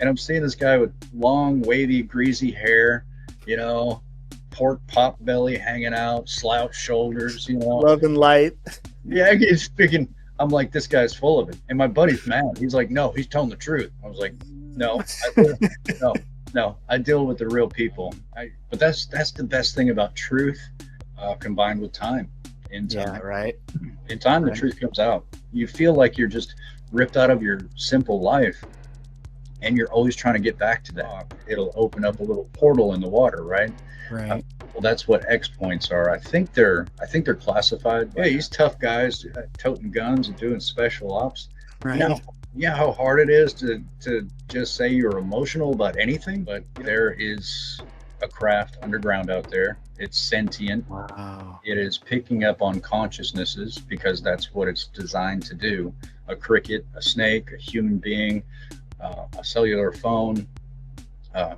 And I'm seeing this guy with long, wavy, greasy hair, you know, pork pop belly hanging out, slouch shoulders, you know. Love and light. Yeah, he's speaking. I'm like, this guy's full of it. And my buddy's mad. He's like, no, he's telling the truth. I was like, no, no, I deal with the real people. But that's the best thing about truth, combined with time. In time, Yeah, right. In time, the truth comes out. You feel like you're just ripped out of your simple life, and you're always trying to get back to that. It'll open up a little portal in the water, right? Right. Well, that's what X points are. I think they're classified. Yeah, these tough guys toting guns and doing special ops. Right. Yeah, how hard it is to just say you're emotional about anything, but there is a craft underground out there. It's sentient. Wow. It is picking up on consciousnesses because that's what it's designed to do. A cricket, a snake, a human being, a cellular phone,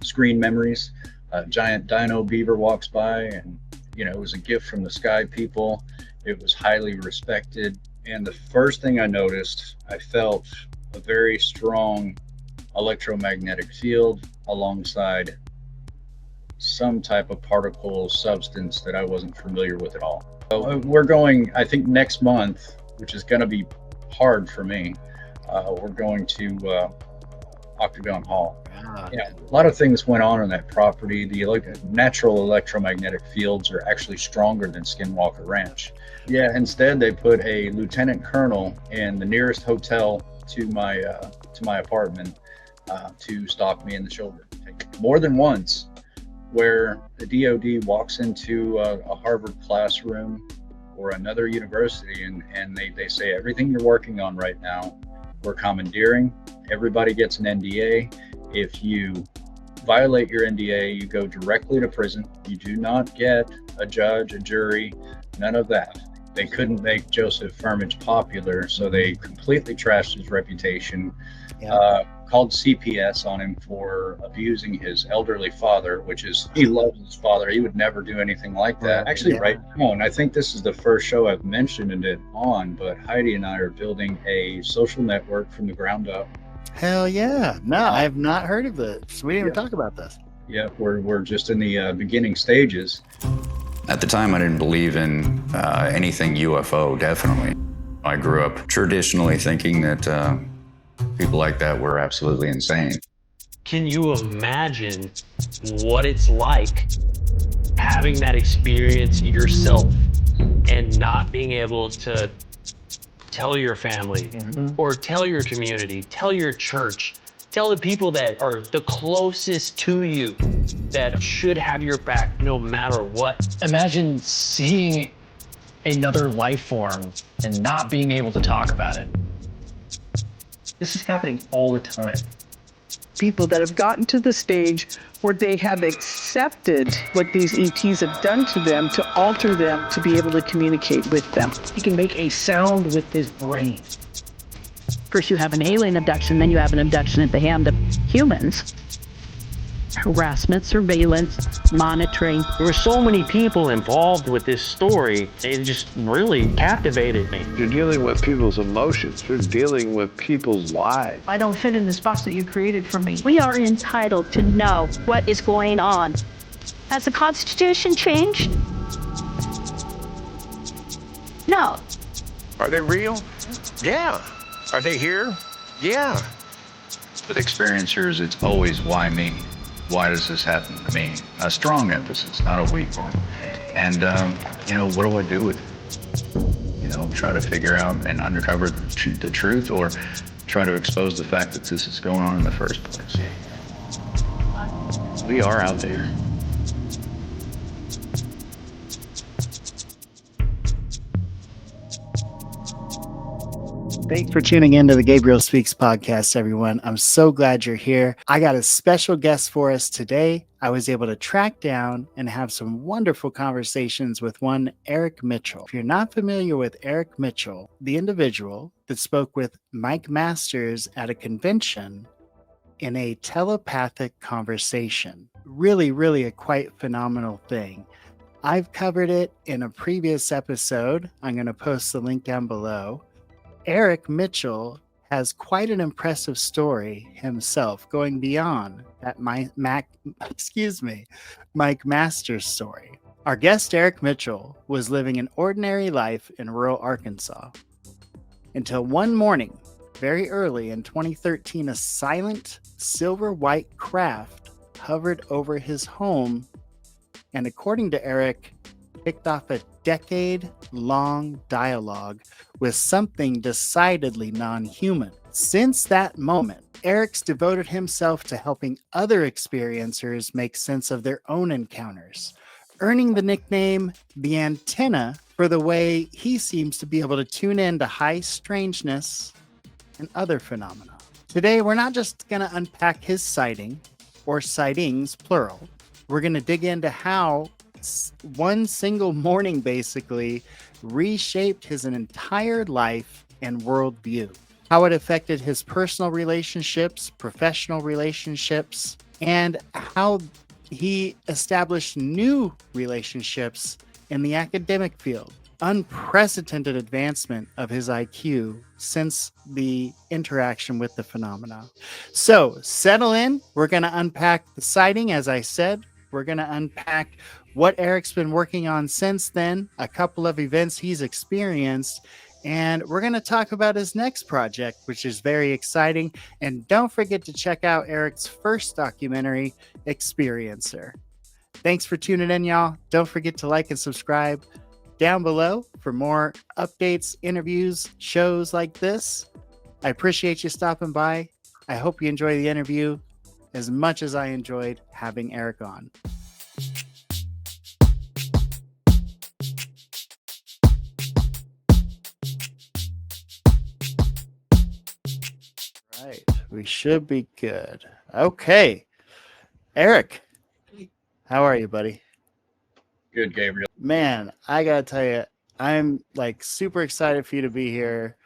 screen memories. A giant dino beaver walks by, and it was a gift from the sky people. It was highly respected. And the first thing I noticed, I felt a very strong electromagnetic field alongside some type of particle substance that I wasn't familiar with at all. So we're going, I think next month, which is going to be hard for me, we're going to Octagon Hall. Yeah, a lot of things went on that property. The natural electromagnetic fields are actually stronger than Skinwalker Ranch. Yeah, instead they put a lieutenant colonel in the nearest hotel to my apartment to stalk me in the shoulder. More than once, where the DOD walks into a Harvard classroom or another university, and they say, everything you're working on right now, we're commandeering. Everybody gets an NDA. If you violate your NDA, you go directly to prison. You do not get a judge, a jury, none of that. They couldn't make Joseph Firmage popular, so they completely trashed his reputation. Called CPS on him for abusing his elderly father, which is, he loves his father. He would never do anything like that. Actually, right now, and I think this is the first show I've mentioned it on, but Heidi and I are building a social network from the ground up. Hell yeah. No, I have not heard of this. We didn't even talk about this. Yeah, we're just in the beginning stages. At the time, I didn't believe in anything UFO, definitely. I grew up traditionally thinking that people like that were absolutely insane. Can you imagine what it's like having that experience yourself and not being able to tell your family or tell your community, tell your church, tell the people that are the closest to you that should have your back no matter what? Imagine seeing another life form and not being able to talk about it. This is happening all the time. People that have gotten to the stage where they have accepted what these ETs have done to them to alter them to be able to communicate with them. He can make a sound with his brain. First you have an alien abduction, then you have an abduction at the hand of humans. Harassment, surveillance, monitoring. There were so many people involved with this story. It just really captivated me. You're dealing with people's emotions. You're dealing with people's lives. I don't fit in this box that you created for me. We are entitled to know what is going on. Has the Constitution changed? No. Are they real? Yeah. Are they here? Yeah. With experiencers, it's always why me? Why does this happen to me? A strong emphasis, not a weak one. And, what do I do with it? Try to figure out and uncover the truth, or try to expose the fact that this is going on in the first place. We are out there. Thanks for tuning in to the Gabriel Speaks podcast, everyone. I'm so glad you're here. I got a special guest for us today. I was able to track down and have some wonderful conversations with one Eric Mitchell. If you're not familiar with Eric Mitchell, the individual that spoke with Mike Masters at a convention in a telepathic conversation. Really, really a quite phenomenal thing. I've covered it in a previous episode. I'm going to post the link down below. Eric Mitchell has quite an impressive story himself, going beyond that Mike Masters story. Our guest, Eric Mitchell, was living an ordinary life in rural Arkansas until one morning, very early in 2013, a silent silver-white craft hovered over his home and, according to Eric, kicked off a decade-long dialogue with something decidedly non-human. Since that moment, Eric's devoted himself to helping other experiencers make sense of their own encounters, earning the nickname The Antenna for the way he seems to be able to tune in to high strangeness and other phenomena. Today, we're not just going to unpack his sighting, or sightings, plural. We're going to dig into how one single morning basically reshaped his entire life and worldview, how it affected his personal relationships, professional relationships, and how he established new relationships in the academic field. Unprecedented advancement of his IQ since the interaction with the phenomena. So settle in. We're going to unpack the sighting, as I said. We're going to unpack what Eric's been working on since then, a couple of events he's experienced, and we're going to talk about his next project, which is very exciting. And don't forget to check out Eric's first documentary, Experiencer. Thanks for tuning in, y'all. Don't forget to like and subscribe down below for more updates, interviews, shows like this. I appreciate you stopping by. I hope you enjoy the interview as much as I enjoyed having Eric on. Right, we should be good. Okay, Eric, how are you, buddy? Good, Gabriel. Man, I gotta tell you, I'm like super excited for you to be here.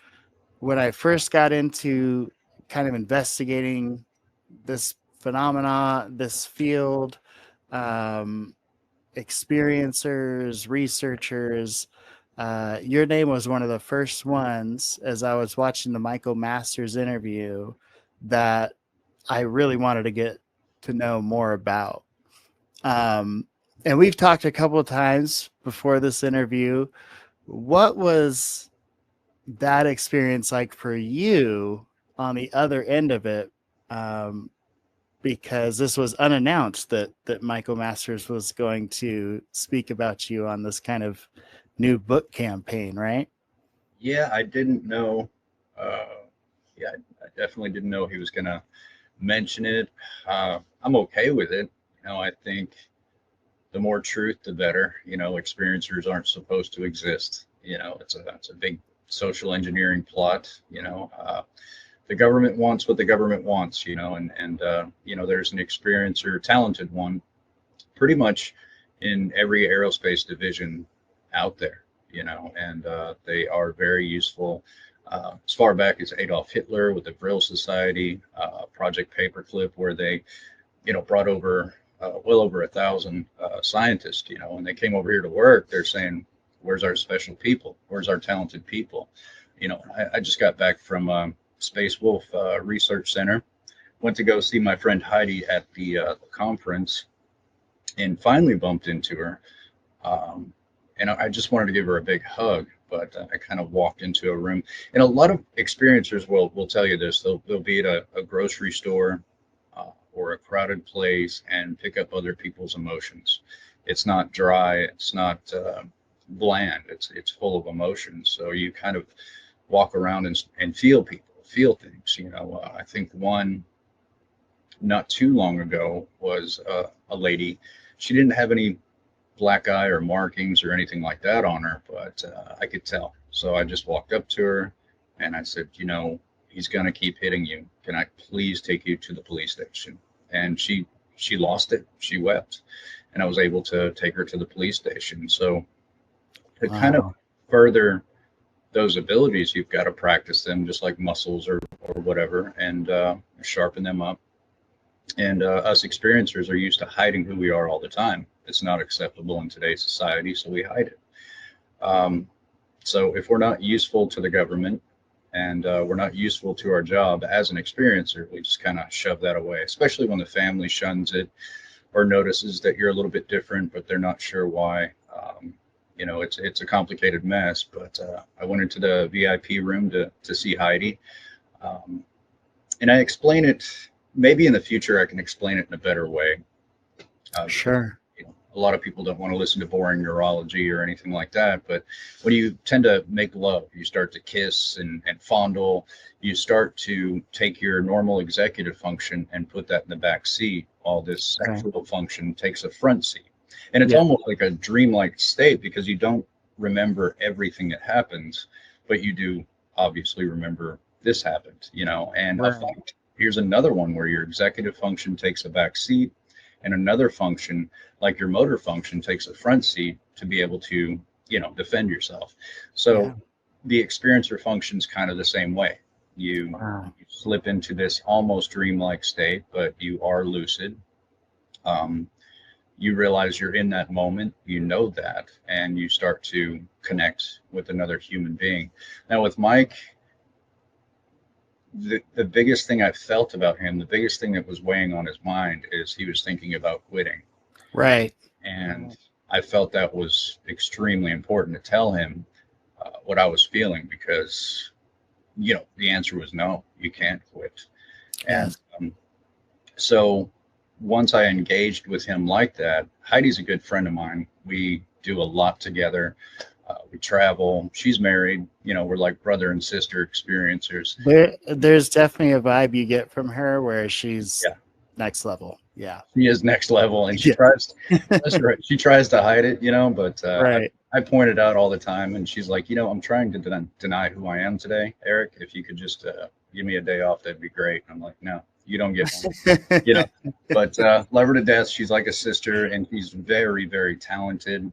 When I first got into kind of investigating this phenomena, this field, experiencers, researchers, your name was one of the first ones as I was watching the Michael Masters interview that I really wanted to get to know more about. And we've talked a couple of times before this interview. What was that experience like for you on the other end of it? Because this was unannounced that Michael Masters was going to speak about you on this kind of new book campaign, right? Yeah, I didn't know. I definitely didn't know he was going to mention it. I'm okay with it. I think the more truth, the better. Experiencers aren't supposed to exist. It's a big social engineering plot. The government wants what the government wants. And there's an experiencer, talented one, pretty much in every aerospace division out there. And they are very useful. As far back as Adolf Hitler with the Vril Society, Project Paperclip, where they, brought over well over 1,000 scientists, when they came over here to work, they're saying, where's our special people? Where's our talented people? I just got back from Space Wolf Research Center, went to go see my friend Heidi at the conference, and finally bumped into her. And I just wanted to give her a big hug, but I kind of walked into a room, and a lot of experiencers will tell you this. They'll be at a grocery store or a crowded place and pick up other people's emotions. It's not dry. It's not bland. It's full of emotions. So you kind of walk around and feel people, feel things. I think one not too long ago was a lady. She didn't have any black eye or markings or anything like that on her, but I could tell. So I just walked up to her and I said, he's going to keep hitting you. Can I please take you to the police station? And she lost it. She wept, and I was able to take her to the police station. So to kind of further those abilities, you've got to practice them just like muscles or whatever, and sharpen them up. And us experiencers are used to hiding who we are all the time. It's not acceptable in today's society, so we hide it. So if we're not useful to the government and we're not useful to our job as an experiencer. We just kind of shove that away, especially when the family shuns it or notices that you're a little bit different, but they're not sure why. It's a complicated mess. But I went into the VIP room to see Heidi, and I explain it. Maybe in the future I can explain it in a better way. Sure. A lot of people don't want to listen to boring neurology or anything like that. But when you tend to make love, you start to kiss and fondle, you start to take your normal executive function and put that in the back seat while this sexual function takes a front seat. And it's almost like a dreamlike state because you don't remember everything that happens, but you do obviously remember this happened, and here's another one where your executive function takes a back seat, and another function like your motor function takes a front seat to be able to defend yourself. So the experiencer functions kind of the same way. You slip into this almost dreamlike state, but you are lucid. You realize you're in that moment, that, and you start to connect with another human being. Now with Mike, the biggest thing I felt about him, the biggest thing that was weighing on his mind is he was thinking about quitting. Right. And I felt that was extremely important to tell him what I was feeling because, the answer was no, you can't quit. Yes. And so once I engaged with him like that, Heidi's a good friend of mine. We do a lot together. We travel. She's married. We're like brother and sister experiencers. There's definitely a vibe you get from her where she's next level. Yeah. She is next level, and she tries. That's right. She tries to hide it, but I point it out all the time, and she's like, I'm trying to deny who I am today, Eric. If you could just give me a day off, that'd be great. I'm like, no, you don't get one. But love her to death. She's like a sister, and she's very, very talented.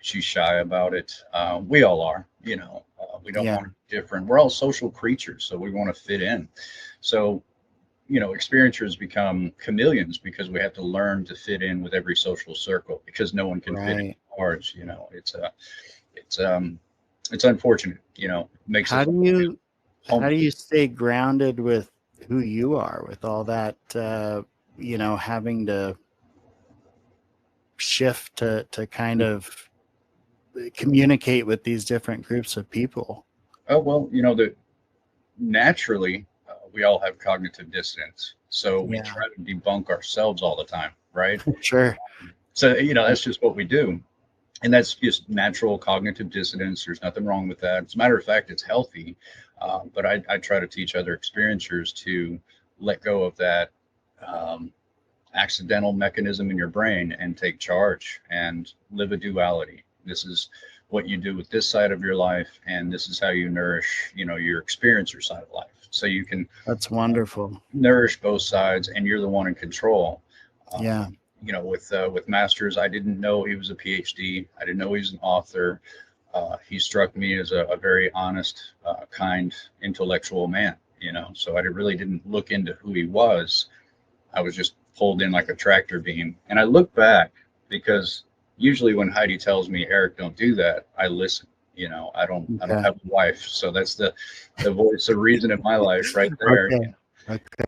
She's shy about it. We all are, we don't want to be different. We're all social creatures, so we want to fit in. So, experiencers become chameleons because we have to learn to fit in with every social circle because no one can fit in ours. It's unfortunate. Makes how do you stay grounded with who you are with all that? Having to shift to kind of communicate with these different groups of people. Oh, well, naturally we all have cognitive dissonance. So we try to debunk ourselves all the time, right? Sure. So, that's just what we do. And that's just natural cognitive dissonance. There's nothing wrong with that. As a matter of fact, it's healthy. But I try to teach other experiencers to let go of that accidental mechanism in your brain and take charge and live a duality. This is what you do with this side of your life, and this is how you nourish, your experiencer side of life. So you can. That's wonderful. Nourish both sides, and you're the one in control. With Masters, I didn't know he was a PhD. I didn't know he was an author. He struck me as a very honest, kind, intellectual man. So I really didn't look into who he was. I was just pulled in like a tractor beam, and I look back because usually when Heidi tells me, Eric, don't do that, I listen. I don't have a wife, so that's the voice of reason in my life right there.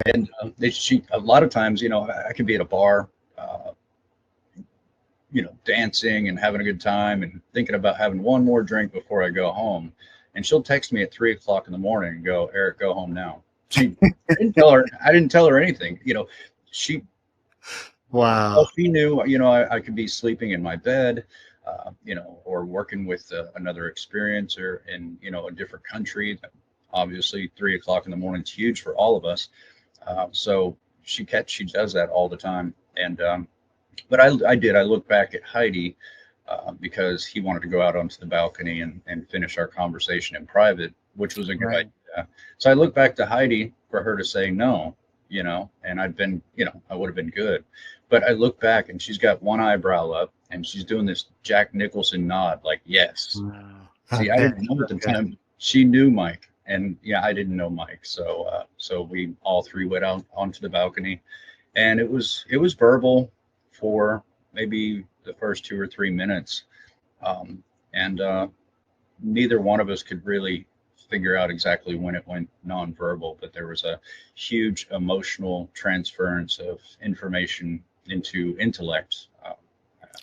And she a lot of times, I could be at a bar, dancing and having a good time and thinking about having one more drink before I go home, and she'll text me at 3:00 in the morning and go, Eric, go home now. I didn't tell her anything. Wow. She knew, I could be sleeping in my bed, or working with another experiencer in, a different country. Obviously, 3:00 in the morning is huge for all of us. So she does that all the time. And, but I look back at Heidi because he wanted to go out onto the balcony and finish our conversation in private, which was a good idea. So I look back to Heidi for her to say no, and I'd been, I would have been good. But I look back and she's got one eyebrow up and she's doing this Jack Nicholson nod, like, yes. Wow. See, I didn't know at the time. She knew Mike, and I didn't know Mike. So, so we all three went out onto the balcony, and it was verbal for maybe the first 2 or 3 minutes. And neither one of us could really figure out exactly when it went nonverbal, but there was a huge emotional transference of information into intellect.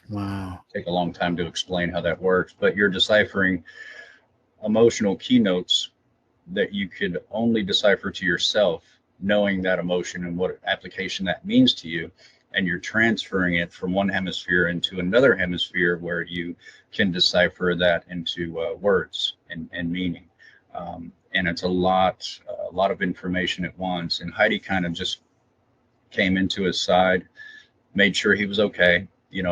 Wow. Take a long time to explain how that works, but you're deciphering emotional keynotes that you could only decipher to yourself, knowing that emotion and what application that means to you. And you're transferring it from one hemisphere into another hemisphere where you can decipher that into words and meaning. And it's a lot of information at once. And Heidi kind of just came into his side, made sure he was okay,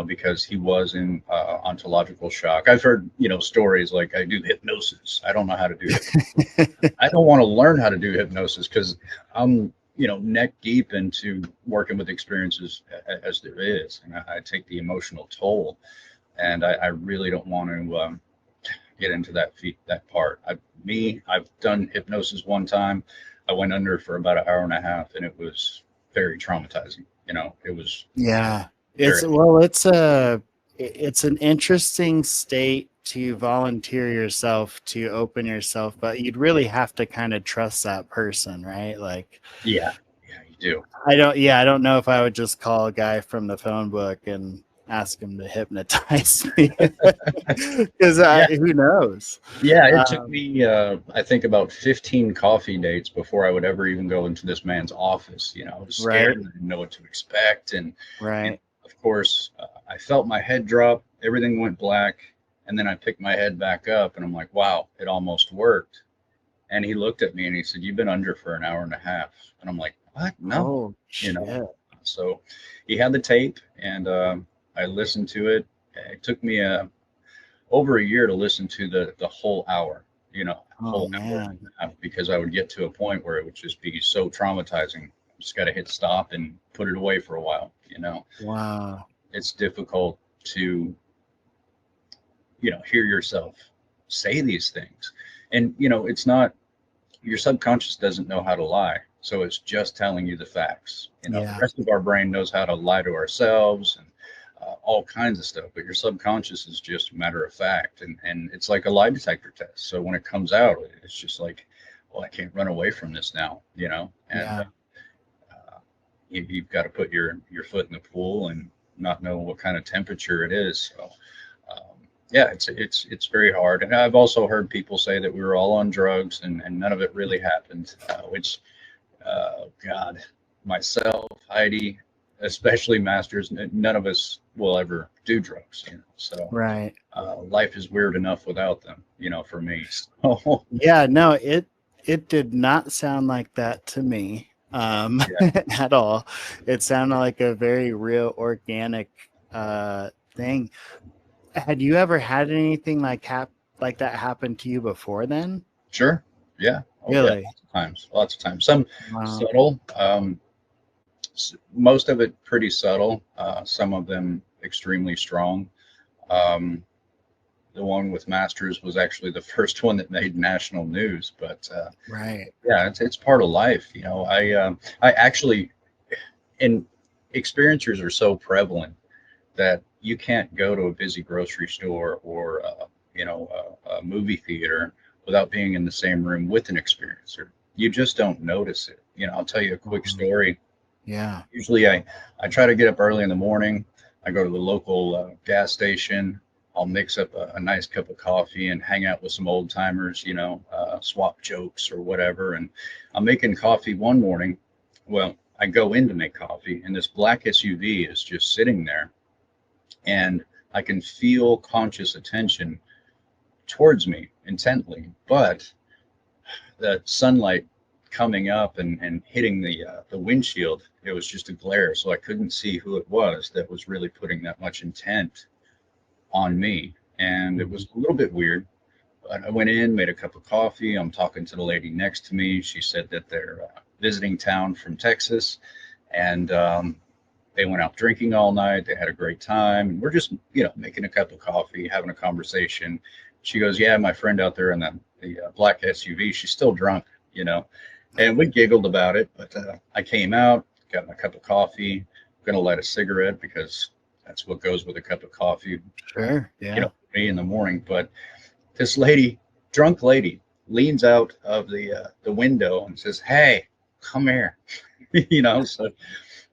because he was in ontological shock. I've heard, stories like, I do hypnosis. I don't know how to do it. I don't want to learn how to do hypnosis because I'm, neck deep into working with experiences as there is. And I take the emotional toll. And I really don't want to get into that part. I've done hypnosis one time. I went under for about an hour and a half, and it was very traumatizing. It was. Yeah. It's an interesting state to volunteer yourself, to open yourself, but you'd really have to kind of trust that person, right? Like, yeah, you do. I don't know if I would just call a guy from the phone book and ask him to hypnotize me, because who knows? Yeah, it took me, I think, about 15 coffee dates before I would ever even go into this man's office. I was scared. Right. I didn't know what to expect. And Right. of course, I felt my head drop. Everything went black. And then I picked my head back up and I'm like, wow, it almost worked. And he looked at me and he said, you've been under for an hour and a half. And I'm like, what? No. Oh, shit. So he had the tape and I listened to it. It took me over a year to listen to the whole hour, whole hour and a half, because I would get to a point where it would just be so traumatizing. Just got to hit stop and put it away for a while. Wow. It's difficult to hear yourself say these things, and it's not, your subconscious doesn't know how to lie, so it's just telling you the facts. The rest of our brain knows how to lie to ourselves and all kinds of stuff, but your subconscious is just matter of fact, and it's like a lie detector test. So when it comes out, it's just like, well, I can't run away from this now, and you've got to put your foot in the pool and not know what kind of temperature it is. So it's very hard. And I've also heard people say that we were all on drugs and none of it really happened, which God, myself, Heidi, especially Masters, none of us will ever do drugs, so right. Life is weird enough without them, for me. So yeah, no, it did not sound like that to me at all. It sounded like a very real organic thing. Had you ever had anything like that happen to you before then? Sure. Yeah. Really? Yeah, lots of times. Some subtle, most of it pretty subtle. Some of them extremely strong. The one with Masters was actually the first one that made national news, but right. Yeah, it's part of life. I actually, and experiencers are so prevalent that you can't go to a busy grocery store or a movie theater without being in the same room with an experiencer. You just don't notice it. I'll tell you a quick story. Yeah. Usually I try to get up early in the morning. I go to the local gas station. I'll mix up a nice cup of coffee and hang out with some old timers, swap jokes or whatever. And I'm making coffee one morning. Well, I go in to make coffee and this black SUV is just sitting there. And I can feel conscious attention towards me intently, but the sunlight coming up and hitting the windshield, it was just a glare, so I couldn't see who it was that was really putting that much intent on me, and it was a little bit weird. But I went in, made a cup of coffee. I'm talking to the lady next to me. She said that they're visiting town from Texas, and they went out drinking all night. They had a great time. And we're just, making a cup of coffee, having a conversation. She goes, yeah, my friend out there in the black SUV, she's still drunk, and we giggled about it. But I came out, got my cup of coffee, going to light a cigarette because that's what goes with a cup of coffee. Sure. Yeah. Me in the morning. But this lady, drunk lady, leans out of the window and says, "Hey, come here." So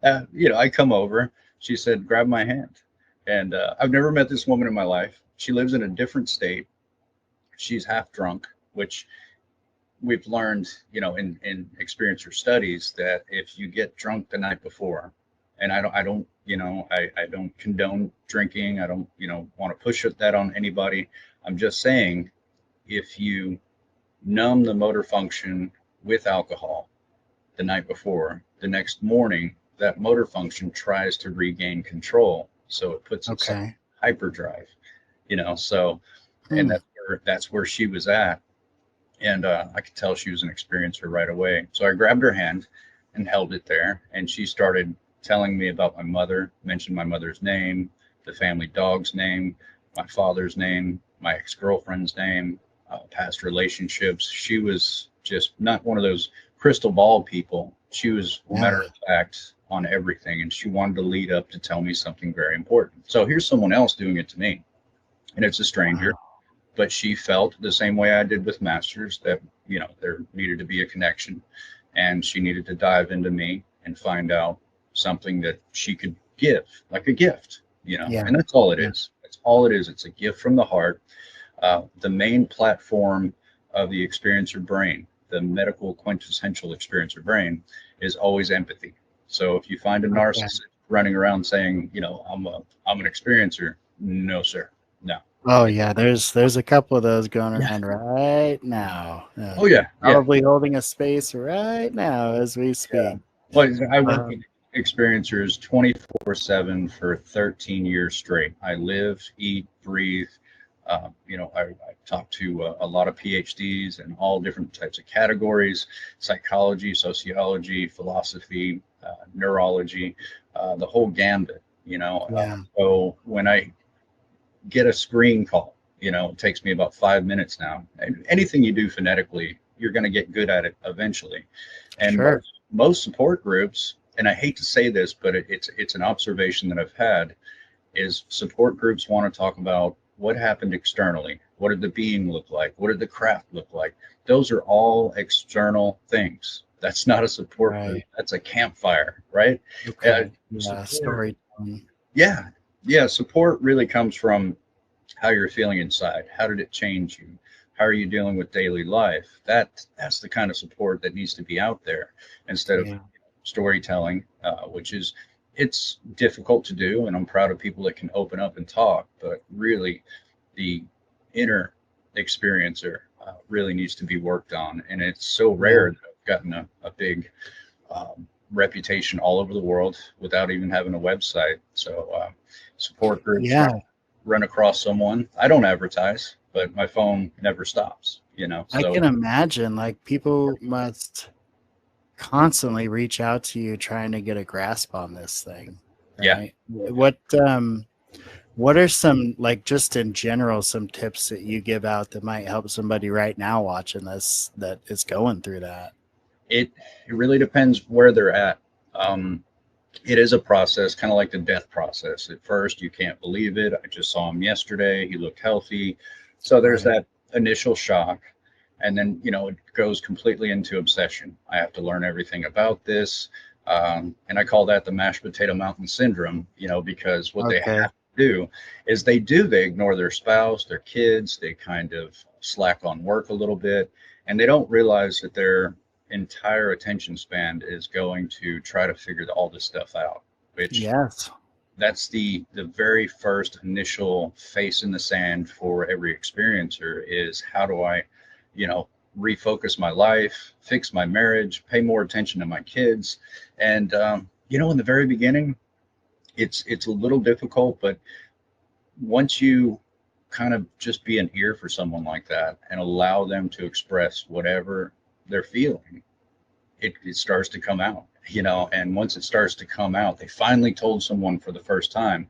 I come over. She said, "Grab my hand." And I've never met this woman in my life. She lives in a different state. She's half drunk, which we've learned, in experiencer studies, that if you get drunk the night before, and I don't condone drinking. I don't, want to push that on anybody. I'm just saying, if you numb the motor function with alcohol the night before, the next morning, that motor function tries to regain control. So it puts itself in hyperdrive, so, and that's where she was at. And I could tell she was an experiencer right away. So I grabbed her hand and held it there. And she started telling me about my mother, mentioned my mother's name, the family dog's name, my father's name, my ex-girlfriend's name, past relationships. She was just not one of those crystal ball people. She was matter of fact on everything. And she wanted to lead up to tell me something very important. So here's someone else doing it to me. And it's a stranger. Wow. But she felt the same way I did with Masters, that, there needed to be a connection, and she needed to dive into me and find out something that she could give, like a gift, and that's all it is. That's all it is. It's a gift from the heart. The main platform of the experiencer brain, the medical quintessential experiencer brain, is always empathy. So if you find a narcissist running around saying, I'm an experiencer, no, sir, no. Oh yeah, there's a couple of those going around right now. Oh yeah, probably holding a space right now as we speak. Yeah. Well, I work with experiencers 24/7 for 13 years straight. I live, eat, breathe. I talk to a lot of PhDs in all different types of categories: psychology, sociology, philosophy, neurology, the whole gambit. So when I get a screen call, it takes me about 5 minutes now. And anything you do phonetically, you're going to get good at it eventually. And most support groups, and I hate to say this, but it's an observation that I've had, is support groups want to talk about what happened externally. What did the being look like? What did the craft look like? Those are all external things. That's not a support group. That's a campfire, right? Storytelling. Yeah, support really comes from how you're feeling inside. How did it change you? How are you dealing with daily life? That's the kind of support that needs to be out there, instead of storytelling, which it's difficult to do. And I'm proud of people that can open up and talk, but really the inner experiencer really needs to be worked on. And it's so rare that I've gotten a big reputation all over the world without even having a website. So support groups run across someone. I don't advertise, but my phone never stops, So I can imagine, like, people must constantly reach out to you trying to get a grasp on this thing. Right? What are some, like, just in general, some tips that you give out that might help somebody right now watching this that is going through that? It really depends where they're at. It is a process, kind of like the death process. At first, you can't believe it. I just saw him yesterday. He looked healthy. So there's that initial shock. And then, it goes completely into obsession. I have to learn everything about this. And I call that the mashed potato mountain syndrome, because what they have to do is they ignore their spouse, their kids. They kind of slack on work a little bit. And they don't realize that their entire attention span is going to try to figure all this stuff out, which that's the very first initial face in the sand for every experiencer, is how do I refocus my life, fix my marriage, pay more attention to my kids. And in the very beginning, it's a little difficult, but once you kind of just be an ear for someone like that and allow them to express whatever they're feeling, it starts to come out, and once it starts to come out, they finally told someone for the first time,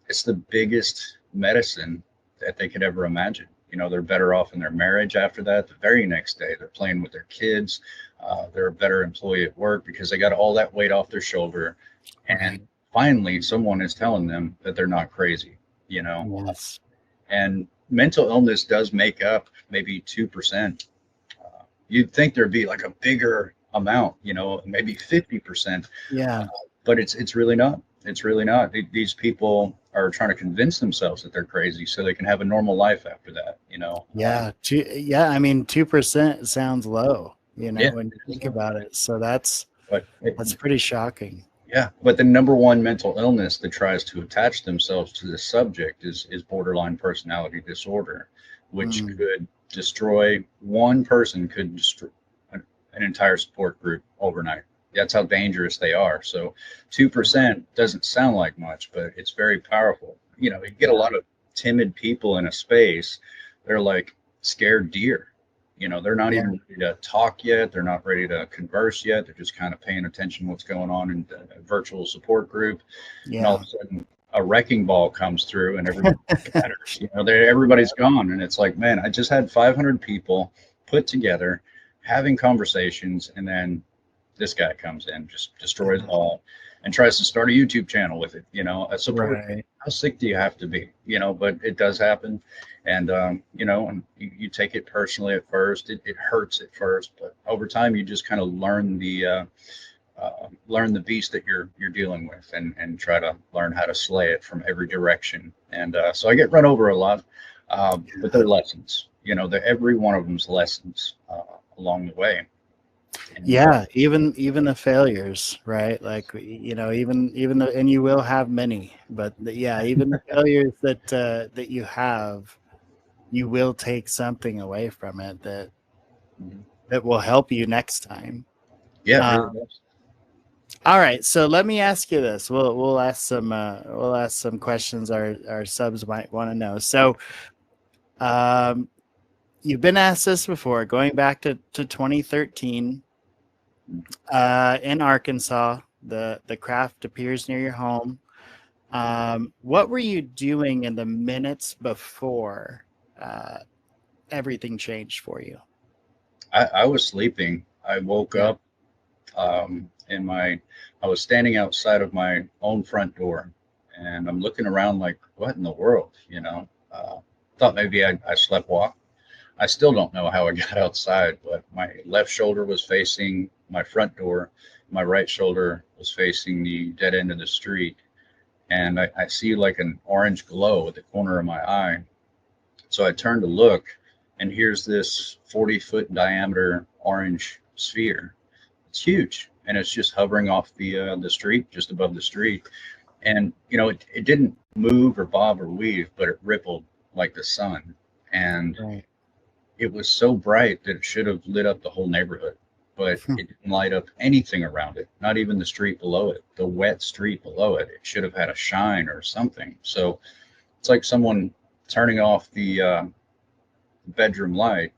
it's the biggest medicine that they could ever imagine. They're better off in their marriage after that. The very next day, they're playing with their kids. They're a better employee at work because they got all that weight off their shoulder. And finally, someone is telling them that they're not crazy, And mental illness does make up maybe 2% You'd think there'd be like a bigger amount, maybe 50%. Yeah. But it's really not. It's really not. These people are trying to convince themselves that they're crazy so they can have a normal life after that. Yeah. I mean, 2% sounds low, Yeah, when you think about it. So that's but pretty shocking. yeah. But the number one mental illness that tries to attach themselves to this subject is borderline personality disorder, which could destroy one person, could destroy an entire support group overnight. That's how dangerous they are. So 2% doesn't sound like much, but it's very powerful. You get a lot of timid people in a space. They're like scared deer. They're not even ready to talk yet. They're not ready to converse yet. They're just kind of paying attention to what's going on in the virtual support group. Yeah. And all of a sudden, a wrecking ball comes through and everybody scatters. Everybody's gone. And it's like, man, I just had 500 people put together having conversations, and then this guy comes in, just destroys it all, and tries to start a YouTube channel with it. A support. Right. How sick do you have to be? But it does happen, and and you take it personally at first. It hurts at first, but over time you just kind of learn the beast that you're dealing with, and try to learn how to slay it from every direction. And so I get run over a lot, but they're lessons. Every one of them's lessons along the way. Yeah, even the failures, right? Like, even the, and you will have many, but even the failures that you have, you will take something away from it that will help you next time. Yeah. Really does. All right, so let me ask you this. We'll ask some questions our subs might want to know. So, you've been asked this before, going back to 2013. In Arkansas, the craft appears near your home. What were you doing in the minutes before everything changed for you? I was sleeping. I woke up I was standing outside of my own front door, and I'm looking around like, what in the world? Thought maybe I sleptwalked. I still don't know how I got outside, but my left shoulder was facing my front door. My right shoulder was facing the dead end of the street. And I see like an orange glow at the corner of my eye. So I turned to look, and here's this 40-foot diameter orange sphere. It's huge. And it's just hovering off the street, just above the street. And, it didn't move or bob or weave, but it rippled like the sun. And right. It was so bright that it should have lit up the whole neighborhood, but it didn't light up anything around it, not even the street below it, the wet street below it. It should have had a shine or something. So it's like someone turning off the bedroom light.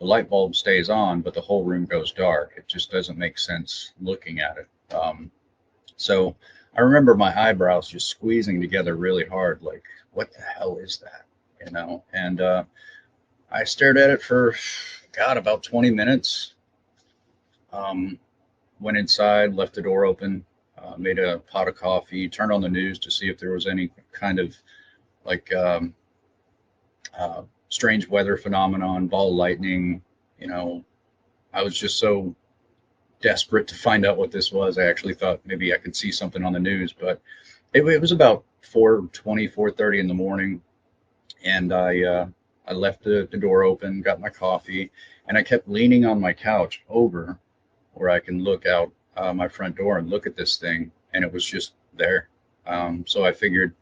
The light bulb stays on, but the whole room goes dark. It just doesn't make sense looking at it. So I remember my eyebrows just squeezing together really hard, like, what the hell is that? And I stared at it for, about 20 minutes. Went inside, left the door open, made a pot of coffee, turned on the news to see if there was any kind of like strange weather phenomenon, ball lightning. I was just so desperate to find out what this was. I actually thought maybe I could see something on the news, but it was about 4:20, 4:30 in the morning. And I left the door open, got my coffee, and I kept leaning on my couch over where I can look out my front door and look at this thing. And it was just there. So I figured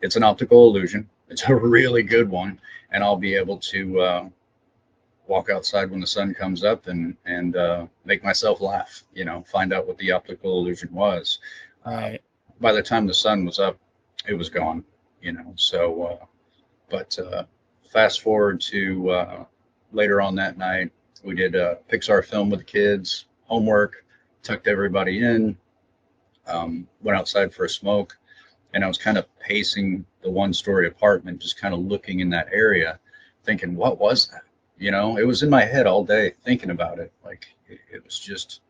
it's an optical illusion. It's a really good one. And I'll be able to walk outside when the sun comes up and make myself laugh, find out what the optical illusion was. Right. By the time the sun was up, it was gone, so, but fast forward to later on that night, we did a Pixar film with the kids, homework, tucked everybody in, went outside for a smoke, and I was kind of pacing the one-story apartment, just kind of looking in that area, thinking, what was that? It was in my head all day thinking about it. Like it was just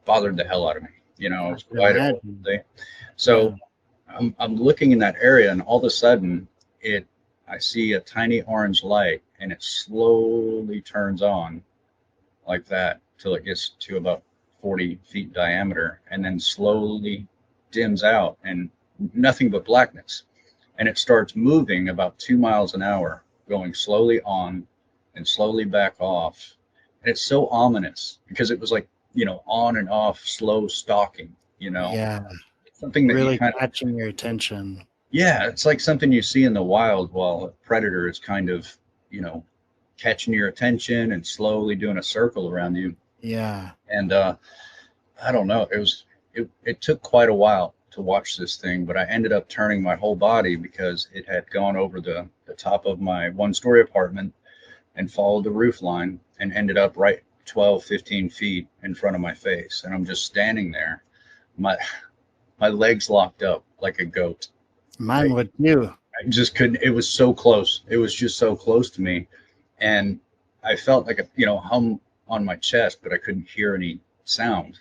bothered the hell out of me. It was quite a day. So I'm looking in that area, and all of a sudden I see a tiny orange light, and it slowly turns on, like that till it gets to about 40 feet diameter, and then slowly dims out and nothing but blackness. And it starts moving about 2 miles an hour, going slowly on and slowly back off. And it's so ominous because it was like, on and off, slow stalking, Yeah. something that Really you kind of, catching your attention. yeah, it's like something you see in the wild while a predator is kind of, catching your attention and slowly doing a circle around you. Yeah. And I don't know, it took quite a while to watch this thing, but I ended up turning my whole body because it had gone over the top of my 1-story apartment and followed the roof line and ended up right 12, 15 feet in front of my face. And I'm just standing there. My legs locked up like a goat. Mine would too. I just couldn't. It was so close. It was just so close to me. And I felt like a, hum on my chest, but I couldn't hear any sound.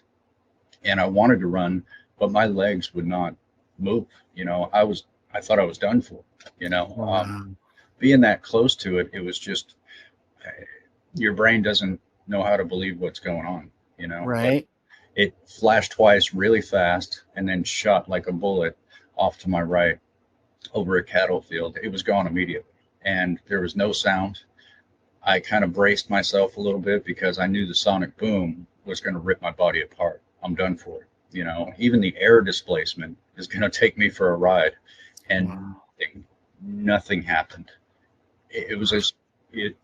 And I wanted to run, but my legs would not move. I thought I was done for, Wow. being that close to it. It was just, your brain doesn't know how to believe what's going on, Right. But it flashed twice really fast and then shot like a bullet off to my right over a cattle field. It was gone immediately and there was no sound. I kind of braced myself a little bit because I knew the sonic boom was going to rip my body apart. I'm done for it. Even the air displacement is going to take me for a ride. And Wow. nothing happened. It was just, it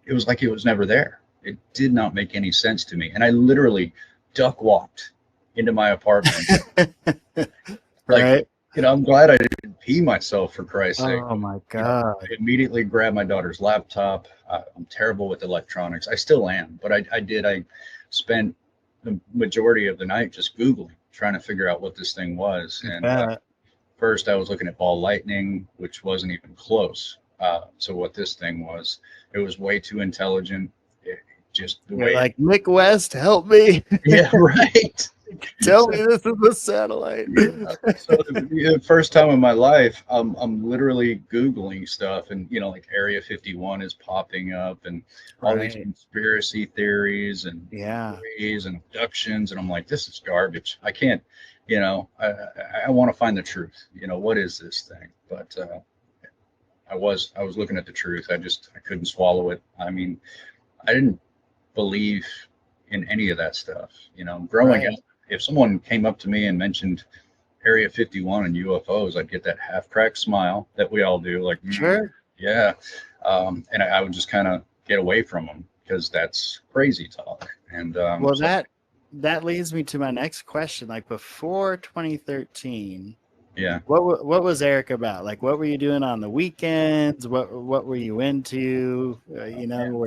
was like it was never there. It did not make any sense to me. And I literally duck walked into my apartment. Right. I'm glad I didn't pee myself, for Christ's sake. Oh my God. I immediately grabbed my daughter's laptop. I'm terrible with electronics. I still am, but I spent the majority of the night just Googling, trying to figure out what this thing was. And first I was looking at ball lightning, which wasn't even close. So what this thing was, it was way too intelligent. Just the You're way, like, Nick West, help me. yeah, right. Tell me this is a satellite. So the first time in my life, I'm literally Googling stuff, and like Area 51 is popping up, and all these Right. conspiracy theories and Yeah. theories and abductions, and I'm like, this is garbage. I can't, I want to find the truth. What is this thing? But I was looking at the truth. I couldn't swallow it. I mean, I didn't believe in any of that stuff. Growing Right. up, if someone came up to me and mentioned Area 51 and UFOs, I'd get that half-cracked smile that we all do, like, Sure. yeah. And I would just kind of get away from them because that's crazy talk. And Well, so, that leads me to my next question. Like before 2013, yeah. what was Eric about? Like, what were you doing on the weekends? What were you into? Were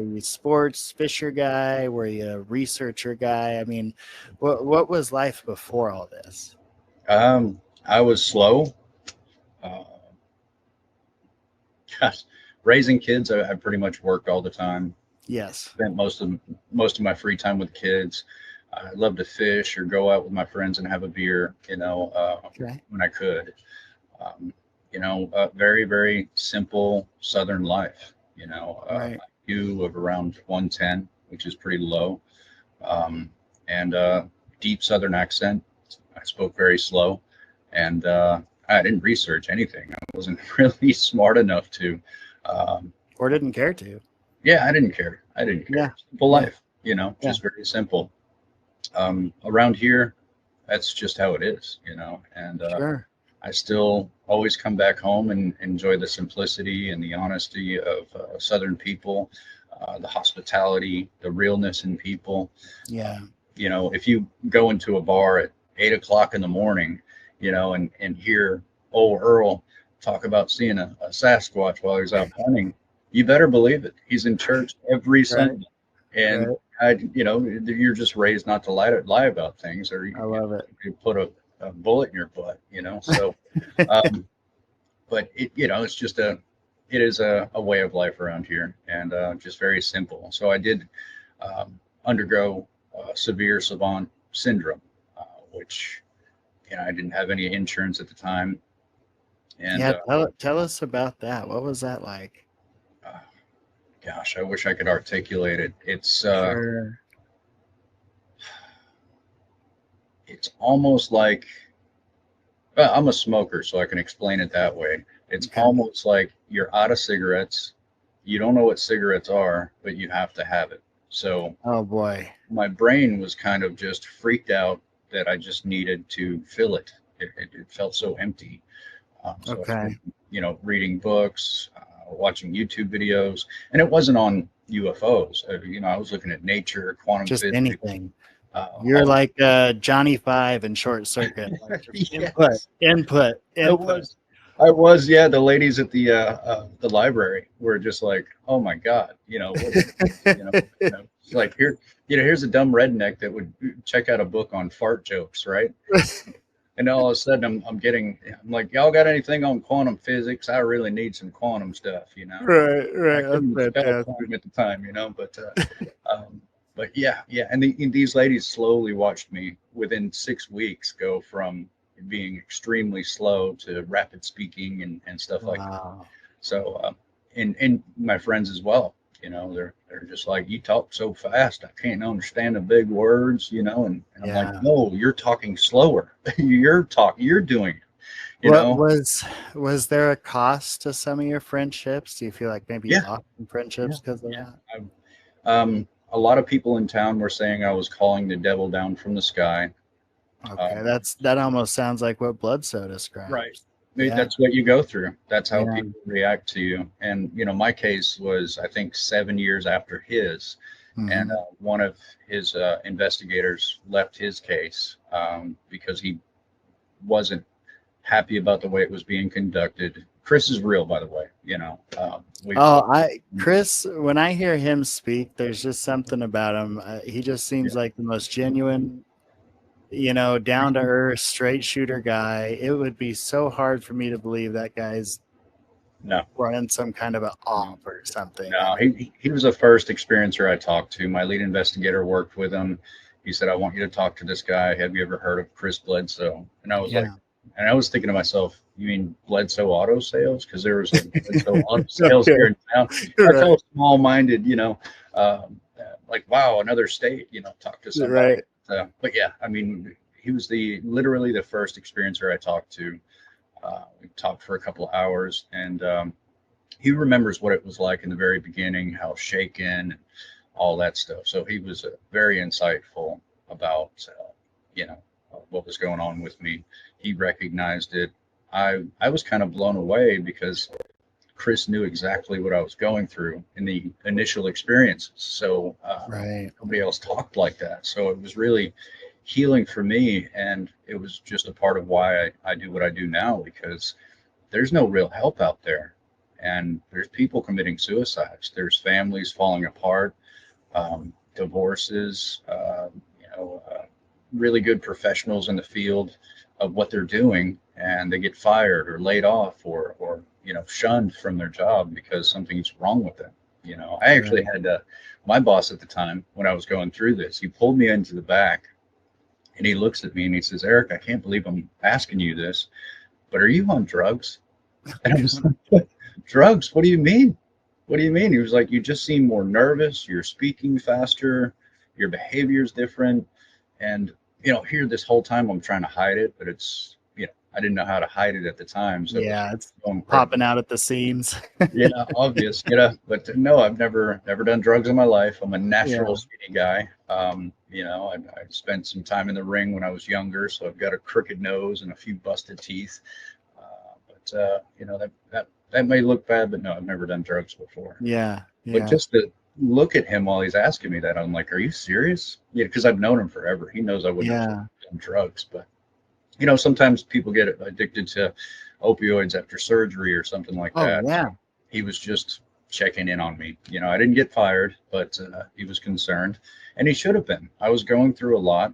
you a sports fisher guy? Were you a researcher guy? I mean, what was life before all this? I was slow. Gosh, raising kids, I pretty much worked all the time. Yes. Spent most of my free time with kids. I love to fish or go out with my friends and have a beer, Okay. when I could. Very, very simple Southern life, Right. IQ of around 110, which is pretty low, and deep Southern accent. I spoke very slow, and I didn't research anything. I wasn't really smart enough to. Or didn't care to. Yeah, I didn't care. Yeah. Simple Yeah. life, just very simple. Around here, that's just how it is, and Sure. I still always come back home and enjoy the simplicity and the honesty of Southern people, the hospitality, the realness in people. Yeah. If you go into a bar at 8 o'clock in the morning, and hear old Earl talk about seeing a Sasquatch while he's out hunting, you better believe it. He's in church every Sunday. And you're just raised not to lie about things, or I love it. you put a bullet in your butt, So, but it's just it is a way of life around here, and just very simple. So I did undergo severe savant syndrome, which I didn't have any insurance at the time, and tell us about that. What was that like? Gosh, I wish I could articulate it. Sure. It's almost like, well, I'm a smoker, so I can explain it that way. It's Okay. almost like you're out of cigarettes. You don't know what cigarettes are, but you have to have it. So Oh boy. my brain was kind of just freaked out that I just needed to fill it. It felt so empty. So I Okay. started, reading books, watching YouTube videos, and it wasn't on UFOs. I was looking at nature, quantum Just physics. anything. You're all- like Johnny Five in Short Circuit. Like just Yes. input. I was, yeah. The ladies at the library were just like, "Oh my God, what is this?" It's like here's a dumb redneck that would check out a book on fart jokes, right? And all of a sudden, I'm like, y'all got anything on quantum physics? I really need some quantum stuff, Right. I That's couldn't spell fantastic. quantum at the time, but yeah. And these ladies slowly watched me within 6 weeks go from being extremely slow to rapid speaking and stuff like that. Wow. So, and my friends as well, they're just like, you talk so fast, I can't understand the big words, and I'm Yeah. like, no, you're talking slower. you're doing it, What was there a cost to some of your friendships? Do you feel like maybe you Yeah. lost some friendships because of that? A lot of people in town were saying I was calling the devil down from the sky. Okay, that almost sounds like what Bloodsoe describes. Right. Yeah. That's what you go through. That's how Yeah. people react to you. And, my case was, I think, 7 years after his. Mhm. And one of his investigators left his case because he wasn't happy about the way it was being conducted. Chris is real, by the way. Chris, when I hear him speak, there's just something about him. He just seems like the most genuine, down to earth, straight shooter guy. It would be so hard for me to believe that guy's running some kind of an op or something. No, he was the first experiencer I talked to. My lead investigator worked with him. He said, I want you to talk to this guy. Have you ever heard of Chris Bledsoe? And I was like, and I was thinking to myself, you mean Bledsoe Auto Sales? Because there was a Bledsoe Auto Sales here in town. I felt small-minded, like, wow, another state, talk to somebody. Right. But yeah, I mean, he was literally the first experiencer I talked to. We talked for a couple of hours, and he remembers what it was like in the very beginning, how shaken, all that stuff. So he was very insightful about, what was going on with me. He recognized it. I was kind of blown away because Chris knew exactly what I was going through in the initial experiences. So nobody else talked like that. So it was really healing for me. And it was just a part of why I do what I do now, because there's no real help out there. And there's people committing suicides. There's families falling apart, divorces, really good professionals in the field of what they're doing, and they get fired or laid off or shunned from their job because something's wrong with them. I actually had my boss at the time when I was going through this. He pulled me into the back, and he looks at me and he says, Eric, I can't believe I'm asking you this, but are you on drugs? And I was like, drugs? What do you mean? What do you mean? He was like, you just seem more nervous. You're speaking faster. Your behavior's different. And, here this whole time I'm trying to hide it, but it's, I didn't know how to hide it at the time. So it's popping out at the seams. Obvious, but no, I've never done drugs in my life. I'm a natural skinny guy. I spent some time in the ring when I was younger, so I've got a crooked nose and a few busted teeth. That may look bad, but no, I've never done drugs before. Yeah. But just to look at him while he's asking me that, I'm like, are you serious? Yeah, because I've known him forever. He knows I wouldn't have done drugs, but sometimes people get addicted to opioids after surgery or something like that. Yeah. He was just checking in on me. I didn't get fired, but he was concerned, and he should have been. I was going through a lot,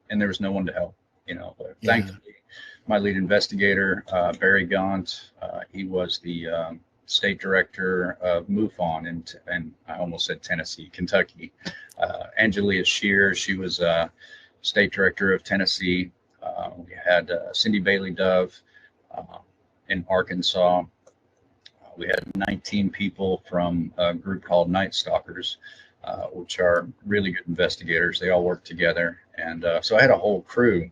and there was no one to help. But thankfully, my lead investigator, Barry Gaunt, he was the state director of MUFON, and I almost said Tennessee, Kentucky. Angelia Shear, she was state director of Tennessee. We had Cindy Bailey Dove in Arkansas. We had 19 people from a group called Night Stalkers, which are really good investigators. They all work together. And so I had a whole crew,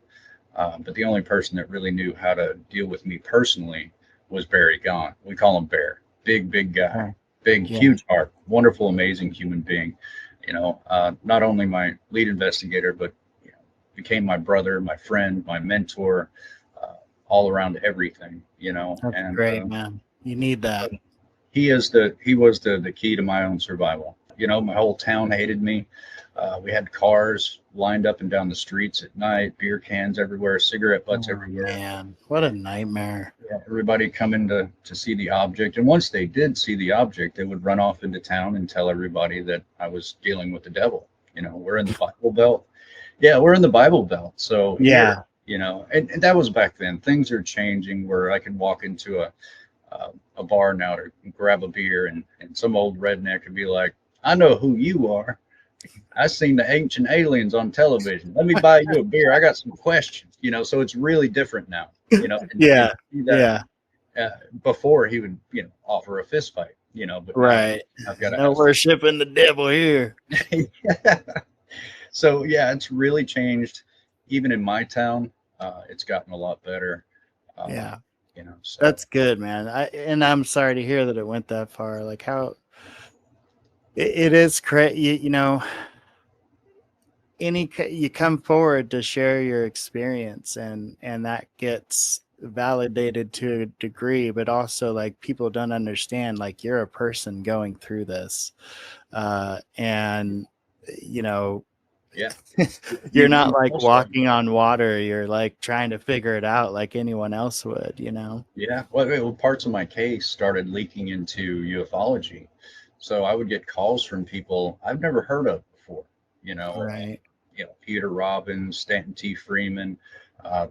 but the only person that really knew how to deal with me personally was Barry Gaunt. We call him Bear. Big guy, big, huge heart, wonderful, amazing human being. Not only my lead investigator, but became my brother, my friend, my mentor, all around everything. That's and great, man. You need that. He was the key to my own survival. My whole town hated me. We had cars lined up and down the streets at night, beer cans everywhere, cigarette butts everywhere. Man, what a nightmare. Yeah, everybody coming to see the object. And once they did see the object, they would run off into town and tell everybody that I was dealing with the devil. We're in the Bible Belt. Yeah, we're in the Bible Belt. So yeah, and that was back then. Things are changing where I can walk into a bar now to grab a beer and some old redneck could be like, I know who you are. I seen the ancient aliens on television. Let me buy you a beer. I got some questions. So it's really different now. Yeah. Before he would, offer a fist fight. But right. I've got no worshiping the devil here. So yeah, it's really changed. Even in my town, it's gotten a lot better. So. That's good, man. I'm sorry to hear that it went that far. Like how it is crazy, you come forward to share your experience and that gets validated to a degree, but also like people don't understand, like you're a person going through this. And you're not like walking on water. You're like trying to figure it out like anyone else would, Yeah. Well, parts of my case started leaking into ufology. So I would get calls from people I've never heard of before, Right. Peter Robbins, Stanton T. Freeman,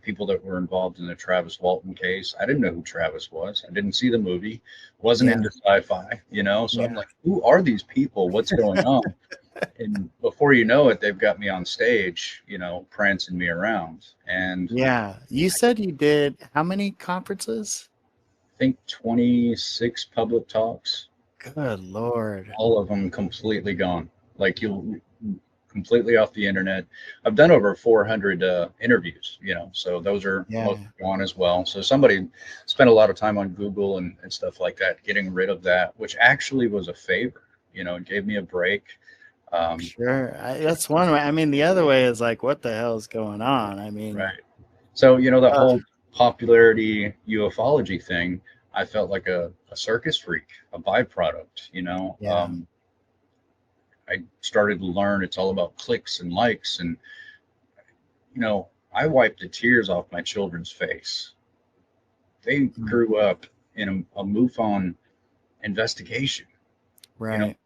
people that were involved in the Travis Walton case. I didn't know who Travis was. I didn't see the movie, wasn't into sci-fi, so I'm like, who are these people? What's going on? And before you know it, they've got me on stage, prancing me around. And you said you did how many conferences? I think 26 public talks. Good Lord. All of them completely gone. Like you'll completely off the internet. I've done over 400 interviews, so those are gone as well. So somebody spent a lot of time on Google and stuff like that, getting rid of that, which actually was a favor. It gave me a break. Sure. That's one way. I mean, the other way is like, what the hell is going on? I mean, right. So, the whole popularity ufology thing, I felt like a circus freak, a byproduct, I started to learn it's all about clicks and likes. And, I wiped the tears off my children's face. They grew up in a MUFON investigation. Right.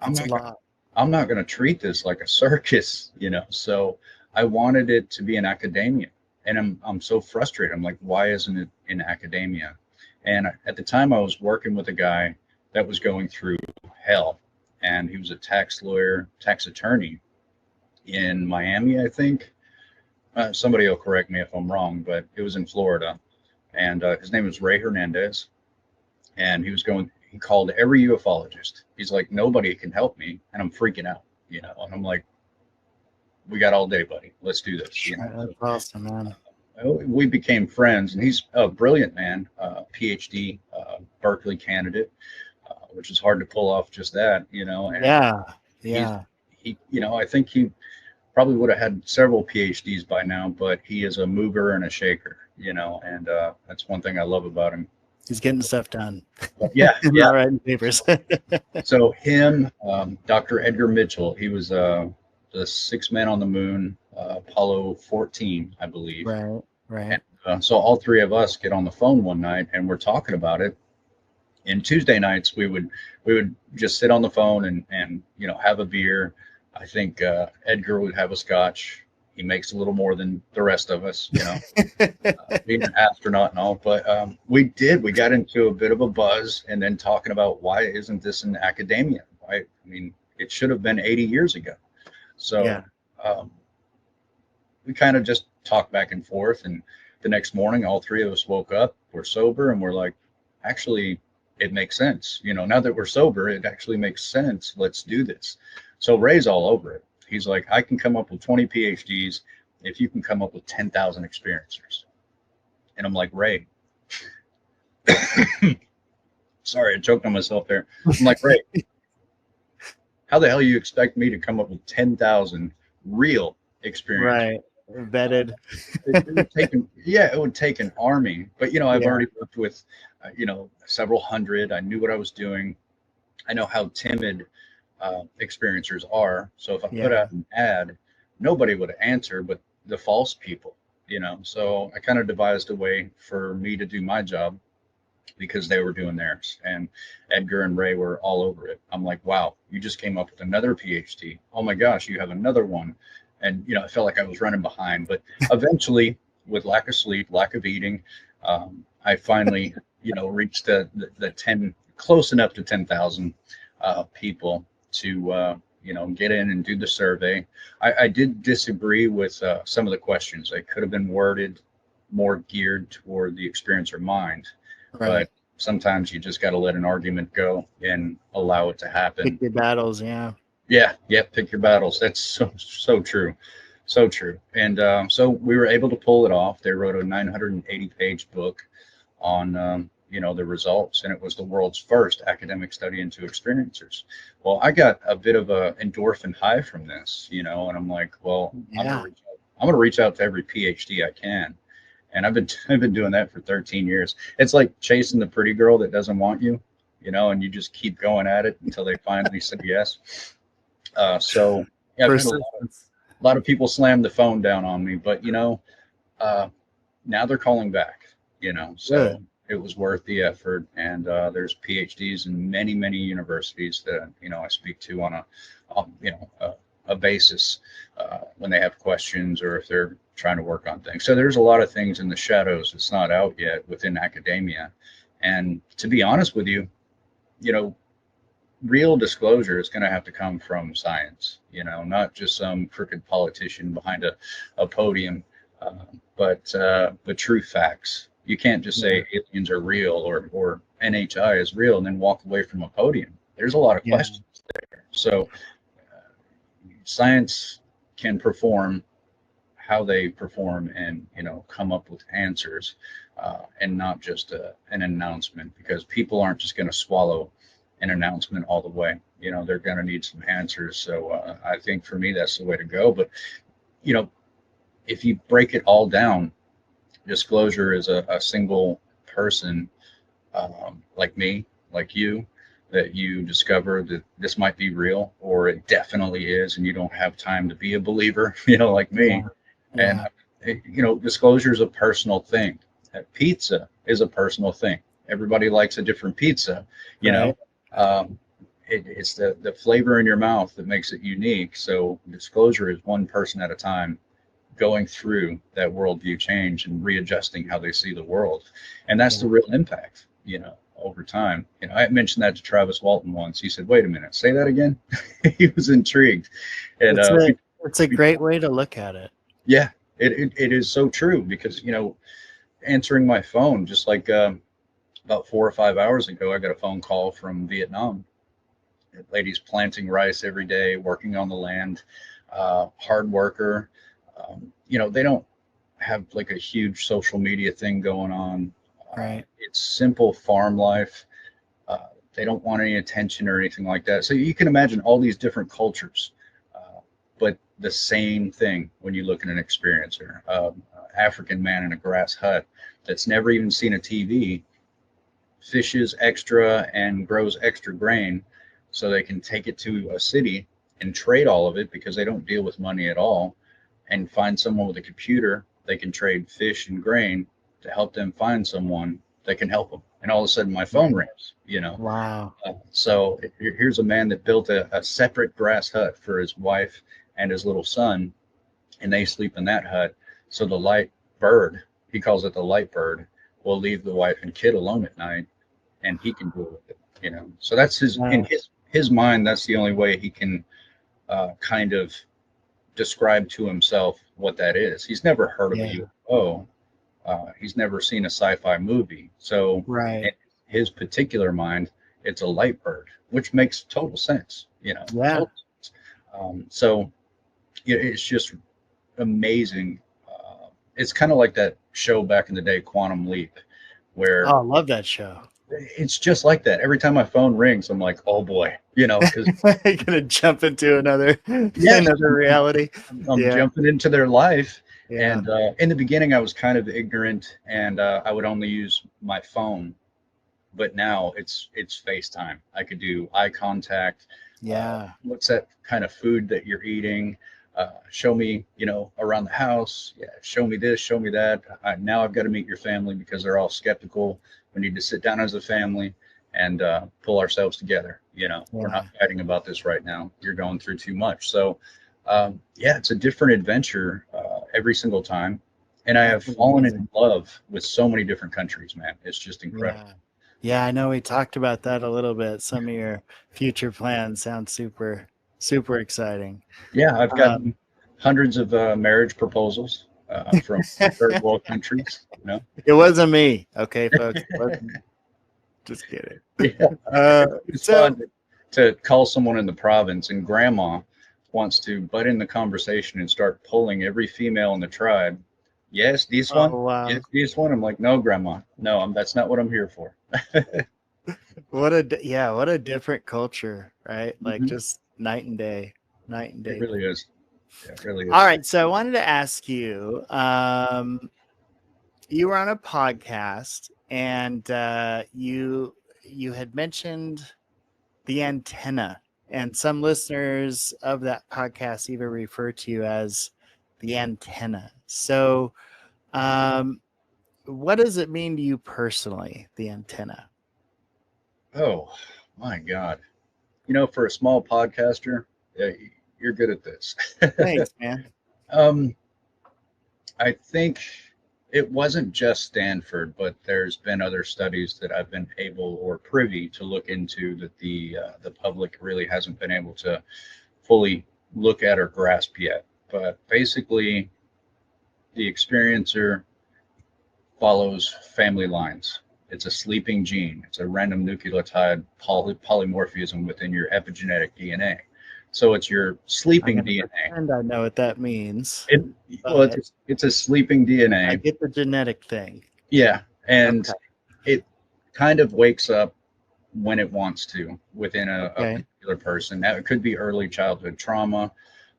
I'm not going to treat this like a circus, so I wanted it to be in academia. And I'm so frustrated. I'm like, why isn't it in academia? And at the time I was working with a guy that was going through hell. And he was a tax lawyer, tax attorney in Miami, I think. Somebody will correct me if I'm wrong, but it was in Florida. And his name was Ray Hernandez. And he called every ufologist. He's like, nobody can help me. And I'm freaking out, And I'm like, we got all day, buddy. Let's do this. That's awesome, man. We became friends. And he's a brilliant man, PhD, Berkeley candidate. Which is hard to pull off just that, And He, I think he probably would have had several PhDs by now, but he is a mover and a shaker, and that's one thing I love about him. He's getting stuff done. Yeah. Not writing papers. So him, Dr. Edgar Mitchell, he was the sixth man on the moon, Apollo 14, I believe. Right. And, so all three of us get on the phone one night and we're talking about it. And Tuesday nights we would just sit on the phone and have a beer. I think Edgar would have a scotch. He makes a little more than the rest of us, being an astronaut and all. But we got into a bit of a buzz, and then talking about why isn't this in academia? Right? I mean, it should have been 80 years ago. So we kind of just talked back and forth. And the next morning, all three of us woke up. We're sober, and we're like, actually, it makes sense. Now that we're sober, it actually makes sense. Let's do this. So Ray's all over it. He's like, I can come up with 20 PhDs if you can come up with 10,000 experiencers. And I'm like, Ray, sorry, I choked on myself there. I'm like, Ray, how the hell you expect me to come up with 10,000 real experience? Right. Vetted. It would take an army. But, I've already worked with, several hundred. I knew what I was doing. I know how timid experiencers are. So if I put out an ad, nobody would answer but the false people, So I kind of devised a way for me to do my job because they were doing theirs. And Edgar and Ray were all over it. I'm like, wow, you just came up with another PhD. Oh my gosh, you have another one. And, I felt like I was running behind. But eventually, with lack of sleep, lack of eating, I finally, reached the 10, close enough to 10,000 people to, get in and do the survey. I did disagree with some of the questions. They could have been worded more geared toward the experiencer mind. Right. But sometimes you just got to let an argument go and allow it to happen. Pick your battles, yeah. Yeah, pick your battles. That's so true. So true. And so we were able to pull it off. They wrote a 980-page book on, the results, and it was the world's first academic study into experiencers. Well, I got a bit of a endorphin high from this, and I'm like, well, I'm going to reach out to every PhD I can. And I've been doing that for 13 years. It's like chasing the pretty girl that doesn't want you, and you just keep going at it until they finally say yes. So yeah, a lot of people slammed the phone down on me, but now they're calling back, so good. It was worth the effort. And there's PhDs in many, many universities that, I speak to on a basis when they have questions or if they're trying to work on things. So there's a lot of things in the shadows that's not out yet within academia. And to be honest with you, real disclosure is going to have to come from science, not just some crooked politician behind a podium, but true facts. You can't just say aliens are real or NHI is real and then walk away from a podium. There's a lot of questions there. So science can perform how they perform and, come up with answers and not just an announcement, because people aren't just going to swallow an announcement all the way. They're going to need some answers. So I think for me, that's the way to go. But, if you break it all down, disclosure is a single person like me, like you, that you discover that this might be real or it definitely is, and you don't have time to be a believer, like me. And, disclosure is a personal thing. Pizza is a personal thing. Everybody likes a different pizza, it's the flavor in your mouth that makes it unique. So disclosure is one person at a time going through that worldview change and readjusting how they see the world. And that's the real impact, over time. I mentioned that to Travis Walton once. He said, wait a minute, say that again. He was intrigued. And it's a great way to look at it. Yeah, it is so true, because, answering my phone, just like about 4 or 5 hours ago, I got a phone call from Vietnam. Ladies planting rice every day, working on the land, hard worker. They don't have like a huge social media thing going on. Right. It's simple farm life. They don't want any attention or anything like that. So you can imagine all these different cultures, but the same thing when you look at an experiencer. African man in a grass hut that's never even seen a TV, fishes extra and grows extra grain so they can take it to a city and trade all of it, because they don't deal with money at all, and find someone with a computer. They can trade fish and grain to help them find someone that can help them. And all of a sudden my phone rings, Wow. So here's a man that built a separate grass hut for his wife and his little son, and they sleep in that hut. So the light bird, he calls it the light bird, will leave the wife and kid alone at night, and he can deal with it, So that's in his mind, that's the only way he can kind of describe to himself what that is. He's never heard of a UFO. He's never seen a sci-fi movie. So right. his particular mind, it's a light bird, which makes total sense, Yeah. total sense. So it's just amazing. It's kind of like that show back in the day, Quantum Leap, where Oh, I love that show. it's just like that. Every time my phone rings, I'm like, oh boy, because Gonna jump into another Yeah. another reality. I'm Yeah. jumping into their life. Yeah. And in the beginning, I was kind of ignorant, and I would only use my phone. But now it's FaceTime. I could do eye contact. Yeah. What's that kind of food that you're eating? Show me, around the house. Yeah, show me this, show me that. Now I've got to meet your family because they're all skeptical. We need to sit down as a family and pull ourselves together. We're not fighting about this right now. You're going through too much. So, it's a different adventure every single time. And I have fallen in love with so many different countries, man. It's just incredible. Yeah, I know we talked about that a little bit. Some of your future plans sound super, super exciting. Yeah, I've gotten hundreds of marriage proposals from third world countries. It wasn't me, okay, folks. It wasn't. Just kidding. Yeah. It's fun to call someone in the province, and grandma wants to butt in the conversation and start pulling every female in the tribe. Yes, this one. Wow. Yes, this one. I'm like, no, grandma. No, that's not what I'm here for. What a different culture, right? Like just night and day. It really is. Yeah, it really is. All right, so I wanted to ask you. You were on a podcast, and you had mentioned the antenna, and some listeners of that podcast even refer to you as the antenna. So, what does it mean to you personally, the antenna? Oh my God! For a small podcaster, you're good at this. Thanks, man. I think it wasn't just Stanford, but there's been other studies that I've been able or privy to look into that the public really hasn't been able to fully look at or grasp yet. But basically, the experiencer follows family lines. It's a sleeping gene. It's a random nucleotide polymorphism within your epigenetic DNA. So it's your sleeping DNA. And I know what that means. It's a sleeping DNA. I get the genetic thing. Yeah, and it kind of wakes up when it wants to within a particular person. Now, it could be early childhood trauma.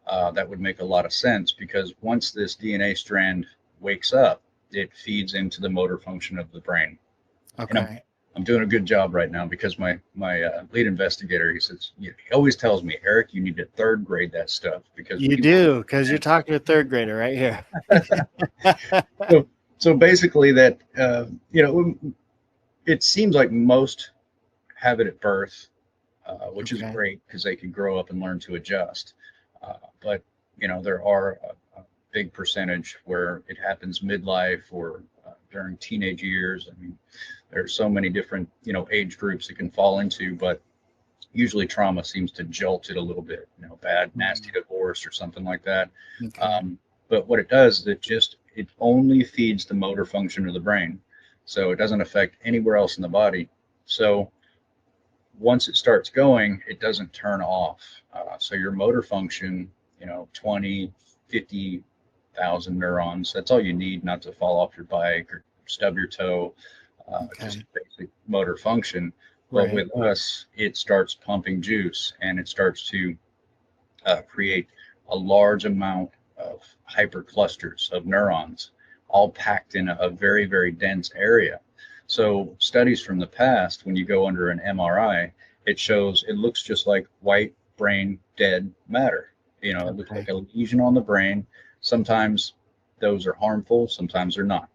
That would make a lot of sense because once this DNA strand wakes up, it feeds into the motor function of the brain. Okay. And I'm doing a good job right now because my lead investigator, he says, he always tells me, Eric, you need to third grade that stuff because you do, because you're talking to a third grader right here. So basically that, it seems like most have it at birth, which is great because they can grow up and learn to adjust. But, there are a big percentage where it happens midlife or during teenage years. I mean, there's so many different, age groups it can fall into, but usually trauma seems to jolt it a little bit, bad, nasty divorce or something like that. Okay. But what it does is it only feeds the motor function of the brain. So it doesn't affect anywhere else in the body. So once it starts going, it doesn't turn off. So your motor function, 20, 50,000 neurons, that's all you need not to fall off your bike or stub your toe, just basic motor function. But with us, it starts pumping juice and it starts to create a large amount of hyperclusters of neurons, all packed in a very, very dense area. So studies from the past, when you go under an MRI, it looks just like white brain dead matter. It looks like a lesion on the brain. Sometimes those are harmful, sometimes they're not.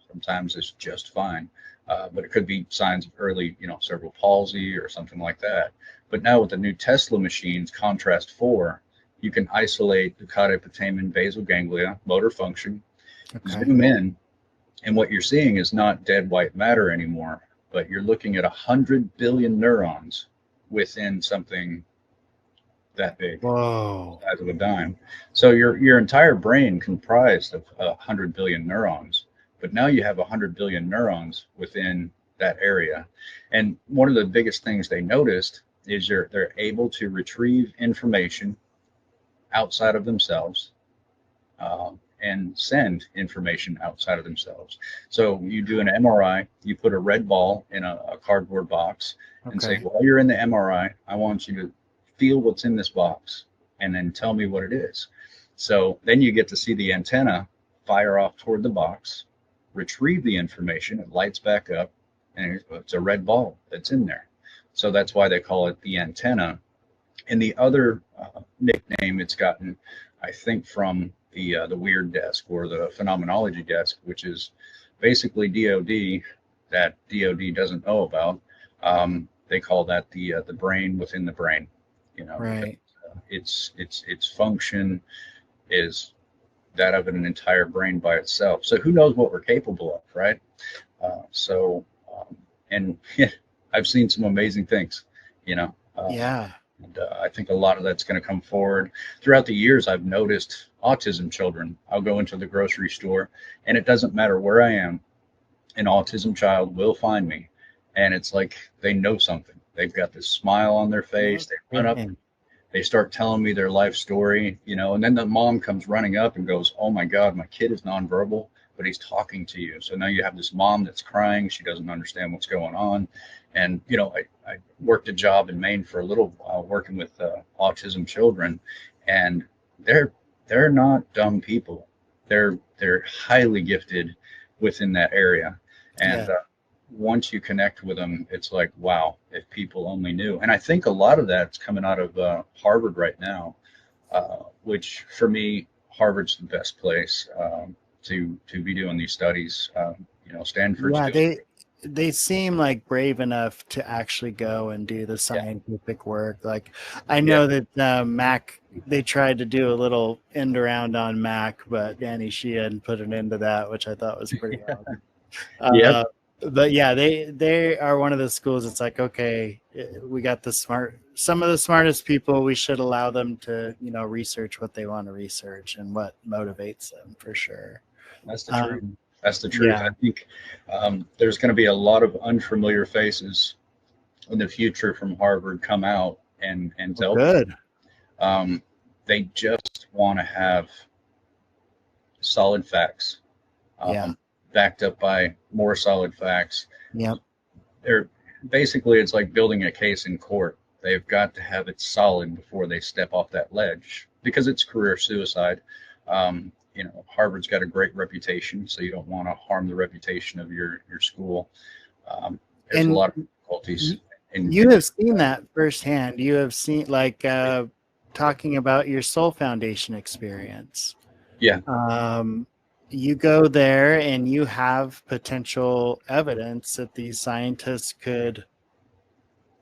Sometimes it's just fine. But it could be signs of early, cerebral palsy or something like that. But now with the new Tesla machines, Contrast 4, you can isolate the caudate putamen basal ganglia, motor function, zoom in, and what you're seeing is not dead white matter anymore, but you're looking at 100 billion neurons within something that big, Whoa, size of a dime. So your entire brain comprised of 100 billion neurons, but now you have 100 billion neurons within that area. And one of the biggest things they noticed is they're able to retrieve information outside of themselves, and send information outside of themselves. So you do an MRI, you put a red ball in a cardboard box, and say, Okay. while you're in the MRI, I want you to feel what's in this box and then tell me what it is. So then you get to see the antenna fire off toward the box, retrieve the information, it lights back up, and it's a red ball that's in there. So that's why they call it the antenna. And the other nickname it's gotten, I think, from the weird desk or the phenomenology desk, which is basically DOD, that DOD doesn't know about. They call that the brain within the brain. You know, Right. its function is that of an entire brain by itself. So who knows what we're capable of, right? And I've seen some amazing things, you know. Yeah. And I think a lot of that's going to come forward. Throughout the years, I've noticed autism children. I'll go into the grocery store, and it doesn't matter where I am, an autism child will find me. And it's like they know something. They've got this smile on their face. They run up, they start telling me their life story, you know, and then the mom comes running up and goes, "Oh my God, my kid is nonverbal, but he's talking to you." So now you have this mom that's crying. She doesn't understand what's going on. And, you know, I worked a job in Maine for a little while working with autism children, and they're not dumb people. They're highly gifted within that area. And once you connect with them, it's like, wow, if people only knew. And I think a lot of that's coming out of Harvard right now, which for me, Harvard's the best place to be doing these studies. You know, Stanford's doing. They seem like brave enough to actually go and do the scientific work. Like, I know that Mac, they tried to do a little end around on Mac, but Danny Sheehan put an end to that, which I thought was pretty awesome. But yeah, they are one of the schools. It's like, okay, we got some of the smartest people. We should allow them to, you know, research what they want to research and what motivates them, for sure. That's the truth. That's the truth. Yeah. I think there's going to be a lot of unfamiliar faces in the future from Harvard come out and tell good. They just want to have solid facts, backed up by more solid facts. Yep. They're basically, it's like building a case in court. They've got to have it solid before they step off that ledge, because it's career suicide. You know, Harvard's got a great reputation, so you don't want to harm the reputation of your school. There's a lot of difficulties. You have seen that firsthand. You have seen, like, talking about your Soul Foundation experience. Yeah. You go there and you have potential evidence that these scientists could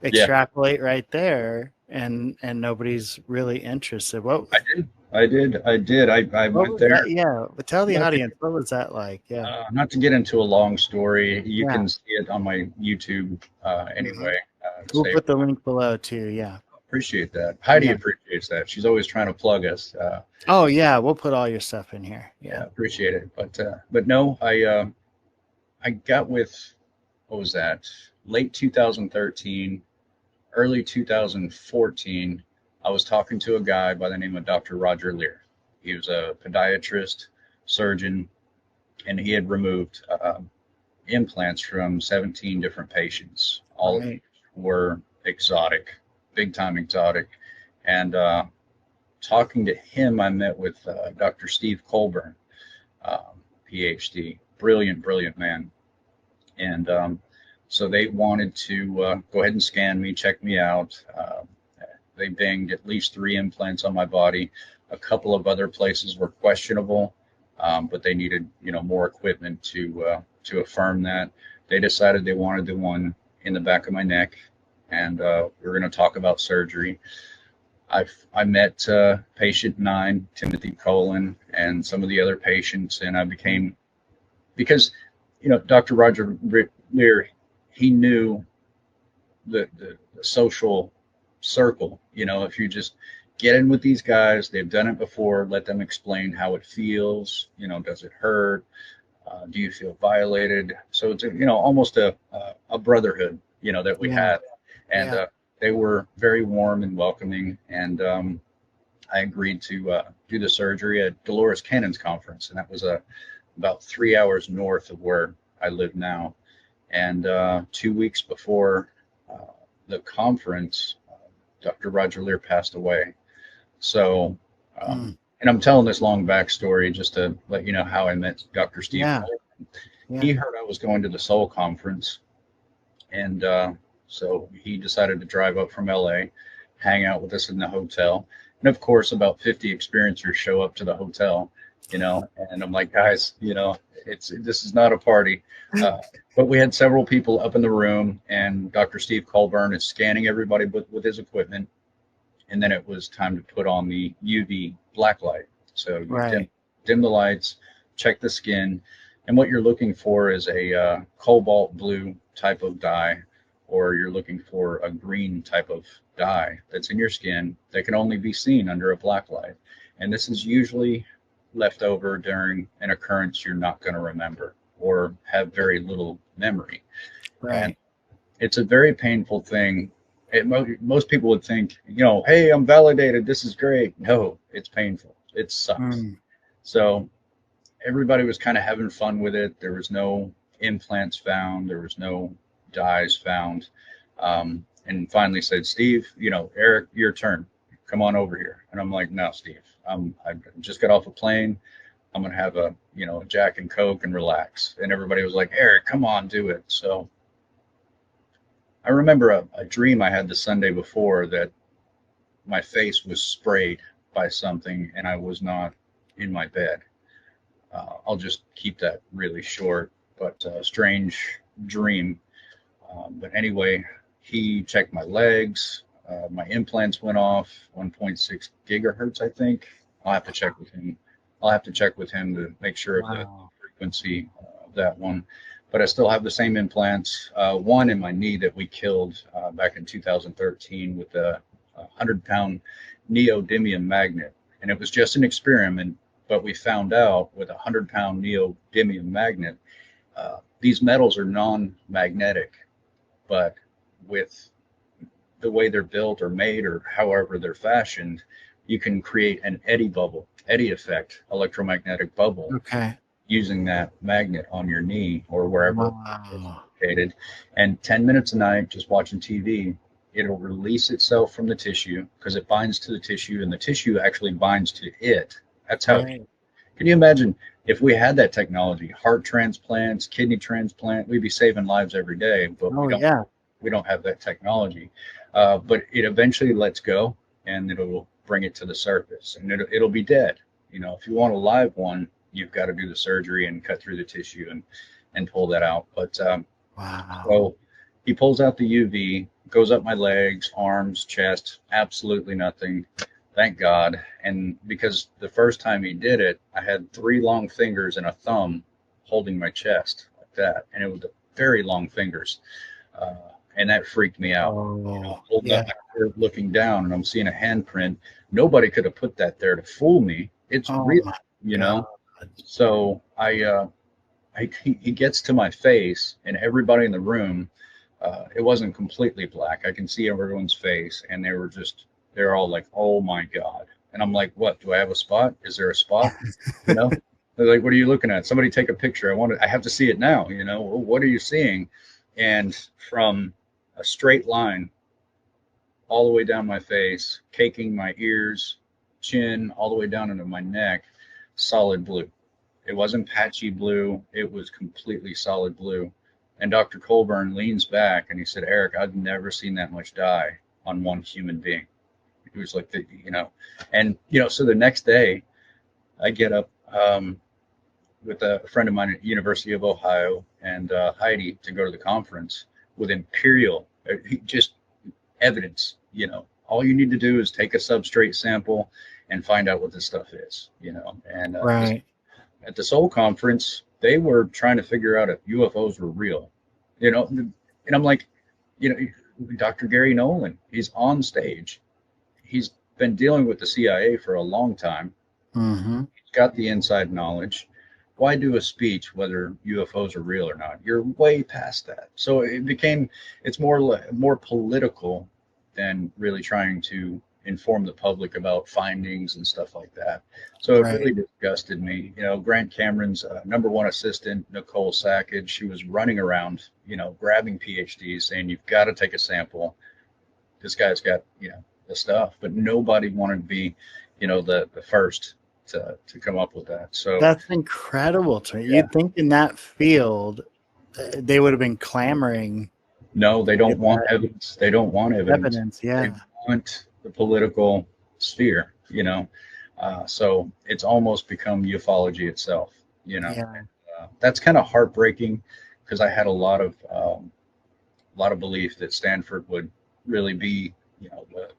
extrapolate right there, and nobody's really interested. What I did. I went there. Yeah, but tell the audience, what was that like? Yeah. Not to get into a long story, you can see it on my YouTube anyway. We'll put the link below too. Yeah. Appreciate that. Heidi appreciates that. She's always trying to plug us. Oh yeah, we'll put all your stuff in here. Yeah, appreciate it. But no, I got with, what was that? Late 2013, early 2014. I was talking to a guy by the name of Dr. Roger Lear. He was a podiatrist, surgeon, and he had removed implants from 17 different patients. All of them were exotic, big time exotic. And talking to him, I met with Dr. Steve Colburn, PhD, brilliant man. And so they wanted to go ahead and scan me, check me out. They banged at least 3 implants on my body. A couple of other places were questionable, but they needed, you know, more equipment to affirm that. They decided they wanted the one in the back of my neck, and we were going to talk about surgery. I met patient 9, Timothy Colon, and some of the other patients, and I became, because, you know, Dr. Roger Lear, he knew the social circle. You know, if you just get in with these guys, they've done it before, let them explain how it feels. You know, does it hurt? Do you feel violated? So it's, you know, almost a a brotherhood, that we Yeah. had. And they were very warm and welcoming. And I agreed to do the surgery at Dolores Cannon's conference. And that was about 3 hours north of where I live now. And 2 weeks before the conference, Dr. Roger Lear passed away. So, and I'm telling this long backstory just to let you know how I met Dr. Steve. Yeah. He heard I was going to the Soul Conference, and so he decided to drive up from LA, hang out with us in the hotel. And of course, about 50 experiencers show up to the hotel, and I'm like, guys, this is not a party. But we had several people up in the room, and Dr. Steve Colburn is scanning everybody with his equipment. And then it was time to put on the UV black light. So you dim the lights, check the skin. And what you're looking for is a cobalt blue type of dye, or you're looking for a green type of dye that's in your skin that can only be seen under a black light. And this is usually left over during an occurrence you're not going to remember or have very little memory. Right. And it's a very painful thing. Most people would think, hey, I'm validated. This is great. No, it's painful. It sucks. So everybody was kind of having fun with it. There was no implants found. There was no dyes found. And finally said, Steve, Eric, your turn. Come on over here. And I'm like, no, Steve, I just got off a plane. I'm going to have a Jack and Coke and relax. And everybody was like, Eric, come on, do it. So I remember a dream I had the Sunday before that my face was sprayed by something and I was not in my bed. I'll just keep that really short, but strange dream. But anyway, he checked my legs. My implants went off 1.6 gigahertz, I think. I'll have to check with him. To make sure of the frequency of that one. But I still have the same implants. One in my knee that we killed back in 2013 with a 100-pound neodymium magnet. And it was just an experiment, but we found out with a 100-pound neodymium magnet, these metals are non-magnetic, but with the way they're built or made or however they're fashioned, you can create an eddy effect, electromagnetic bubble. Okay. Using that magnet on your knee or wherever it's located. And 10 minutes a night, just watching TV, it'll release itself from the tissue because it binds to the tissue and the tissue actually binds to it. That's how. Can you imagine if we had that technology, heart transplants, kidney transplant, we'd be saving lives every day, but we don't have that technology. But it eventually lets go and it'll bring it to the surface and it'll be dead. If you want a live one, you've got to do the surgery and cut through the tissue and pull that out. But so he pulls out the UV, goes up my legs, arms, chest, absolutely nothing. Thank God. And because the first time he did it, I had 3 long fingers and a thumb holding my chest like that. And it was very long fingers. And that freaked me out. Holding up, looking down, and I'm seeing a handprint. Nobody could have put that there to fool me. It's real, So he gets to my face, and everybody in the room, it wasn't completely black. I can see everyone's face, and they're all like, "Oh my God!" And I'm like, "What? Do I have a spot? Is there a spot?" They're like, "What are you looking at? Somebody take a picture. I have to see it now." What are you seeing? And from a straight line all the way down my face, caking my ears, chin, all the way down into my neck, solid blue. It wasn't patchy blue. It was completely solid blue. And Dr. Colburn leans back and he said, Eric, I've never seen that much dye on one human being. It was like, so the next day I get up with a friend of mine at University of Ohio and Heidi to go to the conference with imperial, just evidence, all you need to do is take a substrate sample and find out what this stuff is, and at the Soul Conference, they were trying to figure out if UFOs were real, and I'm like, Dr. Garry Nolan, he's on stage. He's been dealing with the CIA for a long time. He's got the inside knowledge. why do a speech whether UFOs are real or not? You're way past that. So it's more political than really trying to inform the public about findings and stuff like that. So it really disgusted me. Grant Cameron's #1 assistant, Nicole Sackage, she was running around, grabbing PhDs saying, you've got to take a sample. This guy's got, the stuff, but nobody wanted to be, the first to come up with that. So that's incredible to me. You'd think in that field, they would have been clamoring. No, they don't want evidence. They don't want evidence. Yeah. They want the political sphere, so it's almost become ufology itself, that's kind of heartbreaking, because I had a lot of belief that Stanford would really be,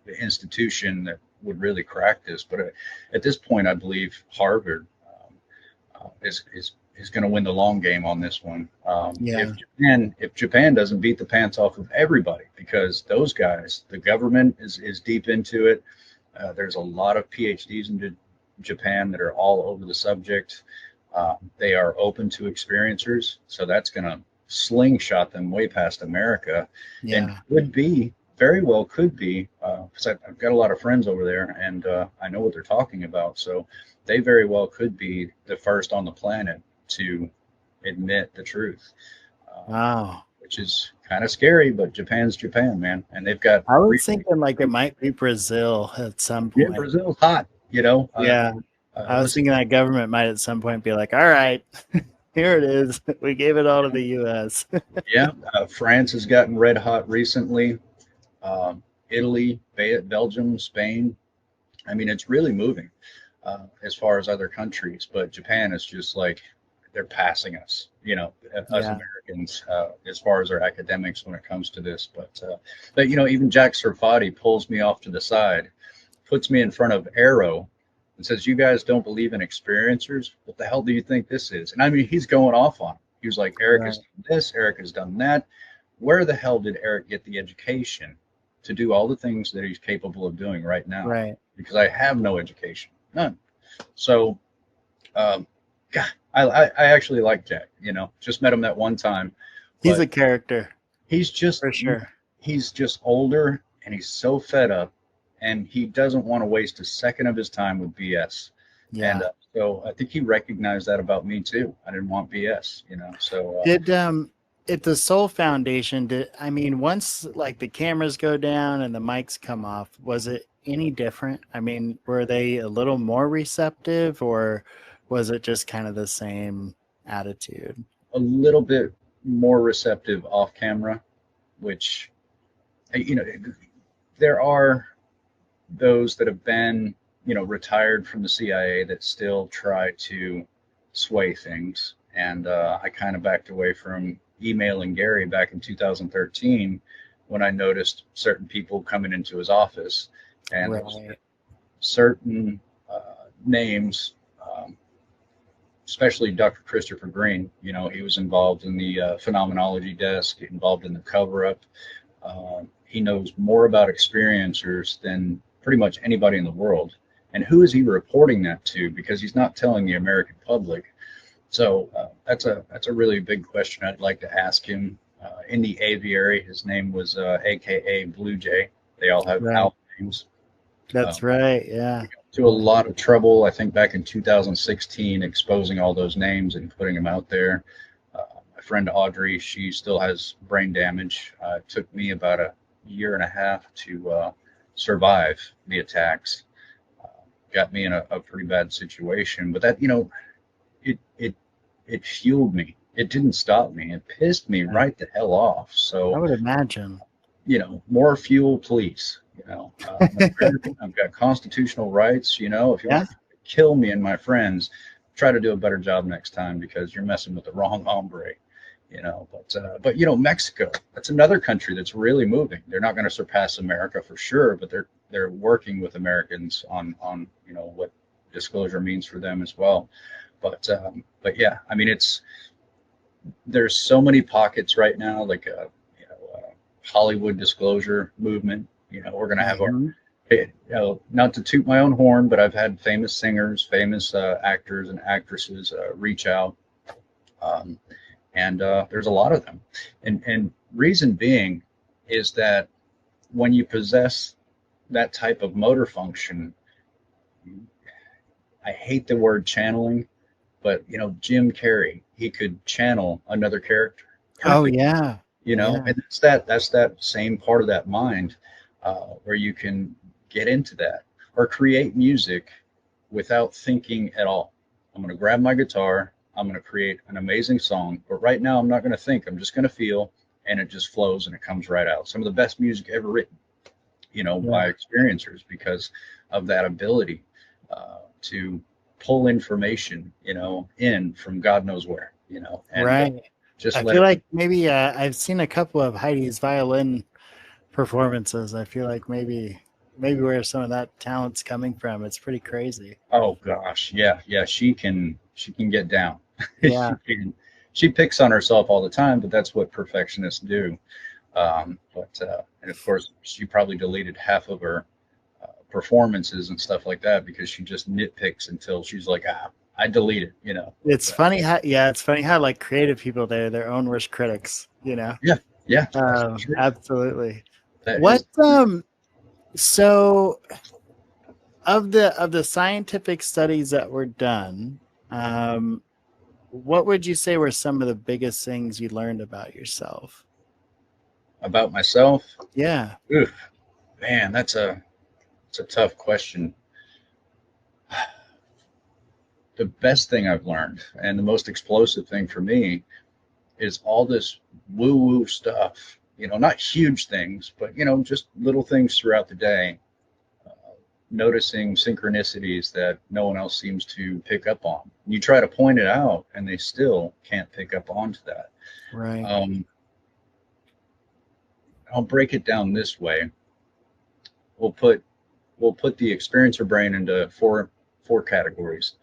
the institution that would really crack this. But at this point, I believe Harvard is going to win the long game on this one. If Japan doesn't beat the pants off of everybody, because those guys, the government is deep into it. There's a lot of PhDs in Japan that are all over the subject. They are open to experiencers, so that's going to slingshot them way past America, and very well could be, because I've got a lot of friends over there, and I know what they're talking about. So they very well could be the first on the planet to admit the truth. Wow. Which is kind of scary, but Japan's Japan, man. And they've got... I was thinking like it might be Brazil at some point. Yeah, Brazil's hot, Yeah. I was thinking that government might at some point be like, all right, here it is. We gave it all to the U.S. France has gotten red hot recently. Italy, Belgium, Spain. I mean, it's really moving as far as other countries, but Japan is just like, they're passing us, us Americans, as far as our academics when it comes to this. But even Jack Serfati pulls me off to the side, puts me in front of Arrow, and says, you guys don't believe in experiencers? What the hell do you think this is? And I mean, he's going off on it. He was like, Eric has done this, Eric has done that. Where the hell did Eric get the education to do all the things that he's capable of doing right now? Right. Because I have no education, none. So, God, I actually like Jack, just met him that one time. He's a character. He's just, for sure. He's just older, and he's so fed up, and he doesn't want to waste a second of his time with BS. Yeah. And so I think he recognized that about me too. I didn't want BS, so. Did, at the Soul Foundation, once like the cameras go down and the mics come off, was it any different? I mean, were they a little more receptive, or was it just kind of the same attitude? A little bit more receptive off camera, which, there are those that have been, retired from the CIA that still try to sway things. And I kind of backed away from emailing Garry back in 2013 when I noticed certain people coming into his office, and certain names, especially Dr. Christopher Green. He was involved in the phenomenology desk, involved in the cover-up. He knows more about experiencers than pretty much anybody in the world. And who is he reporting that to? Because he's not telling the American public. So that's a really big question I'd like to ask him. In the aviary, his name was AKA Blue Jay. They all have owl names. That's right, yeah. To a lot of trouble, I think, back in 2016, exposing all those names and putting them out there. My friend Audrey, she still has brain damage. It took me about a year and a half to survive the attacks. Got me in a pretty bad situation. But that, it fueled me. It didn't stop me. It pissed me right the hell off. So I would imagine. More fuel, please. I've got constitutional rights. If you want to kill me and my friends, try to do a better job next time, because you're messing with the wrong hombre. But Mexico, that's another country that's really moving. They're not going to surpass America for sure, but they're working with Americans on what disclosure means for them as well. But yeah, I mean, there's so many pockets right now, like Hollywood disclosure movement. We're going to have not to toot my own horn, but I've had famous singers, famous actors and actresses reach out Um, and there's a lot of them. And reason being is that when you possess that type of motor function, I hate the word channeling, but Jim Carrey, he could channel another character. Oh Perfect. yeah. And that's that same part of that mind where you can get into that or create music without thinking at all. I'm going to grab my guitar, I'm going to create an amazing song, but right now I'm not going to think. I'm just going to feel, and it just flows and it comes right out. Some of the best music ever written, by experiencers because of that ability to pull information, in from God knows where, and Right. just I let feel it. like maybe I've seen a couple of Heidi's violin performances. I feel like maybe where some of that talent's coming from. It's pretty crazy. Oh gosh, yeah, she can get down. Yeah. She picks on herself all the time, but that's what perfectionists do. And of course, she probably deleted half of her performances and stuff like that because she just nitpicks until she's like, I delete it. It's funny how like creative people, they're their own worst critics, Yeah. Absolutely. That What is- so of the scientific studies that were done, what would you say were some of the biggest things you learned about yourself? About myself? Yeah. Oof, man, it's a tough question. The best thing I've learned and the most explosive thing for me is all this woo-woo stuff. Not huge things, but just little things throughout the day. Noticing synchronicities that no one else seems to pick up on. You try to point it out, and they still can't pick up onto that. Right. I'll break it down this way. We'll put the experiencer brain into four categories.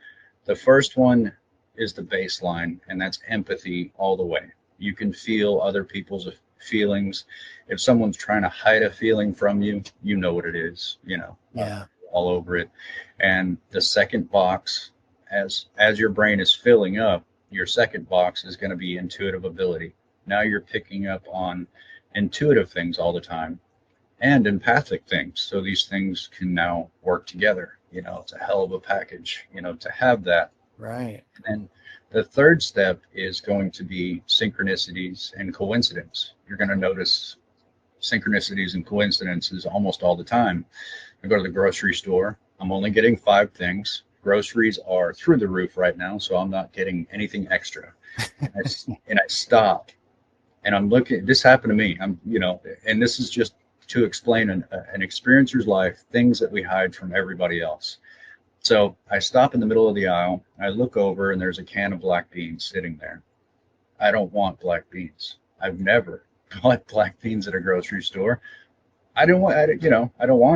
The first one is the baseline, and that's empathy all the way. You can feel other people's feelings. If someone's trying to hide a feeling from you, you know what it is. Yeah. All over it. And the second box, as your brain is filling up, your second box is going to be intuitive ability. Now you're picking up on intuitive things all the time and empathic things. So these things can now work together. It's a hell of a package, to have that. Right. And the third step is going to be synchronicities and coincidence. You're going to notice synchronicities and coincidences almost all the time. I go to the grocery store. I'm only getting 5 things. Groceries are through the roof right now, so I'm not getting anything extra. And I stop, and I'm looking. This happened to me. And this is just to explain an experiencer's life, things that we hide from everybody else. So I stop in the middle of the aisle. I look over, and there's a can of black beans sitting there. I don't want black beans. I've never bought black beans at a grocery store. I don't want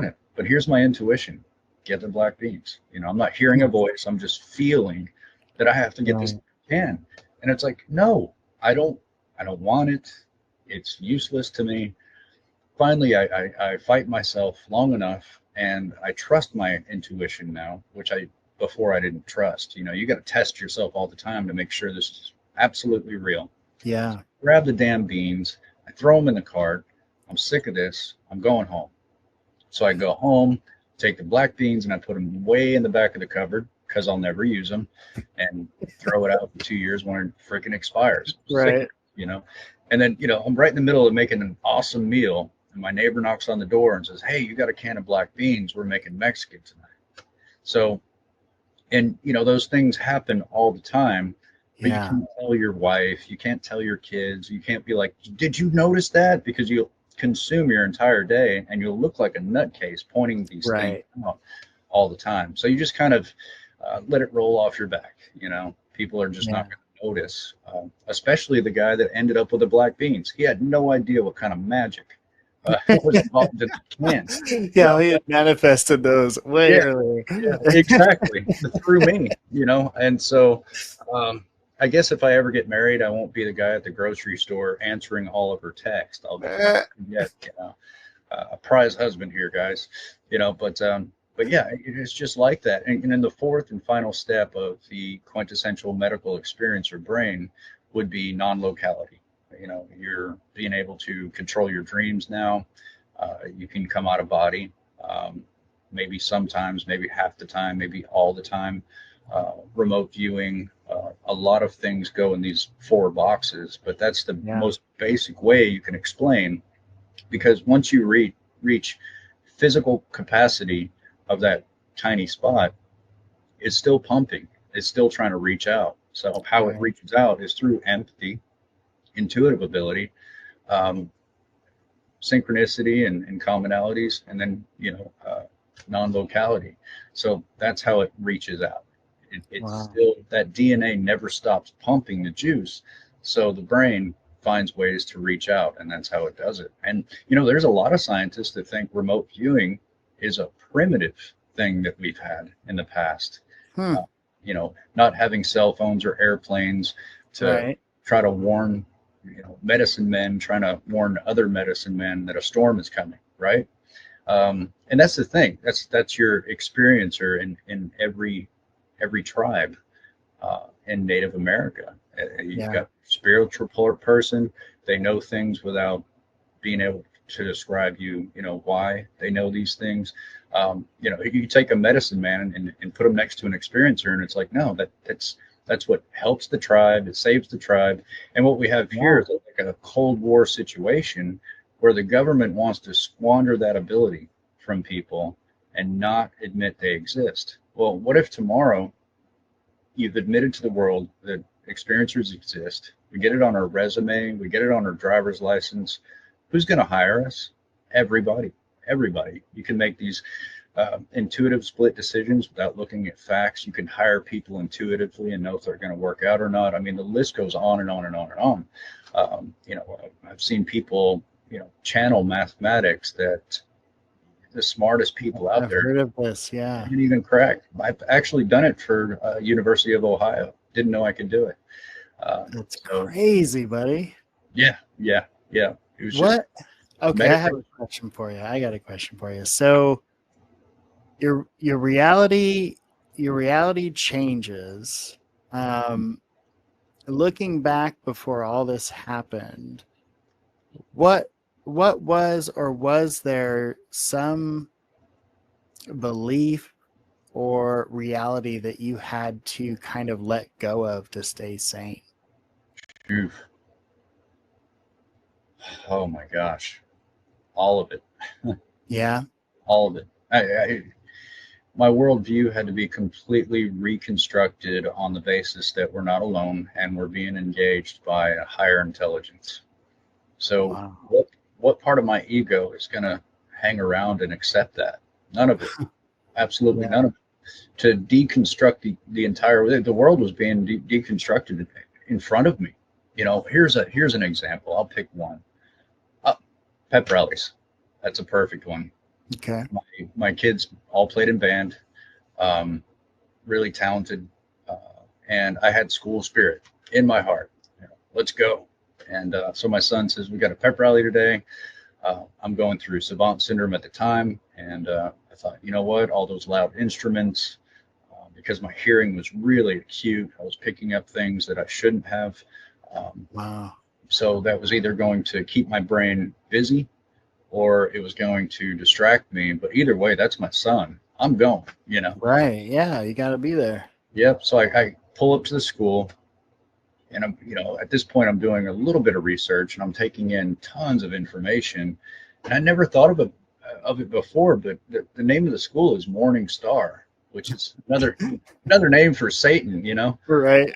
it. But here's my intuition: get the black beans. I'm not hearing a voice. I'm just feeling that I have to get this can. And it's like, no, I don't want it. It's useless to me. Finally, I fight myself long enough, and I trust my intuition now, which before I didn't trust. You got to test yourself all the time to make sure this is absolutely real. Yeah. So grab the damn beans. I throw them in the cart. I'm sick of this. I'm going home. So I go home, take the black beans, and I put them way in the back of the cupboard because I'll never use them, and throw it out for 2 years when it freaking expires. Right. And then, I'm right in the middle of making an awesome meal, and my neighbor knocks on the door and says, "Hey, you got a can of black beans? We're making Mexican tonight." So, and, those things happen all the time. But you can't tell your wife, you can't tell your kids, you can't be like, "Did you notice that?" Because you'll consume your entire day and you'll look like a nutcase pointing these things out all the time. So you just kind of let it roll off your back. People are just not going to notice, especially the guy that ended up with the black beans. He had no idea what kind of magic was involved in the can. Yeah, he had manifested those way earlier. Yeah, exactly. Through me, and so I guess if I ever get married, I won't be the guy at the grocery store answering all of her texts. I'll be a prize husband here, guys. But But yeah, it's just like that. And then the fourth and final step of the quintessential medical experience or brain would be non-locality. You're being able to control your dreams now. You can come out of body, maybe sometimes, maybe half the time, maybe all the time. Remote viewing, a lot of things go in these four boxes, but that's the most basic way you can explain, because once you reach physical capacity of that tiny spot, it's still pumping. It's still trying to reach out. So how it reaches out is through empathy, intuitive ability, synchronicity and commonalities, and then, non-locality. So that's how it reaches out. It's still, that DNA never stops pumping the juice. So the brain finds ways to reach out, and that's how it does it. And, there's a lot of scientists that think remote viewing is a primitive thing that we've had in the past. Not having cell phones or airplanes to try to warn, medicine men trying to warn other medicine men that a storm is coming, right? And that's the thing. That's your experiencer in every tribe in Native America. You've got spiritual person. They know things without being able to describe why they know these things. You take a medicine man and put him next to an experiencer, and it's like, no, that's what helps the tribe. It saves the tribe. And what we have here is like a Cold War situation where the government wants to squander that ability from people and not admit they exist. Well, what if tomorrow you've admitted to the world that experiencers exist? We get it on our resume. We get it on our driver's license. Who's going to hire us? Everybody. You can make these intuitive split decisions without looking at facts. You can hire people intuitively and know if they're going to work out or not. I mean, the list goes on and on and on and on. I've seen people, channel mathematics that the smartest people out there. I've heard of this, yeah. Didn't even crack. I've actually done it for University of Ohio. Didn't know I could do it. That's crazy, buddy. Yeah. It was what? Just okay, I have a question for you. So your reality changes. Looking back before all this happened, what was, or was there some belief or reality that you had to kind of let go of to stay sane? Oof. Oh my gosh. All of it. Yeah. All of it. My worldview had to be completely reconstructed on the basis that we're not alone and we're being engaged by a higher intelligence. So what part of my ego is going to hang around and accept that? None of it. Absolutely none of it. To deconstruct the entire, the world was being deconstructed in front of me. Here's an example. I'll pick one. Pep rallies. That's a perfect one. Okay. My kids all played in band, really talented, and I had school spirit in my heart. Let's go. And so my son says, we got a pep rally today. I'm going through savant syndrome at the time, and I thought, you know what, all those loud instruments, because my hearing was really acute. I was picking up things that I shouldn't have. So that was either going to keep my brain busy or it was going to distract me. But either way, that's my son. I'm going, Right. Yeah. You got to be there. Yep. So I pull up to the school, and I'm, at this point, I'm doing a little bit of research and I'm taking in tons of information. And I never thought of it before, but the name of the school is Morning Star, which is another name for Satan, Right.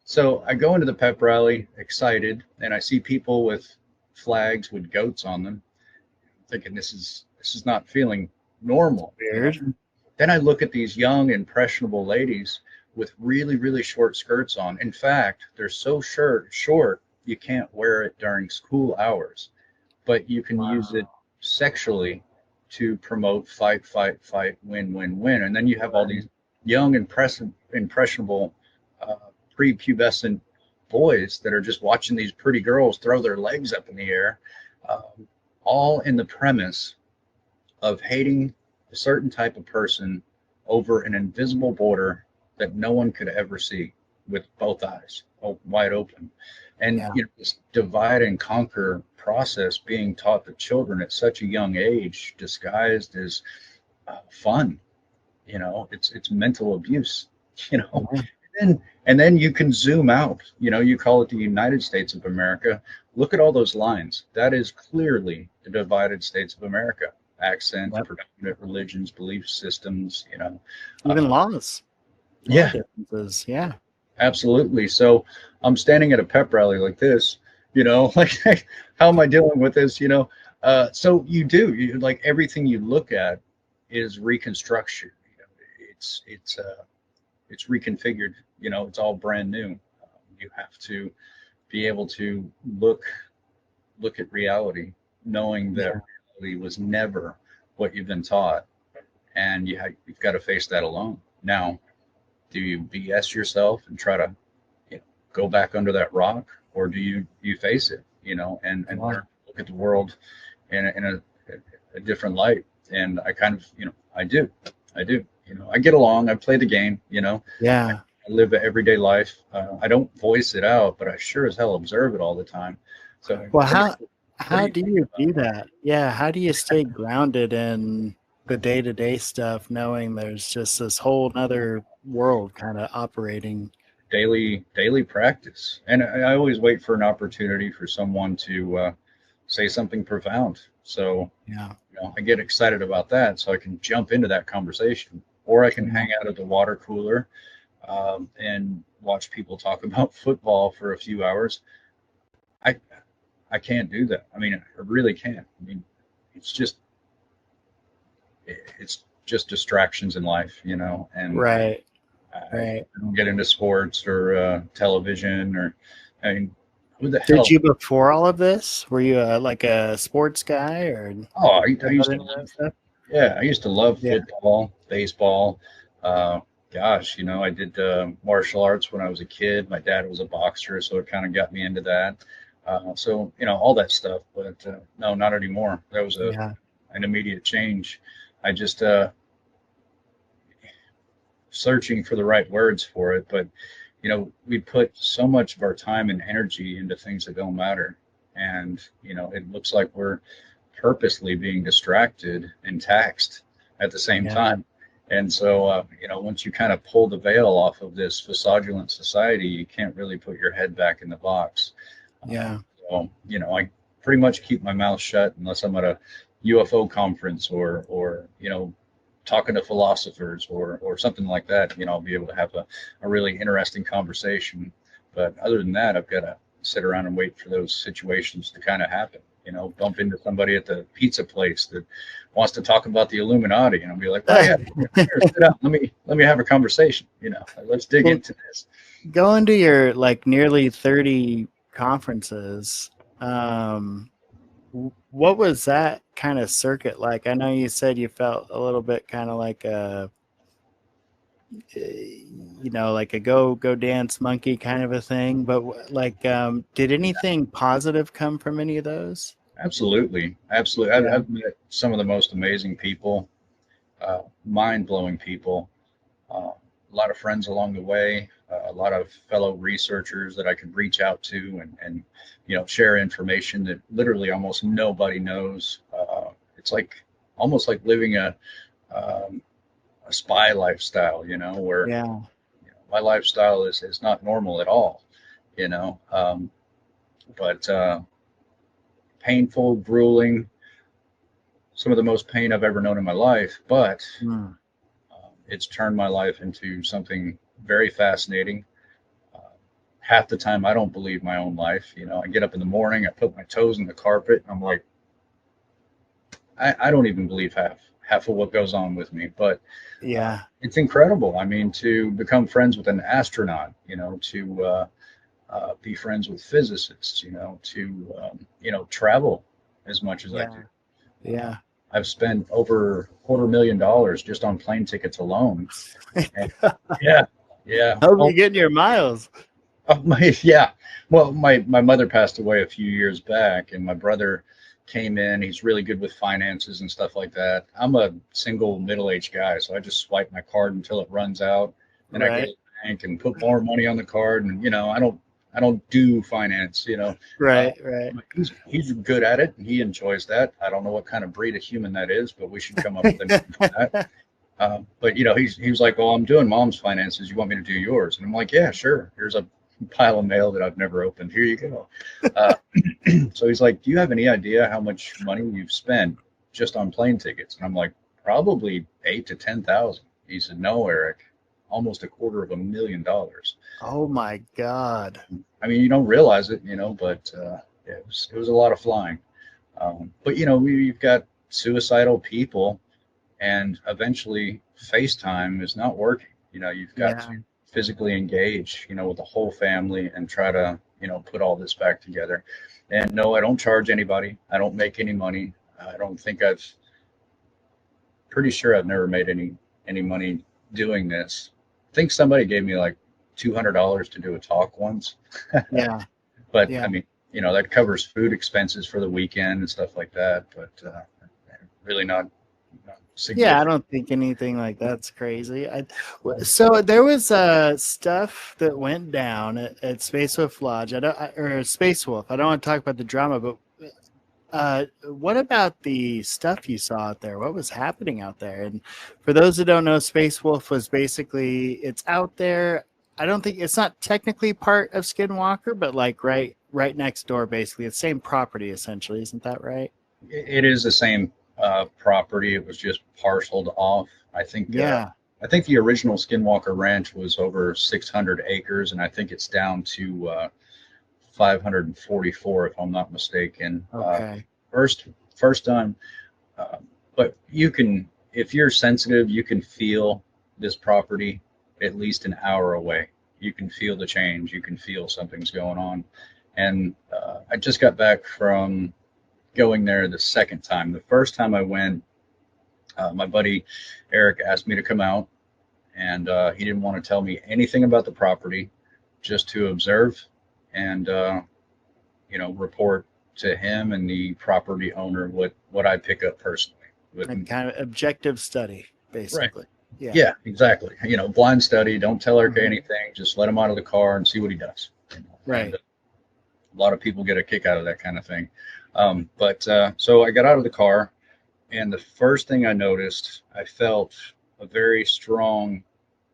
So I go into the pep rally excited, and I see people with flags with goats on them, thinking this is not feeling normal. Weird. Then I look at these young, impressionable ladies with really, really short skirts on. In fact, they're so short you can't wear it during school hours, but you can use it sexually to promote fight, win. And then you have all these young, impressionable, prepubescent boys that are just watching these pretty girls throw their legs up in the air, all in the premise of hating a certain type of person over an invisible border that no one could ever see with both eyes wide open. And Yeah. this divide and conquer process being taught to children at such a young age, disguised as fun, it's mental abuse, Yeah. and then you can zoom out, you call it the United States of America. Look at all those lines. That is clearly the divided states of America. Accents, Yep. predominant religions, belief systems, Even laws. Law yeah, differences. Yeah. absolutely. So I'm standing at a pep rally like this, like how am I dealing with this? So you like everything you look at is reconstruction. It's reconfigured. It's all brand new. You have to be able to look at reality, knowing that Yeah. reality was never what you've been taught, and you've got to face that alone. Now, do you BS yourself and try to go back under that rock, or do you face it, and Yeah. learn to look at the world in a different light? And I kind of, I do. I get along. I play the game. Yeah. I live an everyday life. I don't voice it out, but I sure as hell observe it all the time. So, Well, what how do do you you think do about that? Yeah. How do you stay grounded in the day-to-day stuff, knowing there's just this whole other world kind of operating? daily practice? And I always wait for an opportunity for someone to say something profound. So, Yeah. I get excited about that, so I can jump into that conversation, or I can Yeah. hang out at the water cooler and watch people talk about football for a few hours. I can't do that. I mean, I really can't. I mean, it's just it's just distractions in life, and Right. I Right. don't get into sports or television or, I mean, who the Did hell? you before all of this? Were you like a sports guy or Oh, I used to any of that love, stuff? yeah, I used to love Yeah. football, baseball. Uh, Gosh, I did martial arts when I was a kid. My dad was a boxer, so it kind of got me into that. So, all that stuff, but no, not anymore. That was Yeah. an immediate change. I just searching for the right words for it, but we put so much of our time and energy into things that don't matter, and it looks like we're purposely being distracted and taxed at the same Yeah. time. And so once you kind of pull the veil off of this fraudulent society, you can't really put your head back in the box. Yeah. So I pretty much keep my mouth shut unless I'm at a UFO conference or talking to philosophers or something like that. I'll be able to have a really interesting conversation. But other than that, I've got to sit around and wait for those situations to kind of happen. Bump into somebody at the pizza place that wants to talk about the Illuminati, and I'll be like, "Oh yeah, here, sit down. Let me have a conversation. Let's dig Well, into this." going to your like nearly 30 conferences, what was that kind of circuit like? I know you said you felt a little bit kind of like like a go dance monkey kind of a thing, but like did anything positive come from any of those? Absolutely. Yeah. I've met some of the most amazing people, mind-blowing people. A lot of friends along the way, a lot of fellow researchers that I could reach out to and share information that literally almost nobody knows. It's like almost like living a spy lifestyle, where Yeah. my lifestyle is not normal at all, but painful, grueling, some of the most pain I've ever known in my life, but Mm. it's turned my life into something very fascinating. Half the time, I don't believe my own life. I get up in the morning, I put my toes in the carpet, and I'm like, I don't even believe half of what goes on with me. But Yeah. it's incredible. I mean, to become friends with an astronaut, to be friends with physicists, to travel as much as I Yeah. do. Yeah. I've spent over $250,000 just on plane tickets alone. And yeah. How are you getting your miles? Yeah. Well, my mother passed away a few years back, and my brother came in. He's really good with finances and stuff like that. I'm a single middle-aged guy, so I just swipe my card until it runs out, and I go to the bank and put more money on the card. And I don't do finance. Right. But he's good at it, and he enjoys that. I don't know what kind of breed of human that is, but we should come up with a name for that. But he was like, "Well, I'm doing mom's finances. You want me to do yours?" And I'm like, "Yeah, sure. Here's a pile of mail that I've never opened. Here you go." So he's like, "Do you have any idea how much money you've spent just on plane tickets?" And I'm like, "Probably 8,000 to 10,000." He said, "No, Eric, almost $250,000." Oh my God. I mean, you don't realize it, but yeah, it was a lot of flying. But we've got suicidal people, and eventually FaceTime is not working. You've got to physically engage, with the whole family and try to, put all this back together. And no, I don't charge anybody. I don't make any money. I don't think pretty sure I've never made any money doing this. I think somebody gave me like $200 to do a talk once. Yeah. But I mean, that covers food expenses for the weekend and stuff like that. But really not significant. Yeah, I don't think anything like that's crazy. So there was stuff that went down at Space Wolf Lodge, or Space Wolf. I don't want to talk about the drama, but what about the stuff you saw out there? What was happening out there? And for those who don't know, Space Wolf was basically, it's out there. I don't think it's not technically part of Skinwalker, but like right next door, basically. It's the same property, essentially. Isn't that right? It is the same property. It was just parceled off. I think I think the original Skinwalker Ranch was over 600 acres, and I think it's down to 544, if I'm not mistaken. Okay. First time, but if you're sensitive, you can feel this property at least an hour away. You can feel the change. You can feel something's going on. And I just got back from going there the second time. The first time I went, my buddy Eric asked me to come out, and he didn't want to tell me anything about the property, just to observe and report to him and the property owner what I pick up personally. And kind of objective study, basically. Right. Yeah, exactly. Blind study. Don't tell Eric anything. Just let him out of the car and see what he does. Right. And, a lot of people get a kick out of that kind of thing. So I got out of the car, and the first thing I noticed, I felt a very strong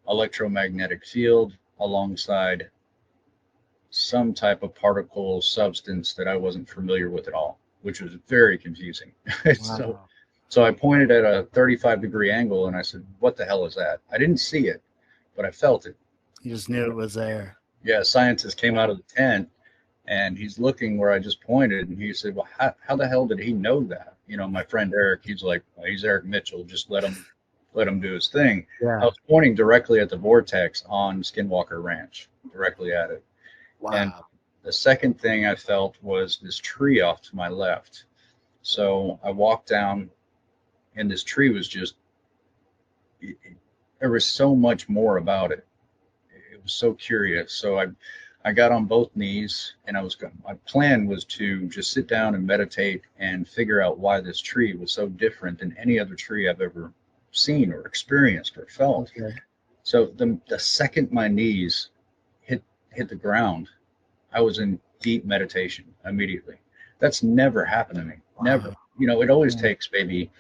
electromagnetic field alongside some type of particle substance that I wasn't familiar with at all, which was very confusing. Wow. So I pointed at a 35-degree angle, and I said, "What the hell is that?" I didn't see it, but I felt it. You just knew it was there. Yeah, a scientist came out of the tent, and he's looking where I just pointed, and he said, "Well, how the hell did he know that?" My friend Eric, he's like, "Well, he's Eric Mitchell. Just let him do his thing." Yeah. I was pointing directly at the vortex on Skinwalker Ranch, directly at it. Wow. And the second thing I felt was this tree off to my left. So I walked down, and this tree was just, there was so much more about it. It was so curious. So I got on both knees, and my plan was to just sit down and meditate and figure out why this tree was so different than any other tree I've ever seen or experienced or felt. Okay. So the second my knees hit the ground, I was in deep meditation immediately. That's never happened to me. Wow. Never. It always takes maybe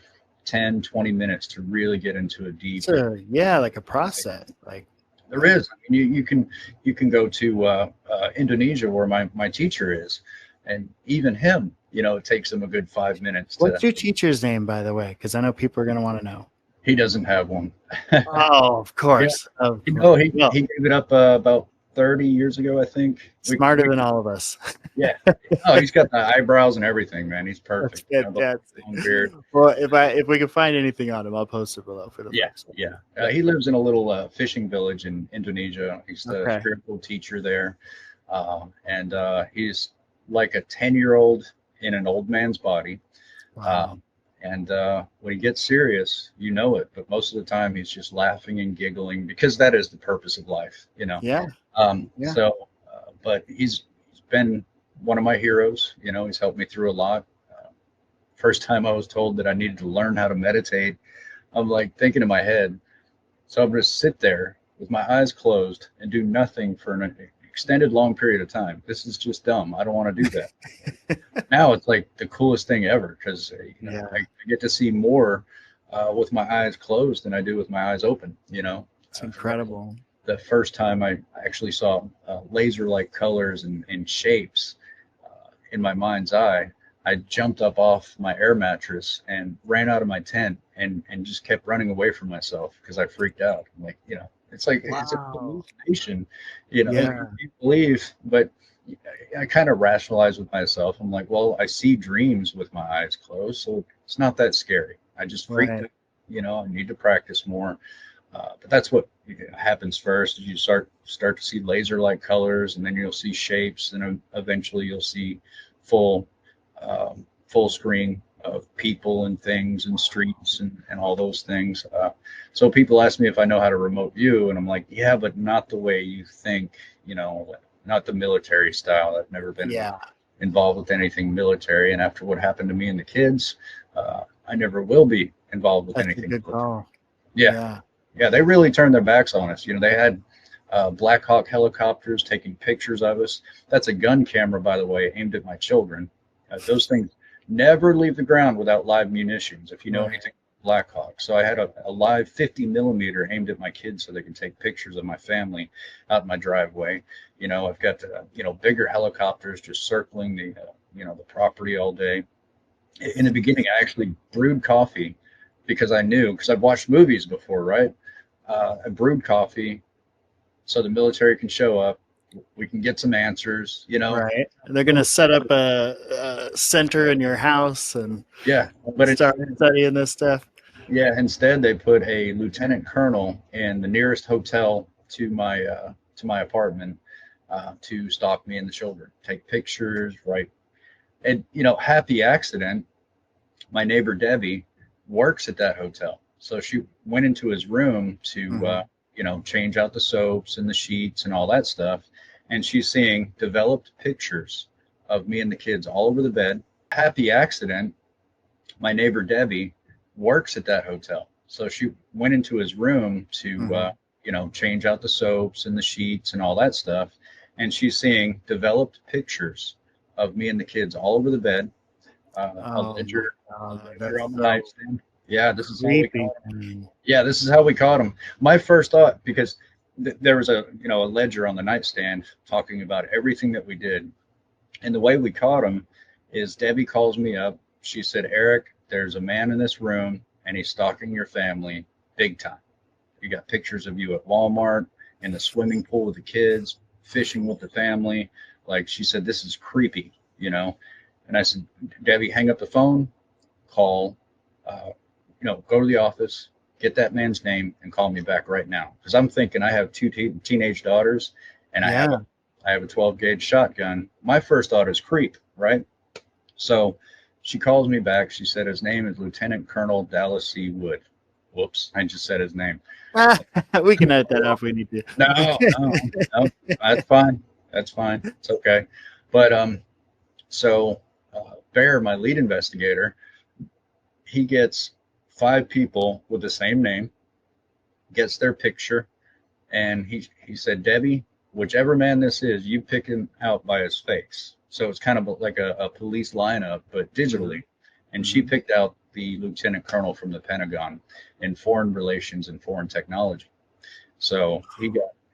10, 20 minutes to really get into a deep. Like a process. Like there is. I mean, you can go to Indonesia, where my teacher is, and even him, it takes him a good 5 minutes. What's your teacher's name, by the way? Because I know people are going to want to know. He doesn't have one. Oh, of course. Yeah. He gave it up about 30 years ago, I think. Smarter than all of us. Yeah. Oh, he's got the eyebrows and everything, man. He's perfect. That's fantastic. Long beard. Well, if we can find anything on him, I'll post it below for the folks. Yeah. He lives in a little fishing village in Indonesia. He's the spiritual teacher there. And he's like a 10-year-old in an old man's body. Wow. And when he gets serious, but most of the time he's just laughing and giggling, because that is the purpose of life, Yeah. So, but he's been one of my heroes. He's helped me through a lot. First time I was told that I needed to learn how to meditate, I'm like thinking in my head, so I'm going to sit there with my eyes closed and do nothing for an extended long period of time. This is just dumb. I don't want to do that. Now it's like the coolest thing ever because I get to see more with my eyes closed than I do with my eyes open. It's incredible. The first time I actually saw laser-like colors and shapes in my mind's eye, I jumped up off my air mattress and ran out of my tent and just kept running away from myself because I freaked out. I'm like, it's like it's a hallucination, you believe, but I kind of rationalize with myself. I'm like, well, I see dreams with my eyes closed, so it's not that scary. I just freaked out, I need to practice more. But that's what happens first. Is you start to see laser-like colors, and then you'll see shapes, and eventually you'll see full screen of people and things and streets and all those things. So people ask me if I know how to remote view, and I'm like, yeah, but not the way you think, not the military style. I've never been involved with anything military, and after what happened to me and the kids, I never will be involved with anything. Good call. Yeah, they really turned their backs on us. They had Black Hawk helicopters taking pictures of us. That's a gun camera, by the way, aimed at my children. Those things never leave the ground without live munitions, if you know anything about Black Hawk. So I had a live 50 millimeter aimed at my kids so they can take pictures of my family out in my driveway. I've got bigger helicopters just circling the property all day. In the beginning, I actually brewed coffee because I've watched movies before, right? I brewed coffee so the military can show up. We can get some answers, Right. They're going to set up a center in your house and but start studying this stuff. Yeah. Instead, they put a lieutenant colonel in the nearest hotel to my apartment to stalk me and the children, take pictures, right? And happy accident. My neighbor Debbie works at that hotel, so she went into his room to change out the soaps and the sheets and all that stuff. And she's seeing developed pictures of me and the kids all over the bed. Happy accident. My neighbor Debbie works at that hotel, so she went into his room to change out the soaps and the sheets and all that stuff. And she's seeing developed pictures of me and the kids all over the bed. A ledger on the nightstand. Yeah, this is how we caught him. Yeah, this is how we caught him. My first thought, because there was a ledger on the nightstand talking about everything that we did, and the way we caught him is Debbie calls me up. She said, Eric, there's a man in this room and he's stalking your family big time. You got pictures of you at Walmart, in the swimming pool with the kids, fishing with the family. Like, she said, this is creepy, And I said, Debbie, hang up the phone, call, go to the office, get that man's name, and call me back right now. Because I'm thinking I have two teenage daughters, and I have a 12-gauge shotgun. My first thought is creep, right? So she calls me back. She said his name is Lieutenant Colonel Dallas C. Wood. Whoops, I just said his name. We can edit that out if we need to. No, that's fine. That's fine. It's okay. But so Bear, my lead investigator, he gets 5 people with the same name, gets their picture, and he said, Debbie, whichever man this is, you pick him out by his face. So it's kind of like a police lineup, but digitally. And she picked out the lieutenant colonel from the Pentagon in foreign relations and foreign technology. So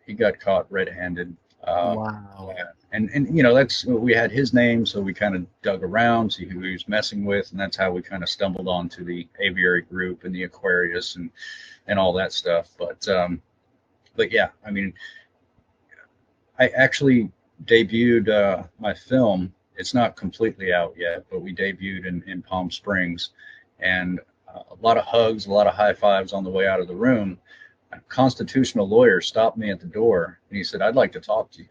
he got caught red-handed. Wow. Yeah. And that's, we had his name, so we kind of dug around, see who he was messing with, and that's how we kind of stumbled onto the aviary group and the Aquarius and all that stuff. But yeah, I mean, I actually debuted my film. It's not completely out yet, but we debuted in Palm Springs, and a lot of hugs, a lot of high fives on the way out of the room. A constitutional lawyer stopped me at the door, and he said, I'd like to talk to you.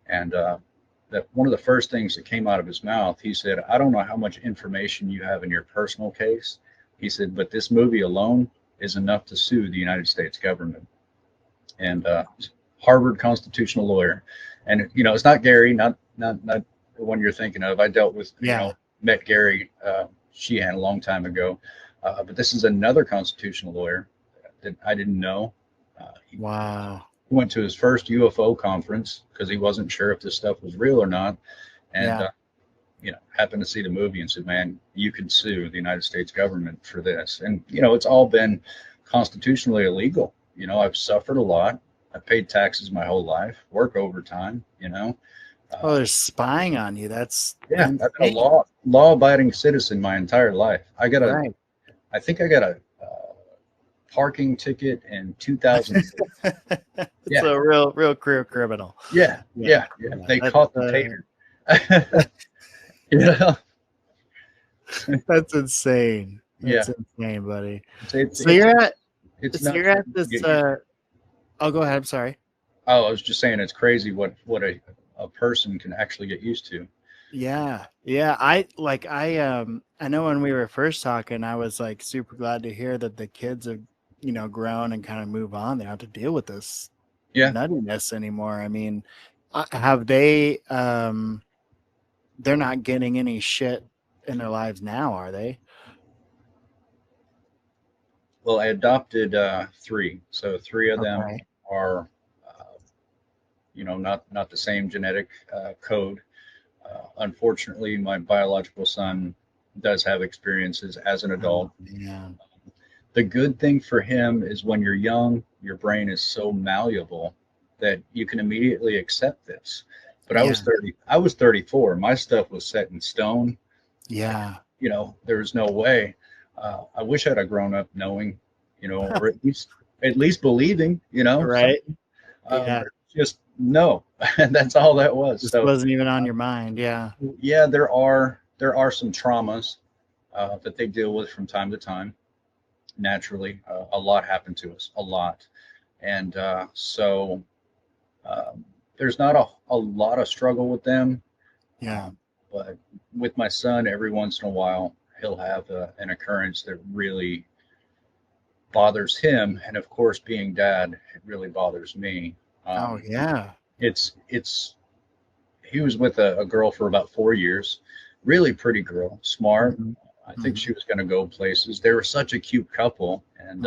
And that one of the first things that came out of his mouth, he said, I don't know how much information you have in your personal case. He said, but this movie alone is enough to sue the United States government. And Harvard constitutional lawyer. And, it's not Garry, not the one you're thinking of. I dealt with, met Garry she had a long time ago. But this is another constitutional lawyer that I didn't know. He Wow. went to his first UFO conference because he wasn't sure if this stuff was real or not. And, Yeah. happened to see the movie and said, man, you could sue the United States government for this. And, it's all been constitutionally illegal. I've suffered a lot. I've paid taxes my whole life, work overtime, Oh, they're spying on you. That's Yeah, I've been a insane. law-abiding citizen my entire life. I think I got a parking ticket in 2000. It's Yeah. a real career criminal. Yeah. They caught the tater. That's insane. That's Yeah. insane, buddy. It's So you're at not this I'll go ahead, I'm sorry. I was just saying it's crazy what a person can actually get used to. Yeah. I know when we were first talking, I was like super glad to hear that the kids have, grown and kind of move on. They don't have to deal with this nuttiness anymore. I mean, have they they're not getting any shit in their lives now, are they? Well, I adopted 3. So 3 of them are not the same genetic code. Unfortunately, my biological son does have experiences as an adult. Yeah. The good thing for him is when you're young, your brain is so malleable that you can immediately accept this. But I was 34. My stuff was set in stone. Yeah. There was no way. I wish I'd have grown up knowing, or at least believing, Right. Just no. And that's all that was. Just wasn't even on your mind. Yeah. Yeah, there are some traumas that they deal with from time to time. Naturally, a lot happened to us, a lot. And so there's not a lot of struggle with them. Yeah. But with my son, every once in a while, he'll have an occurrence that really bothers him. And of course, being dad, it really bothers me. Oh, yeah. He was with a girl for about 4 years, really pretty girl, smart. Mm-hmm. I think she was going to go places. They were such a cute couple. And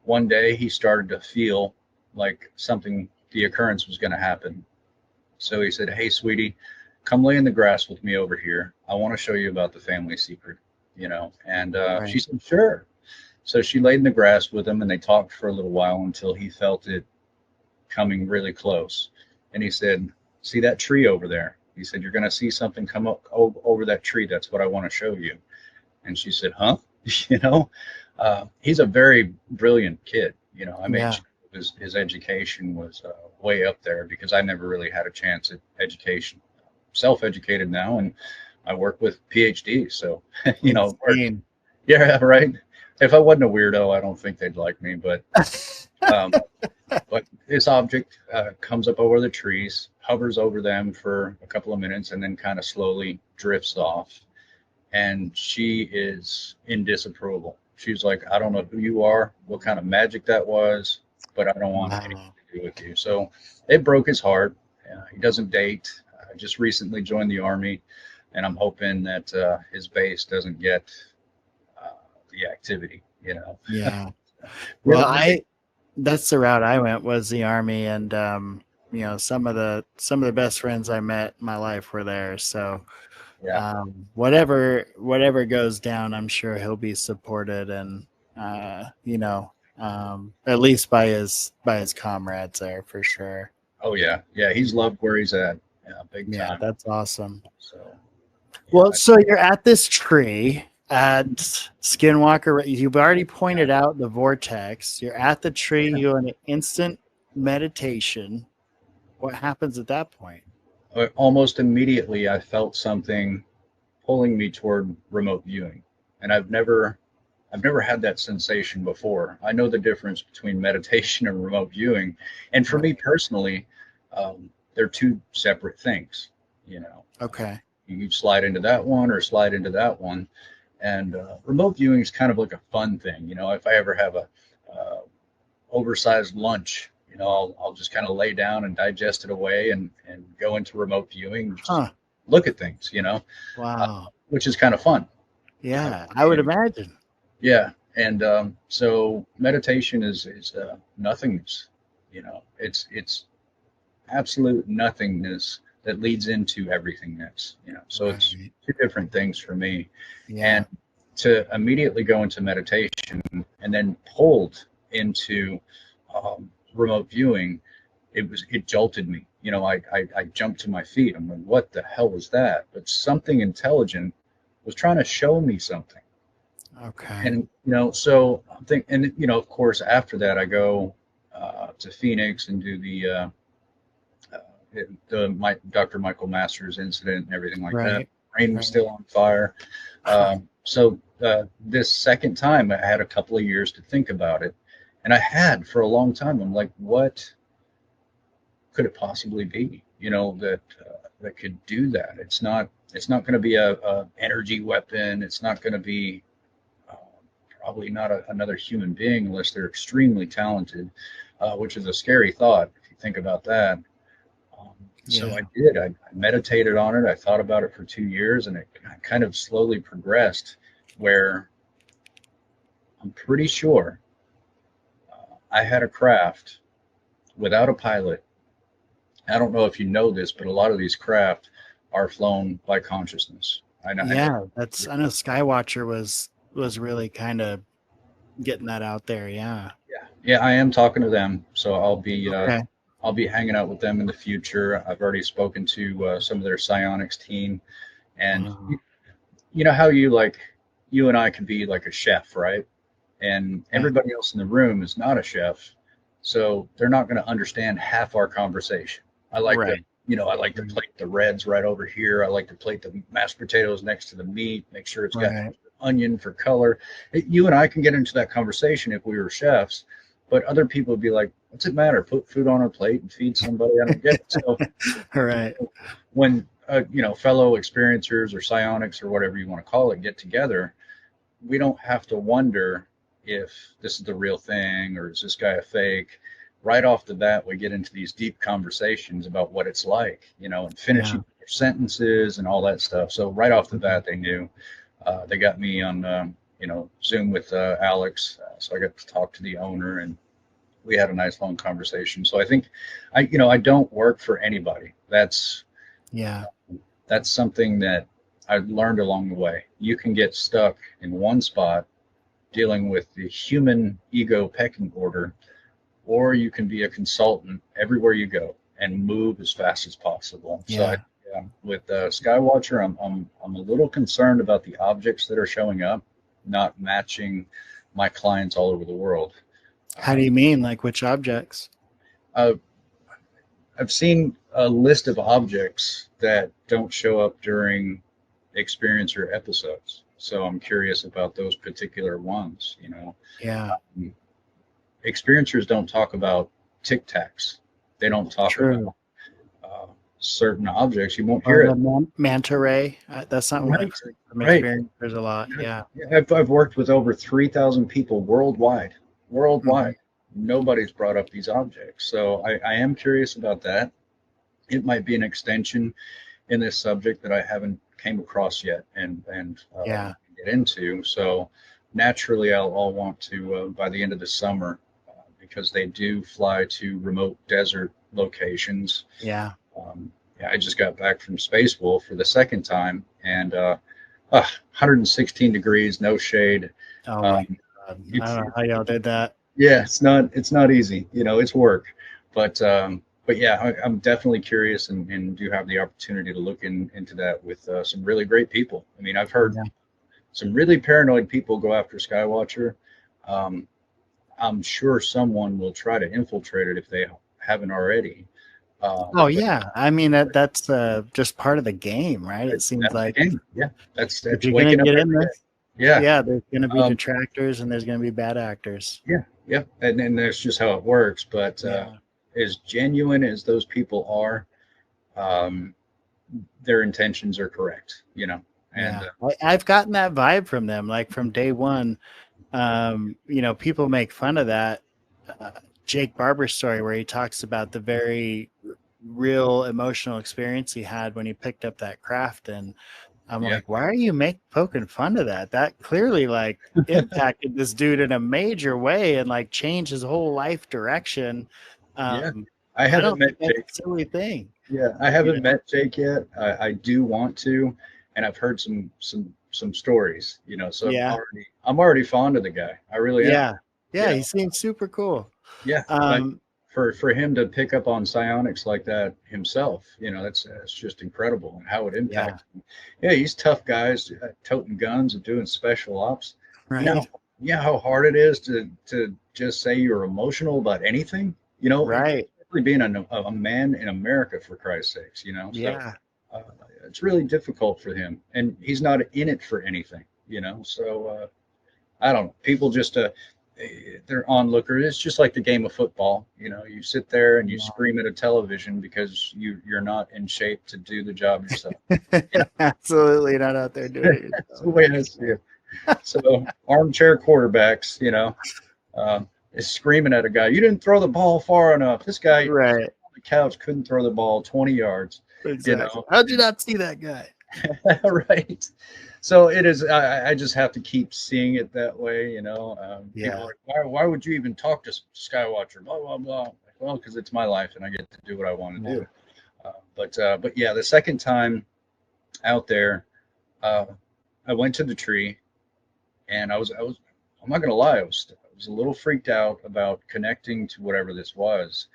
one day he started to feel like the occurrence was going to happen. So he said, hey, sweetie, come lay in the grass with me over here. I want to show you about the family secret, And she said, sure. So she laid in the grass with him and they talked for a little while until he felt it coming really close. And he said, see that tree over there? He said, you're going to see something come up over that tree. That's what I want to show you. And she said, huh? He's a very brilliant kid. I made sure his education was way up there because I never really had a chance at education. Self-educated now, and I work with PhD. So, yeah, right. If I wasn't a weirdo, I don't think they'd like me. But but this object comes up over the trees, hovers over them for a couple of minutes, and then kind of slowly drifts off. And she is in disapproval. She's like, I don't know who you are, what kind of magic that was, but I don't want anything to do with you. So it broke his heart. He doesn't date. I just recently joined the Army, and I'm hoping that his base doesn't get the activity, Yeah. Well, that's the route I went, was the Army, and some of the best friends I met in my life were there. So whatever goes down, I'm sure he'll be supported, and at least by his comrades there for sure. Oh yeah, he's loved where he's at. Yeah, big time. Yeah, that's awesome. So so you're at this tree at Skinwalker. You've already pointed out the vortex. You're at the tree. You're in an instant meditation. What happens at that point? Almost immediately, I felt something pulling me toward remote viewing, and I've never had that sensation before. I know the difference between meditation and remote viewing, and for me personally, they're 2 separate things. Okay. You slide into that one or slide into that one, and remote viewing is kind of like a fun thing. If I ever have a oversized lunch, I'll just kind of lay down and digest it away and go into remote viewing, just look at things, Wow. which is kind of fun. Yeah, I would imagine. Yeah, and so meditation is nothingness. It's absolute nothingness that leads into everythingness. So it's Right. two different things for me. Yeah. And to immediately go into meditation and then pulled into remote viewing, it jolted me. I jumped to my feet. I'm like, what the hell was that? But something intelligent was trying to show me something. Okay. And so I'm thinking, and of course, after that, I go to Phoenix and do the Dr. Michael Masters incident and everything like that. Right. Brain was Right. still on fire. So this second time, I had a couple of years to think about it, and I had for a long time. I'm like, what could it possibly be? That could do that. It's not. It's not going to be a energy weapon. It's not going to be probably not another human being unless they're extremely talented, which is a scary thought if you think about that. So Yeah. I did. I meditated on it. I thought about it for 2 years, and it kind of slowly progressed where I'm pretty sure I had a craft without a pilot. I don't know if you know this, but a lot of these craft are flown by consciousness. I know. Yeah, I know Skywatcher was really kind of getting that out there. Yeah. Yeah, I am talking to them, so Okay. I'll be hanging out with them in the future. I've already spoken to some of their psionics team, and Wow. you know how you and I could be like a chef, right? And Yeah. everybody else in the room is not a chef, so they're not going to understand half our conversation. I like to, Right. I like to plate the reds right over here. I like to plate the mashed potatoes next to the meat, make sure it's got Right. onion for color. You and I can get into that conversation if we were chefs, but other people would be like, "What's it matter? Put food on a plate and feed somebody." I don't get it. So All right. when fellow experiencers or psionics or whatever you want to call it get together, we don't have to wonder if this is the real thing or is this guy a fake. Right off the bat, we get into these deep conversations about what it's like, and finishing their sentences and all that stuff. So right off the bat, they knew. They got me on Zoom with Alex, so I got to talk to the owner, and we had a nice long conversation. So I think I don't work for anybody. That's something that I've learned along the way. You can get stuck in one spot dealing with the human ego pecking order, or you can be a consultant everywhere you go and move as fast as possible. Yeah. So with Skywatcher, I'm a little concerned about the objects that are showing up not matching my clients all over the world. How do you mean? Like which objects? I've seen a list of objects that don't show up during experiencer episodes. So I'm curious about those particular ones, Yeah. Experiencers don't talk about tic tacs. They don't talk about certain objects. You won't hear it. Manta ray. That's something Right. I've heard from Right. experiencers a lot. Yeah. I've worked with over 3,000 people worldwide. Nobody's brought up these objects. So I am curious about that. It might be an extension in this subject that I haven't came across yet and get into. So naturally, I'll want to by the end of the summer, because they do fly to remote desert locations. Yeah. I just got back from Space Wolf for the second time, and 116 degrees, no shade. Oh my God. I don't know how y'all did that. Yeah, it's not easy. It's work, but yeah, I'm definitely curious and do have the opportunity to look into that with some really great people. I mean, I've heard some really paranoid people go after Skywatcher. I'm sure someone will try to infiltrate it if they haven't already. I mean that's just part of the game, right? It seems like that's if you're waking gonna get up in this, yeah, there's gonna be detractors and there's gonna be bad actors. Yeah, and that's just how it works. But as genuine as those people are, their intentions are correct, And I've gotten that vibe from them, like from day one. People make fun of that Jake Barber story where he talks about the very real emotional experience he had when he picked up that craft, and I'm Yeah. like, why are you poking fun of that? That clearly like impacted this dude in a major way and like changed his whole life direction. Yeah. Um, I I haven't don't think met that's Jake. a silly thing. Yeah, I You haven't know? met Jake yet. I do want to, and I've heard some stories, so Yeah. I'm already fond of the guy. I really am. Yeah. Yeah. He seems super cool. Yeah, like Um, for him to pick up on psionics like that himself, that's just incredible and how it yeah. impacts him. Yeah, he's tough guys, toting guns and doing special ops. You know, Right. how hard it is to just say you're emotional about anything. Right. Especially being a man in America, for Christ's sakes. So Yeah. uh, it's really difficult for him, and he's not in it for anything. So I don't know. People just they're onlookers. It's just like the game of football. You sit there and you scream at a television because you're not in shape to do the job yourself. Absolutely not out there doing it That's the yourself. way I see it. So armchair quarterbacks, is screaming at a guy. You didn't throw the ball far enough. This guy Right. on the couch couldn't throw the ball 20 yards. Exactly. How'd you not see that guy? Right. So it is. I just have to keep seeing it that way. People are like, why would you even talk to Skywatcher? Blah blah blah. Well, because it's my life and I get to do what I want to do. But yeah, the second time out there, I went to the tree, and I was. I'm not gonna lie. I was a little freaked out about connecting to whatever this was,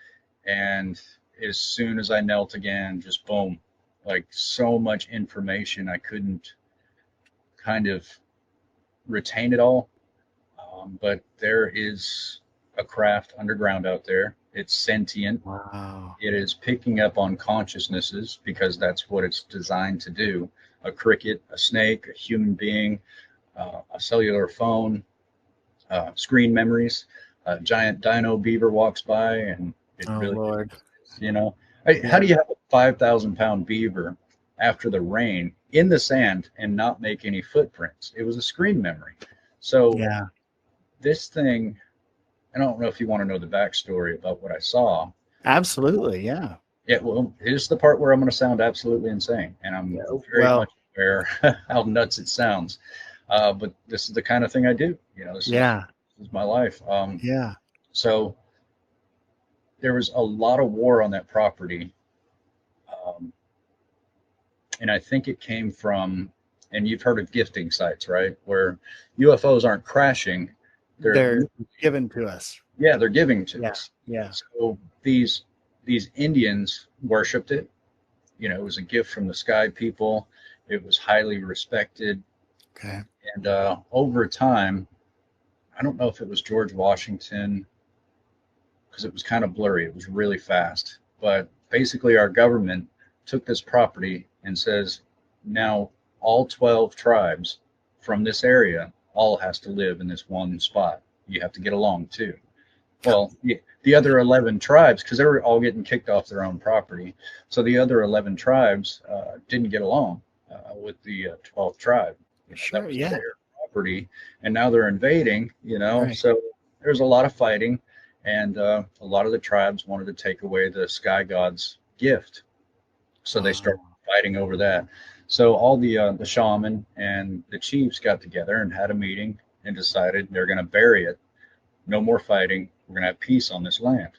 and as soon as I knelt again, just boom, like so much information I couldn't kind of retain it all. But there is a craft underground out there. It's sentient. Wow. It is picking up on consciousnesses because that's what it's designed to do. A cricket, a snake, a human being, a cellular phone, screen memories. A giant dino beaver walks by, and it Oh, really, Lord. how do you have a 5,000-pound beaver after the rain in the sand and not make any footprints? It was a screen memory. So Yeah. this thing, I don't know if you want to know the backstory about what I saw. Absolutely. Yeah. Yeah, well, here's the part where I'm going to sound absolutely insane, and I'm very much aware how nuts it sounds. But this is the kind of thing I do. This is my life. Yeah. So there was a lot of war on that property, and I think it came from, and you've heard of gifting sites, right? Where UFOs aren't crashing, They're given to us. Yeah, they're giving to us. Yeah. So these Indians worshipped it. It was a gift from the sky people. It was highly respected. Okay. And over time, I don't know if it was George Washington, because it was kind of blurry. It was really fast. But basically, our government took this property and says, now all 12 tribes from this area all has to live in this one spot. You have to get along too. Well, the other 11 tribes, because they were all getting kicked off their own property, so the other 11 tribes didn't get along with the 12th tribe. Sure, that was yeah. their property, and now they're invading. Right. So there's a lot of fighting, and a lot of the tribes wanted to take away the sky god's gift, so they started fighting over that. So all the shaman and the chiefs got together and had a meeting and decided they're going to bury it. No more fighting. We're going to have peace on this land.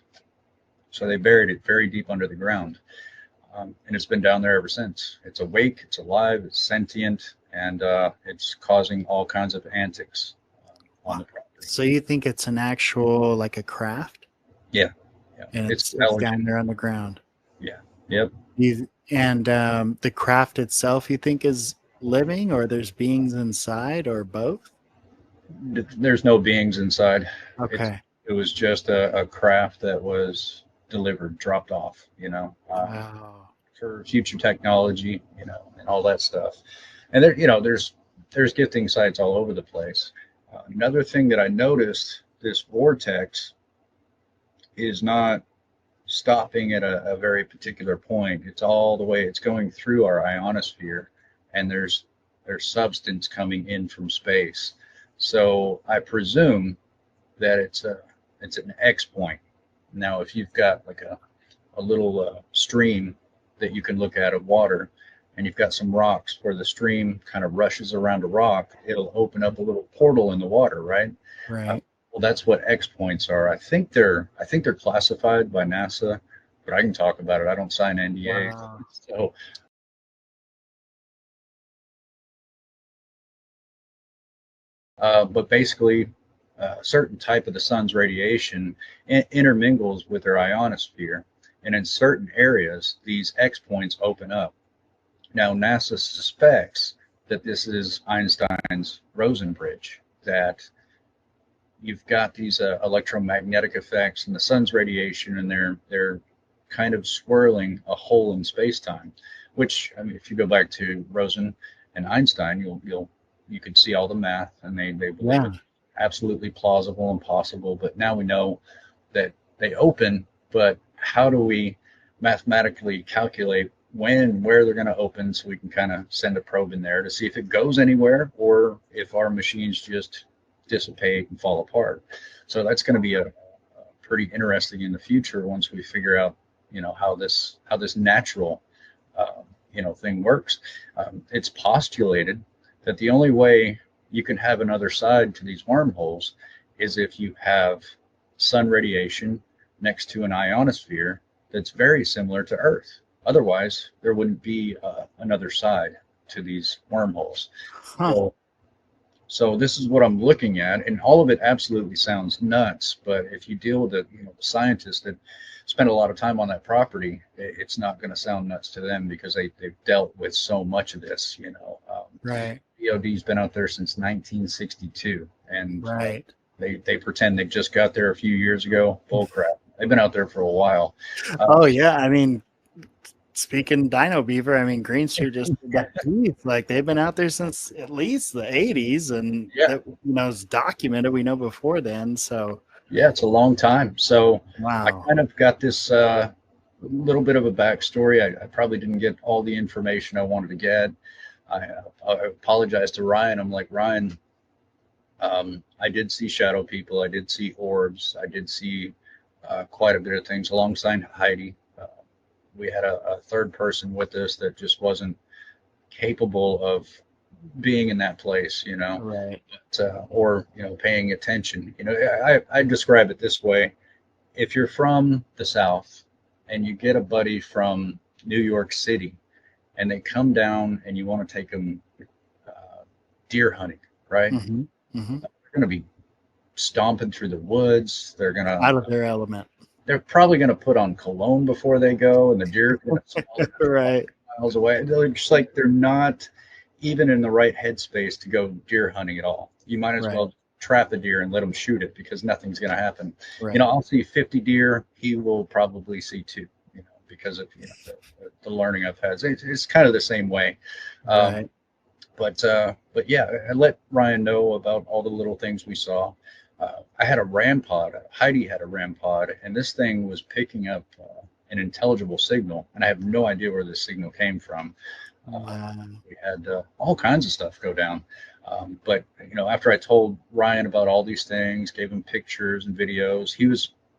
So they buried it very deep under the ground. And it's been down there ever since. It's awake, it's alive, it's sentient, and it's causing all kinds of antics on the property. So you think it's an actual, like a craft? Yeah. And it's down there on the ground. Yeah. Yep. And the craft itself, you think is living, or there's beings inside, or both? There's no beings inside. Okay. It was just a craft that was delivered, dropped off, Wow. for future technology, and all that stuff. And there's gifting sites all over the place. Another thing that I noticed, this vortex is not stopping at a very particular point. It's all the way, it's going through our ionosphere, and there's substance coming in from space. So I presume that it's an X point. Now, if you've got like a little stream that you can look at of water, and you've got some rocks where the stream kind of rushes around a rock, it'll open up a little portal in the water, right? Right. Well, that's what X points are. I think they're classified by NASA, but I can talk about it. I don't sign NDAs. Wow. So but basically, a certain type of the sun's radiation intermingles with their ionosphere, and in certain areas, these X points open up. Now, NASA suspects that this is Einstein's Rosen bridge, that you've got these electromagnetic effects and the sun's radiation, and they're kind of swirling a hole in space-time. Which, I mean, if you go back to Rosen and Einstein, you could see all the math, and they believe Yeah. it's absolutely plausible and possible. But now we know that they open, but how do we mathematically calculate when and where they're going to open, so we can kind of send a probe in there to see if it goes anywhere or if our machines just dissipate and fall apart. So that's going to be a pretty interesting in the future once we figure out, how this natural thing works. It's postulated that the only way you can have another side to these wormholes is if you have sun radiation next to an ionosphere that's very similar to Earth. Otherwise, there wouldn't be another side to these wormholes. Huh. So this is what I'm looking at, and all of it absolutely sounds nuts. But if you deal with the scientists that spend a lot of time on that property, it's not going to sound nuts to them because they've dealt with so much of this. Right. DOD's been out there since 1962, and Right. they pretend they just got there a few years ago. Bull crap. They've been out there for a while. Oh yeah, I mean, speaking Dino Beaver, I mean, Green Street just got teeth. Like they've been out there since at least the 80s, and Yeah. that, it's documented. We know before then. So Yeah, it's a long time. So I wow. kind of got this little bit of a backstory. I probably didn't get all the information I wanted to get. I apologize to Ryan. I'm like, Ryan, I did see shadow people. I did see orbs. I did see quite a bit of things alongside Heidi. We had a third person with us that just wasn't capable of being in that place, Right. or paying attention. I describe it this way: if you're from the South and you get a buddy from New York City, and they come down and you want to take them deer hunting, right? Mm-hmm. Mm-hmm. They're going to be stomping through the woods. They're going to Out of their element. they're probably going to put on cologne before they go, and the deer are going to smell Right. miles away. They're just like, they're not even in the right headspace to go deer hunting at all. You might as Right. well trap a deer and let him shoot it, because nothing's going to happen. Right. I'll see 50 deer. He will probably see 2, because of the learning I've had. It's kind of the same way. Right. But yeah, I let Ryan know about all the little things we saw. I had a RAM pod. Heidi had a RAM pod, and this thing was picking up an intelligible signal, and I have no idea where this signal came from. Wow. We had all kinds of stuff go down. But after I told Ryan about all these things, gave him pictures and videos,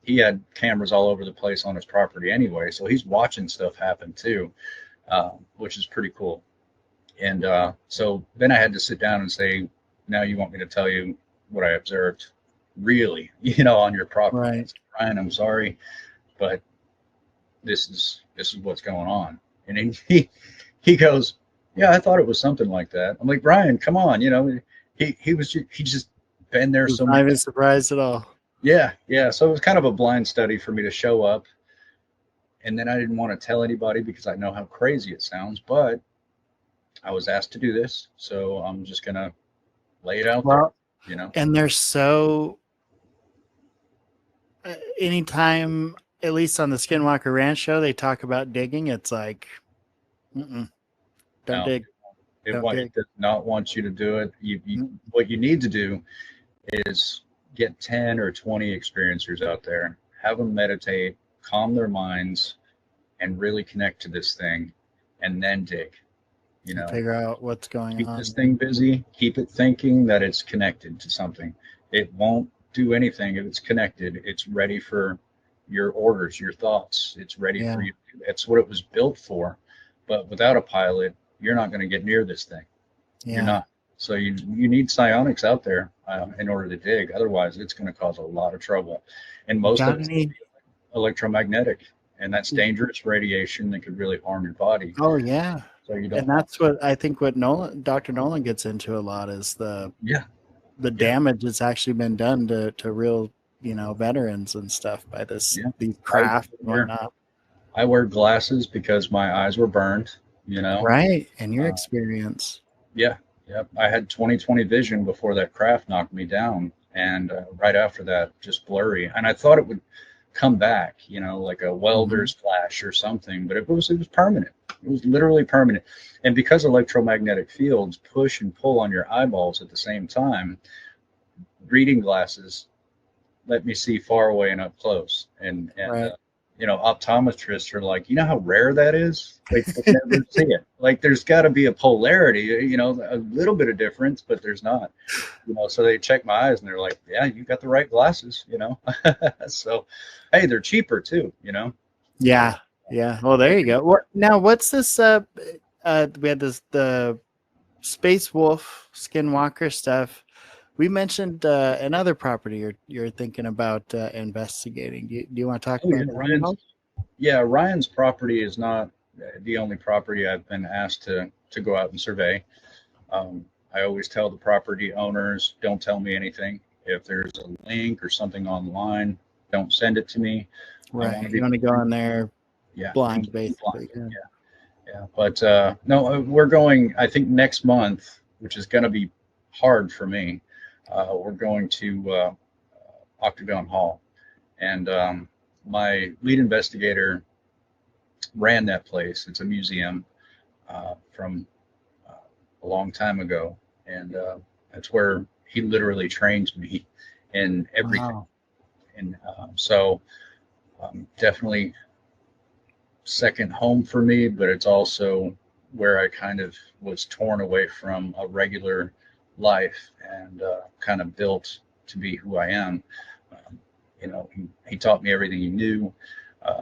he had cameras all over the place on his property anyway, so he's watching stuff happen too, which is pretty cool. And so then I had to sit down and say, now you want me to tell you what I observed, really, on your property. Right. Ryan, I'm sorry, but this is what's going on. And he goes, yeah, I thought it was something like that. I'm like, Brian, come on, he just been there so I'm not even surprised at all. Yeah. So it was kind of a blind study for me to show up. And then I didn't want to tell anybody because I know how crazy it sounds, but I was asked to do this. So I'm just going to lay it out there, And they're so, anytime, at least on the Skinwalker Ranch show, they talk about digging. It's like, don't dig. It does not want you to do it. What you need to do is get 10 or 20 experiencers out there, have them meditate, calm their minds, and really connect to this thing, and then dig. Figure out what's going keep on. This thing busy. Keep it thinking that it's connected to something. It won't do anything if it's connected. It's ready for your orders, your thoughts. It's ready for you. It's what it was built for. But without a pilot, you're not going to get near this thing. You're Yeah. not. So you need psionics out there in order to dig. Otherwise, it's going to cause a lot of trouble. And most Got of it's any? electromagnetic, and that's dangerous radiation that could really harm your body. Oh yeah. So you And don't. that's what I think what Dr. Nolan gets into a lot is the Yeah. damage that's actually been done to real, veterans and stuff by these craft and whatnot. I wear glasses because my eyes were burned, Right. In your experience. Yeah. I had 20/20 vision before that craft knocked me down. And right after that, just blurry. And I thought it would come back, like a welder's flash or something, but it was permanent. It was literally permanent. And because electromagnetic fields push and pull on your eyeballs at the same time, reading glasses let me see far away and up close. And Right. Optometrists are like, how rare that is? They never see it. Like, there's got to be a polarity, a little bit of difference, but there's not. So they check my eyes and they're like, yeah, you got the right glasses, So, hey, they're cheaper too, Yeah. Yeah. Well, there you go. Now, what's this? We had the Space Wolf Skinwalker stuff. We mentioned another property you're thinking about investigating. Do you want to talk about that? Ryan's property is not the only property I've been asked to go out and survey. I always tell the property owners, don't tell me anything. If there's a link or something online, don't send it to me. Right. You want to go on there blind, basically. Blind. Yeah. But no, we're going, I think, next month, which is going to be hard for me. We're going to Octagon Hall, and my lead investigator ran that place. It's a museum from a long time ago, and that's where he literally trained me in everything. Wow. And so definitely second home for me, but it's also where I kind of was torn away from a regular life and kind of built to be who I am. He taught me everything he knew.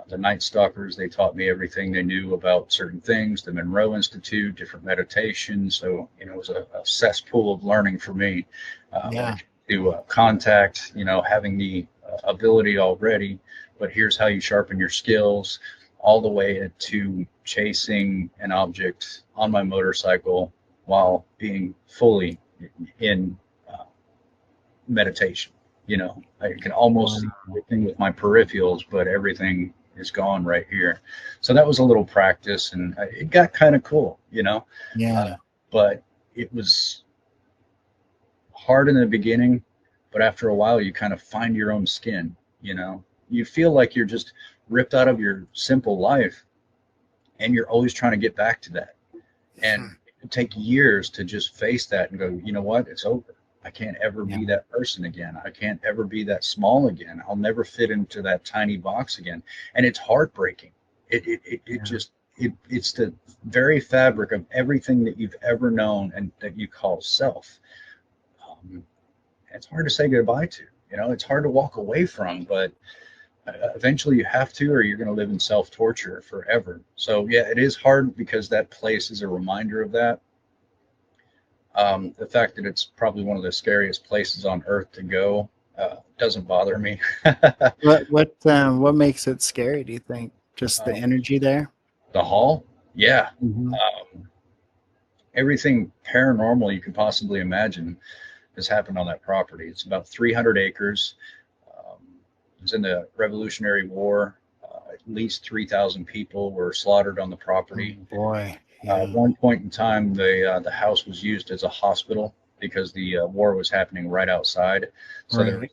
The Night Stalkers, they taught me everything they knew about certain things. The Monroe Institute, different meditations. So, it was a cesspool of learning for me. To contact, having the ability already, but here's how you sharpen your skills, all the way to chasing an object on my motorcycle while being fully in meditation. I can almost see everything with my peripherals, but everything is gone right here. So that was a little practice, and it got kind of cool, but it was hard in the beginning, but after a while you kind of find your own skin. You feel like you're just ripped out of your simple life, and you're always trying to get back to that. And it would take years to just face that and go, you know what, it's over. I can't ever be that person again. I can't ever be that small again. I'll never fit into that tiny box again. And it's heartbreaking. It's the very fabric of everything that you've ever known and that you call self. It's hard to say goodbye to. It's hard to walk away from, but eventually you have to, or you're going to live in self-torture forever. So yeah, it is hard because that place is a reminder of that. The fact that it's probably one of the scariest places on earth to go doesn't bother me. What makes it scary, do you think? Just the energy there? The hall? Yeah. Everything paranormal you could possibly imagine has happened on that property. It's about 300 acres. It was in the Revolutionary War. At least 3,000 people were slaughtered on the property. Oh, boy. At one point in time, the house was used as a hospital because the war was happening right outside. So there were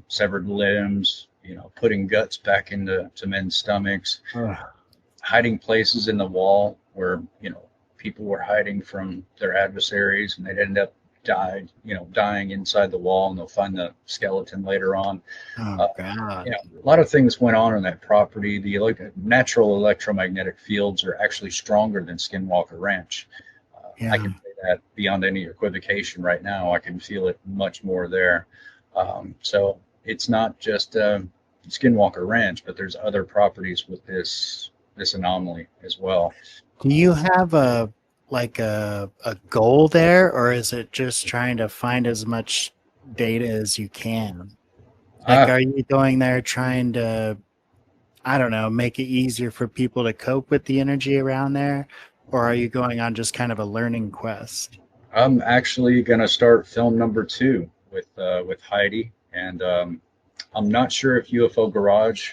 severed limbs, putting guts back into men's stomachs, hiding places in the wall where, people were hiding from their adversaries, and they'd end up dying inside the wall, and they'll find the skeleton later on. Oh, God. A lot of things went on that property. The natural electromagnetic fields are actually stronger than Skinwalker Ranch. I can say that beyond any equivocation right now. I can feel it much more there. So it's not just Skinwalker Ranch, but there's other properties with this anomaly as well. Do you have a like a goal there, or is it just trying to find as much data as you can? Like, are you going there trying to, I don't know, make it easier for people to cope with the energy around there? Or are you going on just kind of a learning quest? I'm actually gonna start film number 2 with Heidi, and I'm not sure if UFO Garage,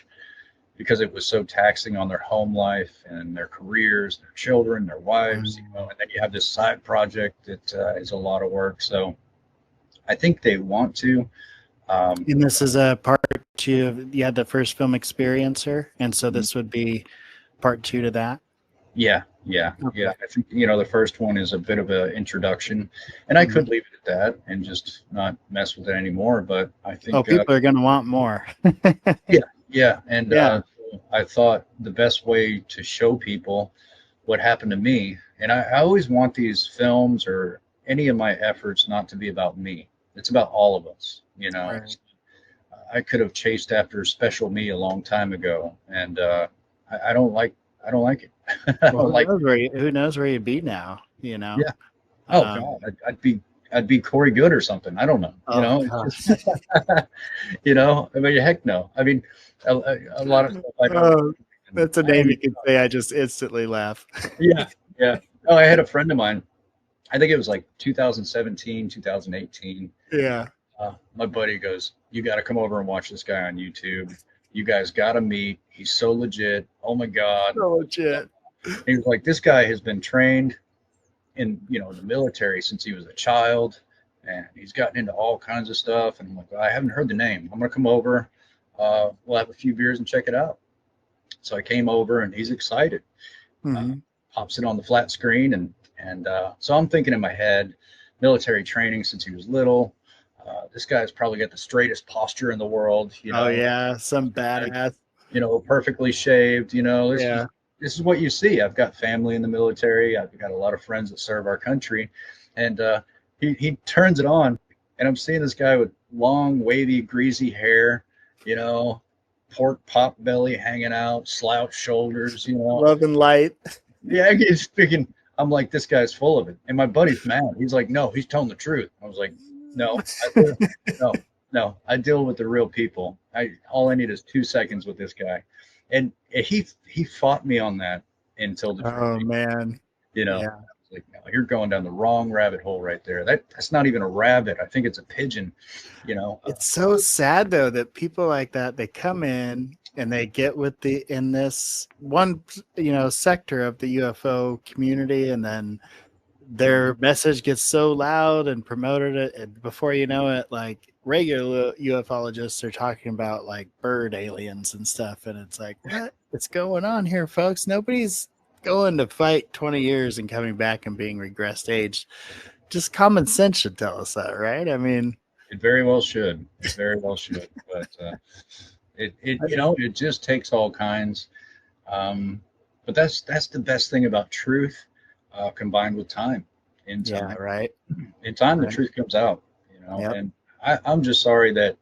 because it was so taxing on their home life and their careers, their children, their wives, you know, and then you have this side project that is a lot of work. So I think they want to. And this is a part 2 you had the first film Experiencer, and so this would be part 2 to that. Yeah. Okay. I think, you know, the first one is a bit of an introduction, and I could leave it at that and just not mess with it anymore. But I think people are going to want more. yeah, and Yeah. I thought the best way to show people what happened to me, and I always want these films or any of my efforts not to be about me. It's about all of us, you know. Right. I could have chased after special me a long time ago, and I don't like it. I Well, don't like. who knows where you'd be now, you know? Yeah. Oh God, I'd be Corey Good or something. I don't know. You know, gosh. you know. I mean, heck no. I mean, a lot of stuff I don't. That's a name you can say. I just instantly laugh. Yeah. Oh, I had a friend of mine. I think it was like 2017, 2018. Yeah. My buddy goes, "You got to come over and watch this guy on YouTube. You guys got to meet. He's so legit. Oh my God." So legit. He was like, "This guy has been trained in, you know, the military since he was a child, and he's gotten into all kinds of stuff." And I'm like, "I haven't heard the name. I'm gonna come over. We'll have a few beers and check it out." So I came over, and he's excited. Pops it on the flat screen, and so I'm thinking in my head, military training since he was little. This guy's probably got the straightest posture in the world. You know? Oh yeah, some badass. You know, perfectly shaved. You know, this is what you see. I've got family in the military. I've got a lot of friends that serve our country, and he turns it on, and I'm seeing this guy with long, wavy, greasy hair. You know, pork pop belly hanging out, slouch shoulders. You know, Love and light. Yeah, he's speaking. I'm like, this guy's full of it. And my buddy's mad. He's like, no, he's telling the truth. I was like, no, I deal with the real people. All I need is 2 seconds with this guy. And he fought me on that until the truth. Oh man. You know, Yeah. like, no, you're going down the wrong rabbit hole right there. That's not even a rabbit. I think it's a pigeon, you know. It's so sad though that people like that, they come in and they get with in this one, you know, sector of the UFO community, and then their message gets so loud and promoted, and before you know it, like regular ufologists are talking about like bird aliens and stuff, and it's like, what's going on here, folks? Nobody's going to fight 20 years and coming back and being regressed aged. Just common sense should tell us that, right? I mean, it very well should. It very well should. But it you know, it just takes all kinds. But that's the best thing about truth, combined with time. In time, yeah, right. In time, the truth comes out. You know, and I'm just sorry that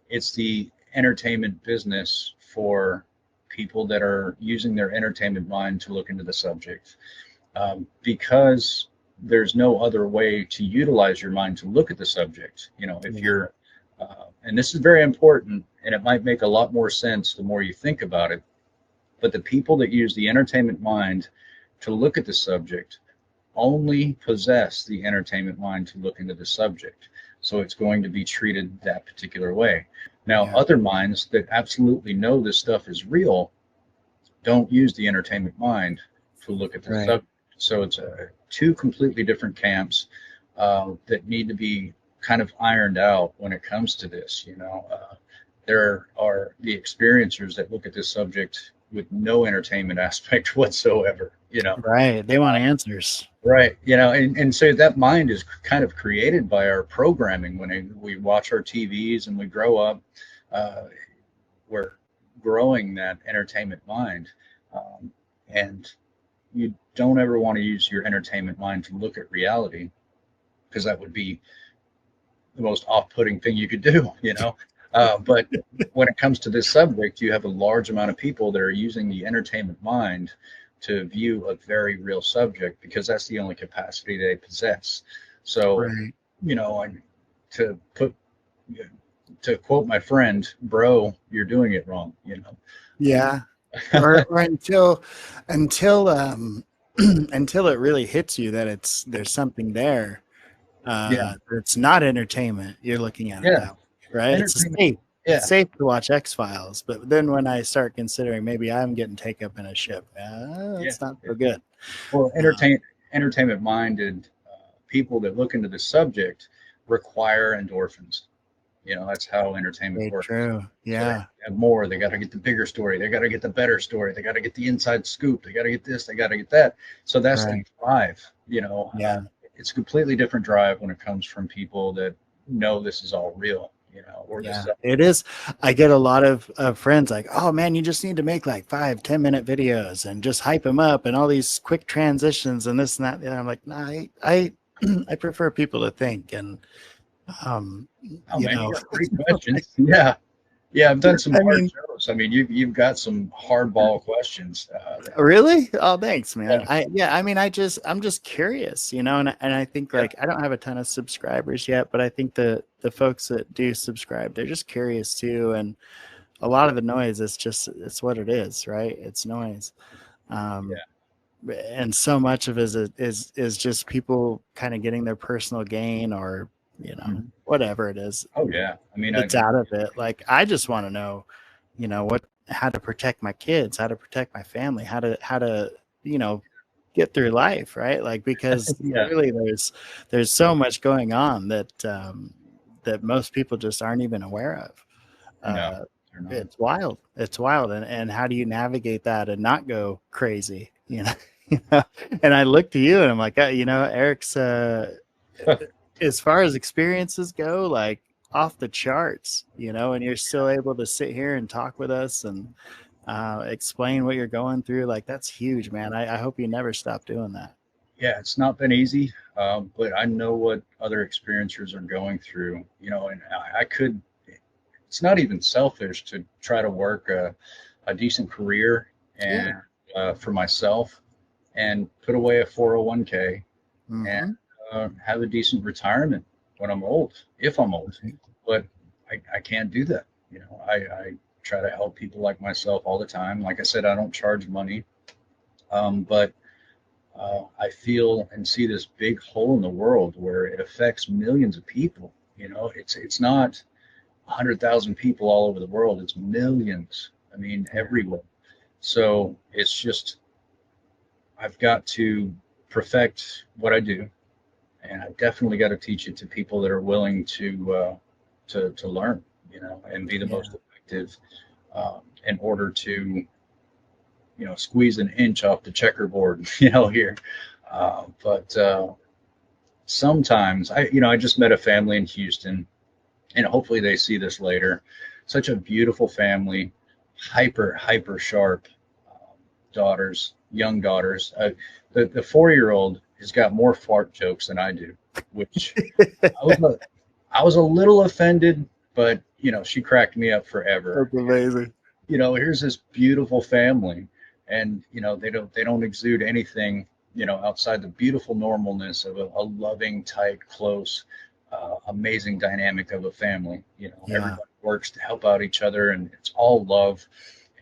it's the entertainment business for people that are using their entertainment mind to look into the subject, because there's no other way to utilize your mind to look at the subject. You know, if you're, and this is very important, and it might make a lot more sense the more you think about it, but the people that use the entertainment mind to look at the subject only possess the entertainment mind to look into the subject. So it's going to be treated that particular way. Now, other minds that absolutely know this stuff is real don't use the entertainment mind to look at the subject. So it's two completely different camps that need to be kind of ironed out when it comes to this. You know, there are the experiencers that look at this subject with no entertainment aspect whatsoever. You know, right? They want answers. Right. You know, and so that mind is kind of created by our programming. When we watch our TVs and we grow up, we're growing that entertainment mind. And you don't ever want to use your entertainment mind to look at reality, because that would be the most off-putting thing you could do, you know. But when it comes to this subject, you have a large amount of people that are using the entertainment mind to view a very real subject, because that's the only capacity they possess. So, Right. you know, to put to quote my friend, bro, you're doing it wrong, you know. Yeah. Or until until it really hits you that there's something there. Yeah. It's not entertainment. You're looking at it Yeah. that way, right? Entertainment. It's Yeah. safe to watch X-Files, but then when I start considering maybe I'm getting taken up in a ship, Yeah. it's not so good. Well, entertainment minded people that look into the subject require endorphins. You know, that's how entertainment Very works. true. So Yeah. they have more. They got to get the bigger story. They got to get the better story. They got to get the inside scoop. They got to get this. They got to get that. So that's Right. the drive. You know, Yeah. it's a completely different drive when it comes from people that know this is all real. You know, or this. It is. I get a lot of friends like, oh man, you just need to make like 5-10 minute videos and just hype them up and all these quick transitions and this and that. And I'm like, nah, I I prefer people to think and Oh you man, know. you got great questions. Yeah, yeah. I've done some I hard mean, shows. I mean, you've got some hardball questions. really? Oh, thanks, man. Yeah. I mean, I'm just curious, you know, and I think Yeah. like I don't have a ton of subscribers yet, but I think the folks that do subscribe, they're just curious too. And a lot of the noise is just, it's what it is, right? It's noise. Um, and so much of it is just people kind of getting their personal gain or, you know, Mhm. whatever it is. Oh yeah. I mean, It's out of it. Like, I just want to know, you know, how to protect my kids, how to protect my family, how to, you know, get through life. Right. Like, because yeah. really there's so much going on that, that most people just aren't even aware of. No, they're not. It's wild. It's wild. And how do you navigate that and not go crazy? You know, you know? And I look to you and I'm like, you know, Eric's, as far as experiences go, like off the charts, you know, and you're still able to sit here and talk with us and explain what you're going through. Like, that's huge, man. I hope you never stop doing that. Yeah, it's not been easy, but I know what other experiencers are going through, you know, and I could, it's not even selfish to try to work a decent career and for myself and put away a 401k and have a decent retirement when I'm old, if I'm old. But I can't do that. You know, I try to help people like myself all the time. Like I said, I don't charge money, but I feel and see this big hole in the world where it affects millions of people. You know, it's not 100,000 people all over the world. It's millions. I mean, everywhere. So it's just, I've got to perfect what I do, and I definitely got to teach it to people that are willing to learn, you know, and be the most effective in order to, you know, squeeze an inch off the checkerboard, you know, here. But sometimes I just met a family in Houston, and hopefully they see this later. Such a beautiful family, hyper sharp daughters, young daughters. The 4-year-old has got more fart jokes than I do, which I was a little offended, but you know, she cracked me up forever. That's amazing. You know, here's this beautiful family, and you know, they don't exude anything, you know, outside the beautiful normalness of a loving, tight, close, amazing dynamic of a family. You know, everybody works to help out each other, and it's all love.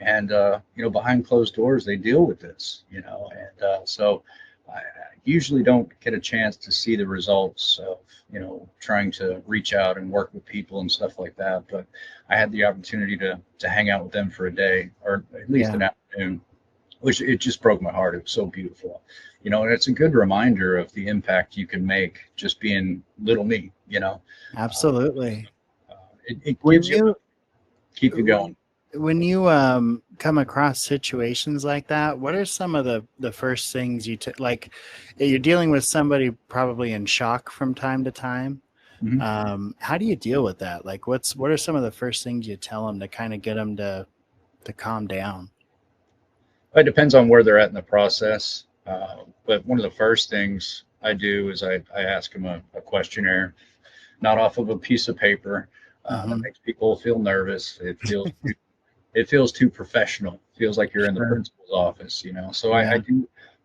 And you know, behind closed doors, they deal with this. You know, and so I usually don't get a chance to see the results of, you know, trying to reach out and work with people and stuff like that. But I had the opportunity to hang out with them for a day, or at least an afternoon, which it just broke my heart. It was so beautiful, you know, and it's a good reminder of the impact you can make just being little me, you know. Absolutely. It gives you keep you going. When you come across situations like that, what are some of the first things you like? You're dealing with somebody probably in shock from time to time. How do you deal with that? Like, what are some of the first things you tell them to kind of get them to calm down? It depends on where they're at in the process. But one of the first things I do is I ask them a questionnaire, not off of a piece of paper. That makes people feel nervous. It feels it feels too professional. It feels like you're in the Sure. principal's office, you know. So Yeah.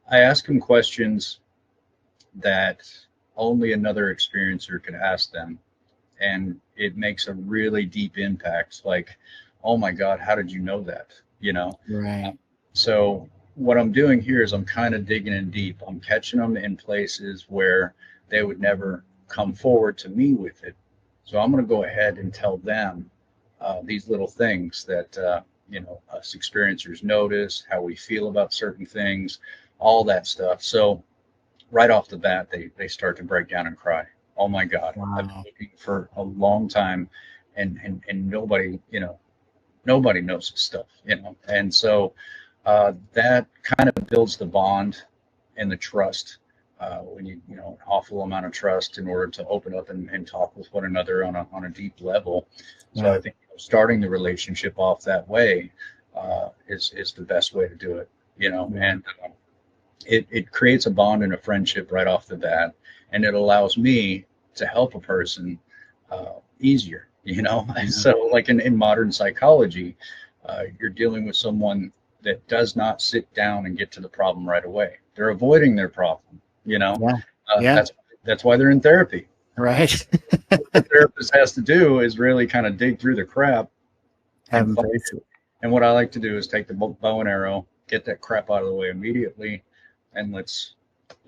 I ask them questions that only another experiencer could ask them, and it makes a really deep impact. Like, oh my God, how did you know that? You know. Right. So what I'm doing here is I'm kind of digging in deep. I'm catching them in places where they would never come forward to me with it. So I'm going to go ahead and tell them these little things that us experiencers notice, how we feel about certain things, all that stuff. So right off the bat, they start to break down and cry. Oh my God, I've been Wow. looking for a long time, and nobody, nobody knows this stuff, and so that kind of builds the bond and the trust. When an awful amount of trust in order to open up and talk with one another on a deep level. So I Yeah. think starting the relationship off that way is the best way to do it. Yeah. And it creates a bond and a friendship right off the bat, and it allows me to help a person easier. So like in modern psychology, you're dealing with someone that does not sit down and get to the problem right away. They're avoiding their problem. Yeah. Yeah. That's why they're in therapy. Right. What the therapist has to do is really kind of dig through the crap Have and find embraced it. it. And what I like to do is take the bow and arrow, get that crap out of the way immediately, and let's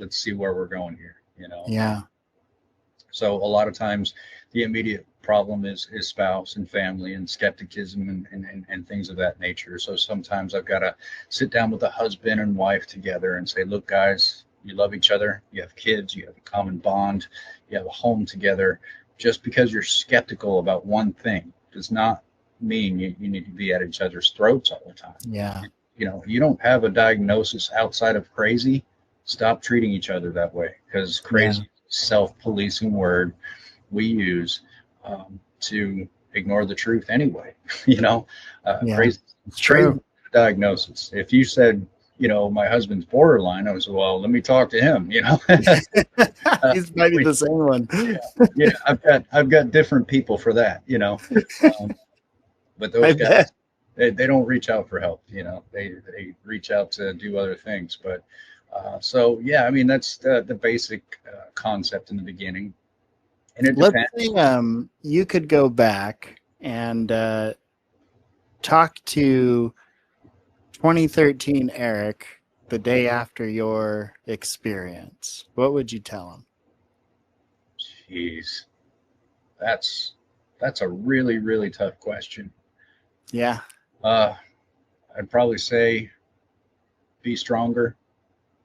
see where we're going here. Yeah. So a lot of times the immediate problem is spouse and family and skepticism and things of that nature. So sometimes I've got to sit down with a husband and wife together and say, look, guys, you love each other, you have kids, you have a common bond, you have a home together. Just because you're skeptical about one thing does not mean you need to be at each other's throats all the time. Yeah. You don't have a diagnosis outside of crazy. Stop treating each other that way, because crazy is a self-policing word we use to ignore the truth anyway. Yeah. Crazy, It's crazy true. diagnosis. If you said, my husband's borderline, I was, well, let me talk to him. He's maybe the same one. Yeah, I've got different people for that. But I those guys, bet. they don't reach out for help. They reach out to do other things. But so yeah, I mean that's the basic concept in the beginning, and it Let's depends. say you could go back and talk to 2013 Eric the day after your experience. What would you tell him? Jeez, that's a really really tough question. Yeah. I'd probably say be stronger,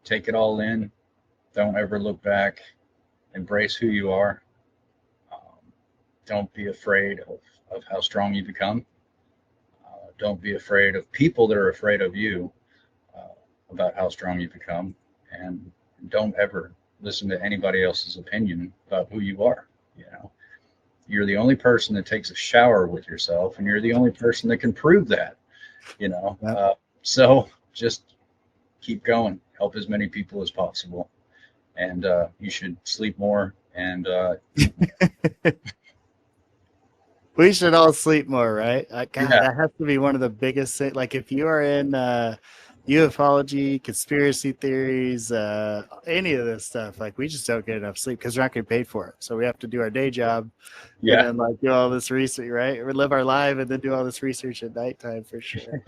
take it all in, don't ever look back, embrace who you are. Don't be afraid of how strong you become. Don't be afraid of people that are afraid of you about how strong you become. And don't ever listen to anybody else's opinion about who you are. You're the only person that takes a shower with yourself, and you're the only person that can prove that. So just keep going, help as many people as possible, and you should sleep more. And We should all sleep more, right? God, Yeah. that has to be one of the biggest things. Like if you are in ufology, conspiracy theories, any of this stuff, like we just don't get enough sleep because we're not getting paid for it. So we have to do our day job Yeah. and then like do all this research, right? Or live our life and then do all this research at nighttime for sure.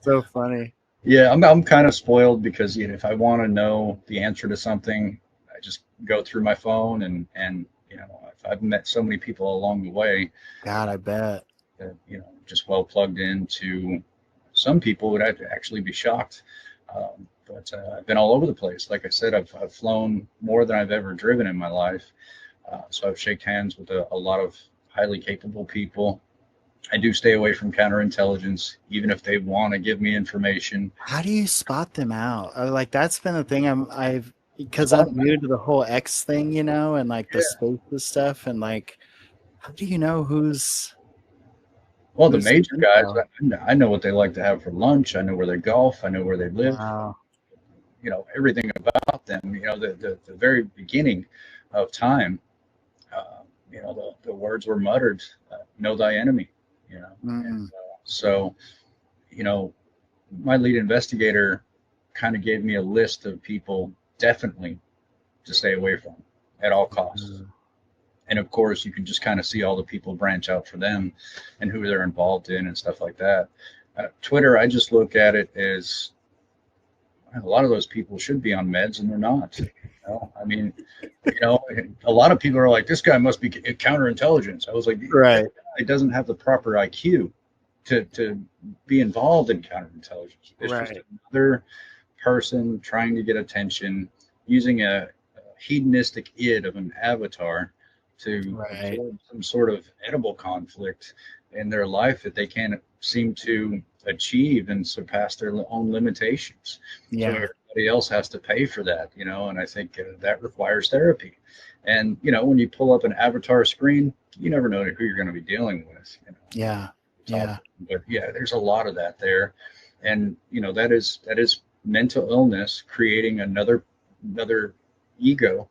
So funny. Yeah, I'm kind of spoiled because if I want to know the answer to something, I just go through my phone and I've met so many people along the way God, I bet. that just well plugged into. Some people would actually be shocked, but I've been all over the place. Like I said, I've flown more than I've ever driven in my life, so I've shaked hands with a lot of highly capable people. I do stay away from counterintelligence, even if they want to give me information. How do you spot them out? Like that's been the thing because I'm new to the whole X thing, and like the spaces stuff, and like, how do you know who's? Well, the major guys, I know what they like to have for lunch. I know where they golf. I know where they live. Wow. Everything about them. The very beginning of time. The words were muttered, "Know thy enemy." And, so you know, my lead investigator kind of gave me a list of people definitely to stay away from at all costs. And of course, you can just kind of see all the people branch out for them and who they're involved in and stuff like that. Twitter, I just look at it as a lot of those people should be on meds and they're not. You know? I mean, you know, a lot of people are like, this guy must be counterintelligence. I was like, Right. It doesn't have the proper IQ to be involved in counterintelligence. It's Right. just another person trying to get attention using a hedonistic id of an avatar to Right. absorb some sort of edible conflict in their life that they can't seem to achieve and surpass their own limitations. Yeah. So everybody else has to pay for that, you know, and I think that requires therapy. And, you know, when you pull up an avatar screen, you never know who you're going to be dealing with. You know? Yeah. Yeah. But yeah, there's a lot of that there. And, you know, that is mental illness creating another ego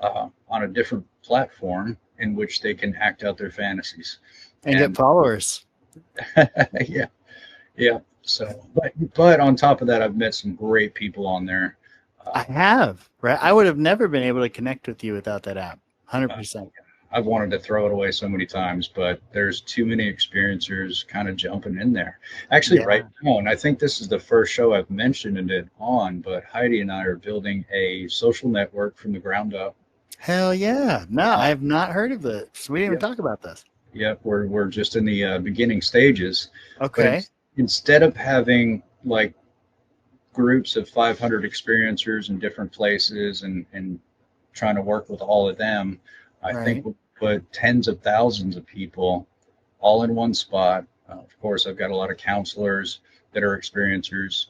on a different platform in which they can act out their fantasies And get followers. yeah. So, but on top of that, I've met some great people on there. I have, right? I would have never been able to connect with you without that app. 100%. I've wanted to throw it away so many times, but there's too many experiencers kind of jumping in there. Actually, right now, and I think this is the first show I've mentioned it on, but Heidi and I are building a social network from the ground up. Hell yeah. No, I have not heard of this. So we didn't even talk about this. Yep, we're just in the beginning stages. Okay. Instead of having like groups of 500 experiencers in different places and trying to work with all of them, I think we'll put tens of thousands of people all in one spot. Of course, I've got a lot of counselors that are experiencers.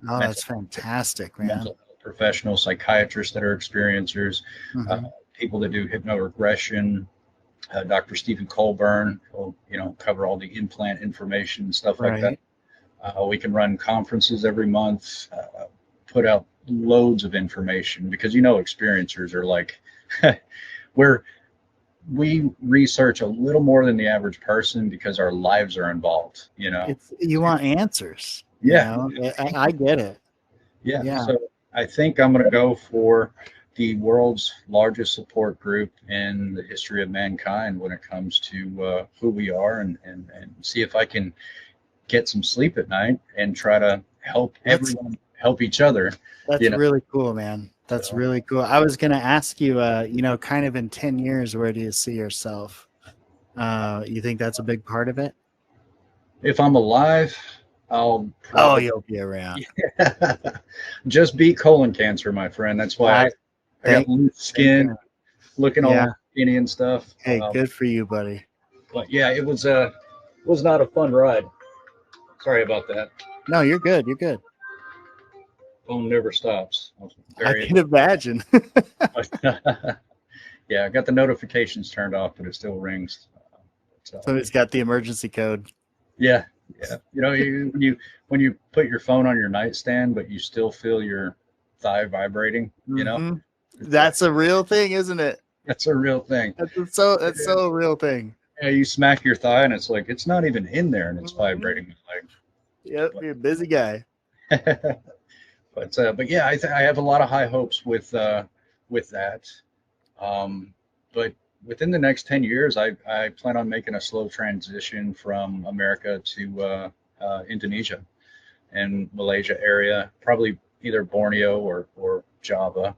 That's fantastic, man. Mental health professionals, psychiatrists that are experiencers, people that do hypnoregression. Dr. Stephen Colburn will, you know, cover all the implant information and stuff like that. We can run conferences every month, put out loads of information because, you know, experiencers are like, we research a little more than the average person because our lives are involved, you know. You want answers. Yeah. You know? I get it. Yeah. So I think I'm going to go for the world's largest support group in the history of mankind when it comes to who we are and see if I can get some sleep at night and try to help everyone help each other. That's really cool, man. That's really cool. I was going to ask you, you know, kind of in 10 years, where do you see yourself? You think that's a big part of it? If I'm alive, I'll probably... you'll be around. Just beat colon cancer, my friend. That's why I got loose skin, looking all skinny and stuff. Hey, good for you, buddy. But yeah, it was not a fun ride. Sorry about that. No, you're good. You're good. Phone never stops. I can imagine. Yeah, I got the notifications turned off, but it still rings. Somebody's got the emergency code. Yeah. You know, when you put your phone on your nightstand, but you still feel your thigh vibrating. You know, that's a real thing, isn't it? That's a real thing. That's so a real thing. Yeah, you smack your thigh, and it's like it's not even in there, and it's vibrating. Like, yep, you're a busy guy. But yeah, I have a lot of high hopes with that. But within the next 10 years, I plan on making a slow transition from America to Indonesia and Malaysia area, probably either Borneo or Java.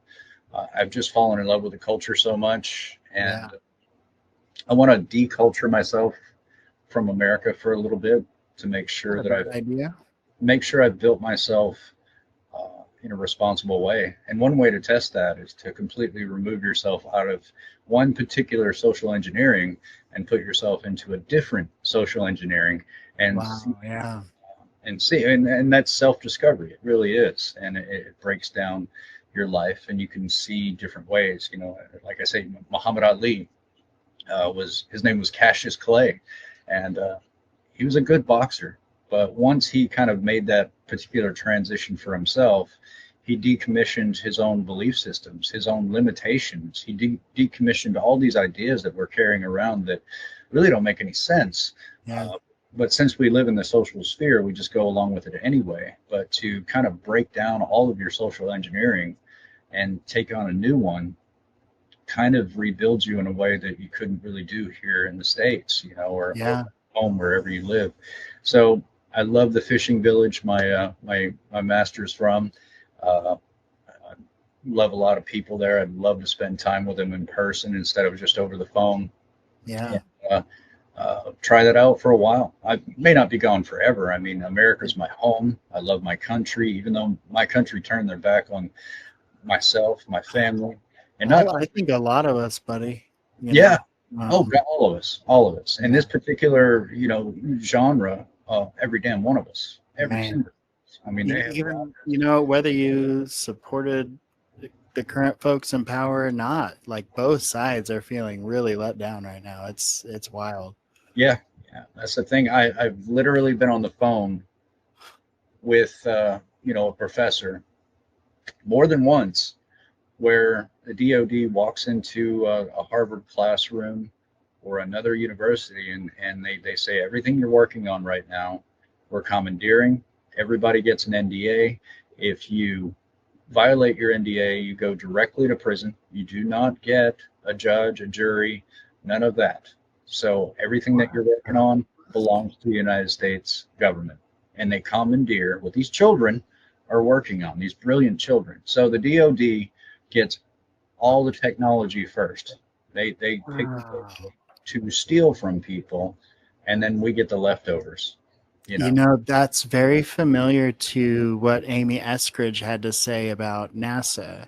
I've just fallen in love with the culture so much, and I want to deculture myself from America for a little bit to make sure that I've built myself in a responsible way. And one way to test that is to completely remove yourself out of one particular social engineering and put yourself into a different social engineering and and that's self-discovery. It really is. And it breaks down your life, and you can see different ways. You know, like I say, Muhammad Ali his name was Cassius Clay, and he was a good boxer. But once he kind of made that particular transition for himself, he decommissioned his own belief systems, his own limitations. He decommissioned all these ideas that we're carrying around that really don't make any sense. But since we live in the social sphere, we just go along with it anyway. But to kind of break down all of your social engineering and take on a new one kind of rebuilds you in a way that you couldn't really do here in the States, or home, wherever you live. So I love the fishing village my master's from. I love a lot of people there. I'd love to spend time with them in person instead of just over the phone. Yeah. Try that out for a while. I may not be gone forever. I mean, America's my home. I love my country, even though my country turned their back on myself, my family, and not. I think a lot of us, buddy. Yeah. Oh, all of us. In this particular, genre, every damn one of us, every single. I mean, even whether you supported the current folks in power or not, like both sides are feeling really let down right now. It's wild. Yeah, that's the thing. I've literally been on the phone with a professor more than once, where the DoD walks into a Harvard classroom or another university, and they say, everything you're working on right now, we're commandeering. Everybody gets an NDA. If you violate your NDA, you go directly to prison. You do not get a judge, a jury, none of that. So everything that you're working on belongs to the United States government. And they commandeer what these children are working on, these brilliant children. So the DoD gets all the technology first. They pick to steal from people, and then we get the leftovers. That's very familiar to what Amy Eskridge had to say about NASA.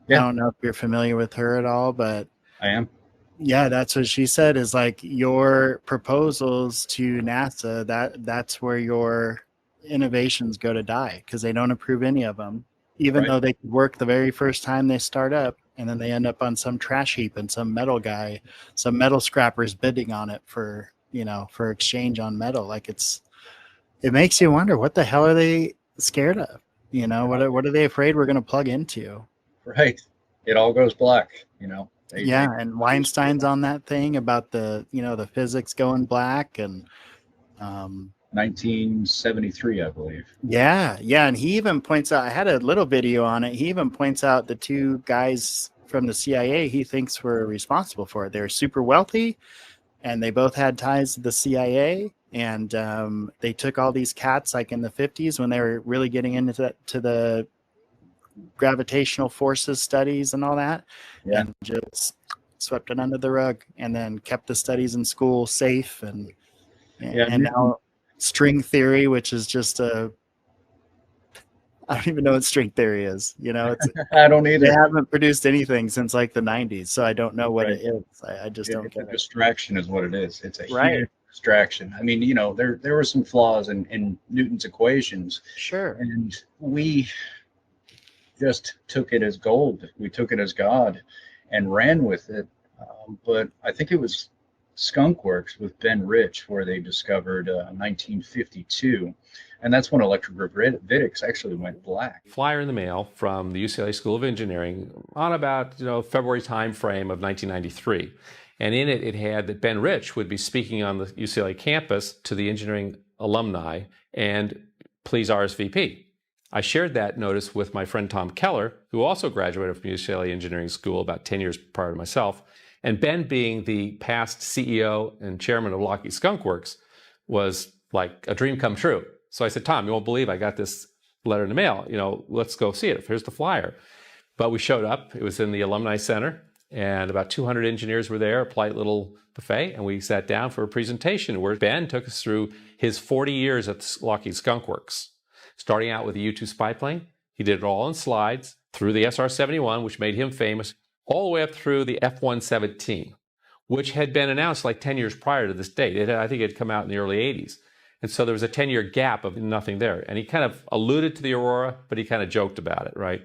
Yeah. I don't know if you're familiar with her at all, but I am. Yeah, that's what she said, is like your proposals to NASA, that's where your innovations go to die, because they don't approve any of them, even though they could work the very first time they start up, and then they end up on some trash heap, and some metal scrappers bidding on it for exchange on metal. Like it makes you wonder, what the hell are they scared of? What are they afraid we're going to plug into? Right. It all goes black, And Weinstein's on that thing about the physics going black, and 1973, I believe. Yeah, and he even points out, I had a little video on it, he even points out the two guys from the CIA he thinks were responsible for it. They're super wealthy, and they both had ties to the CIA, and they took all these cats like in the 50s when they were really getting into the gravitational forces studies and all that, and just swept it under the rug, and then kept the studies in school safe, and now string theory, which is just I don't even know what string theory is. It's I don't either. They haven't produced anything since like the 90s, so I don't know what it is. I just don't get it. Distraction is what it is. It's a huge distraction. I mean, there were some flaws in Newton's equations. Sure. And we just took it as gold. We took it as God and ran with it. But I think it was Skunkworks with Ben Rich where they discovered 1952. And that's when electrogravitics actually went black. Flyer in the mail from the UCLA School of Engineering on about February time frame of 1993. And in it, it had that Ben Rich would be speaking on the UCLA campus to the engineering alumni, and please RSVP. I shared that notice with my friend Tom Keller, who also graduated from UCLA Engineering School about 10 years prior to myself. And Ben, being the past CEO and chairman of Lockheed Skunkworks, was like a dream come true. So I said, Tom, you won't believe I got this letter in the mail. Let's go see it. Here's the flyer. But we showed up. It was in the Alumni Center, and about 200 engineers were there, a polite little buffet, and we sat down for a presentation where Ben took us through his 40 years at Lockheed Skunkworks. Starting out with the U-2 spy plane, he did it all in slides, through the SR-71, which made him famous, all the way up through the F-117, which had been announced like 10 years prior to this date. I think it had come out in the early 80s. And so there was a 10-year gap of nothing there. And he kind of alluded to the Aurora, but he kind of joked about it, right?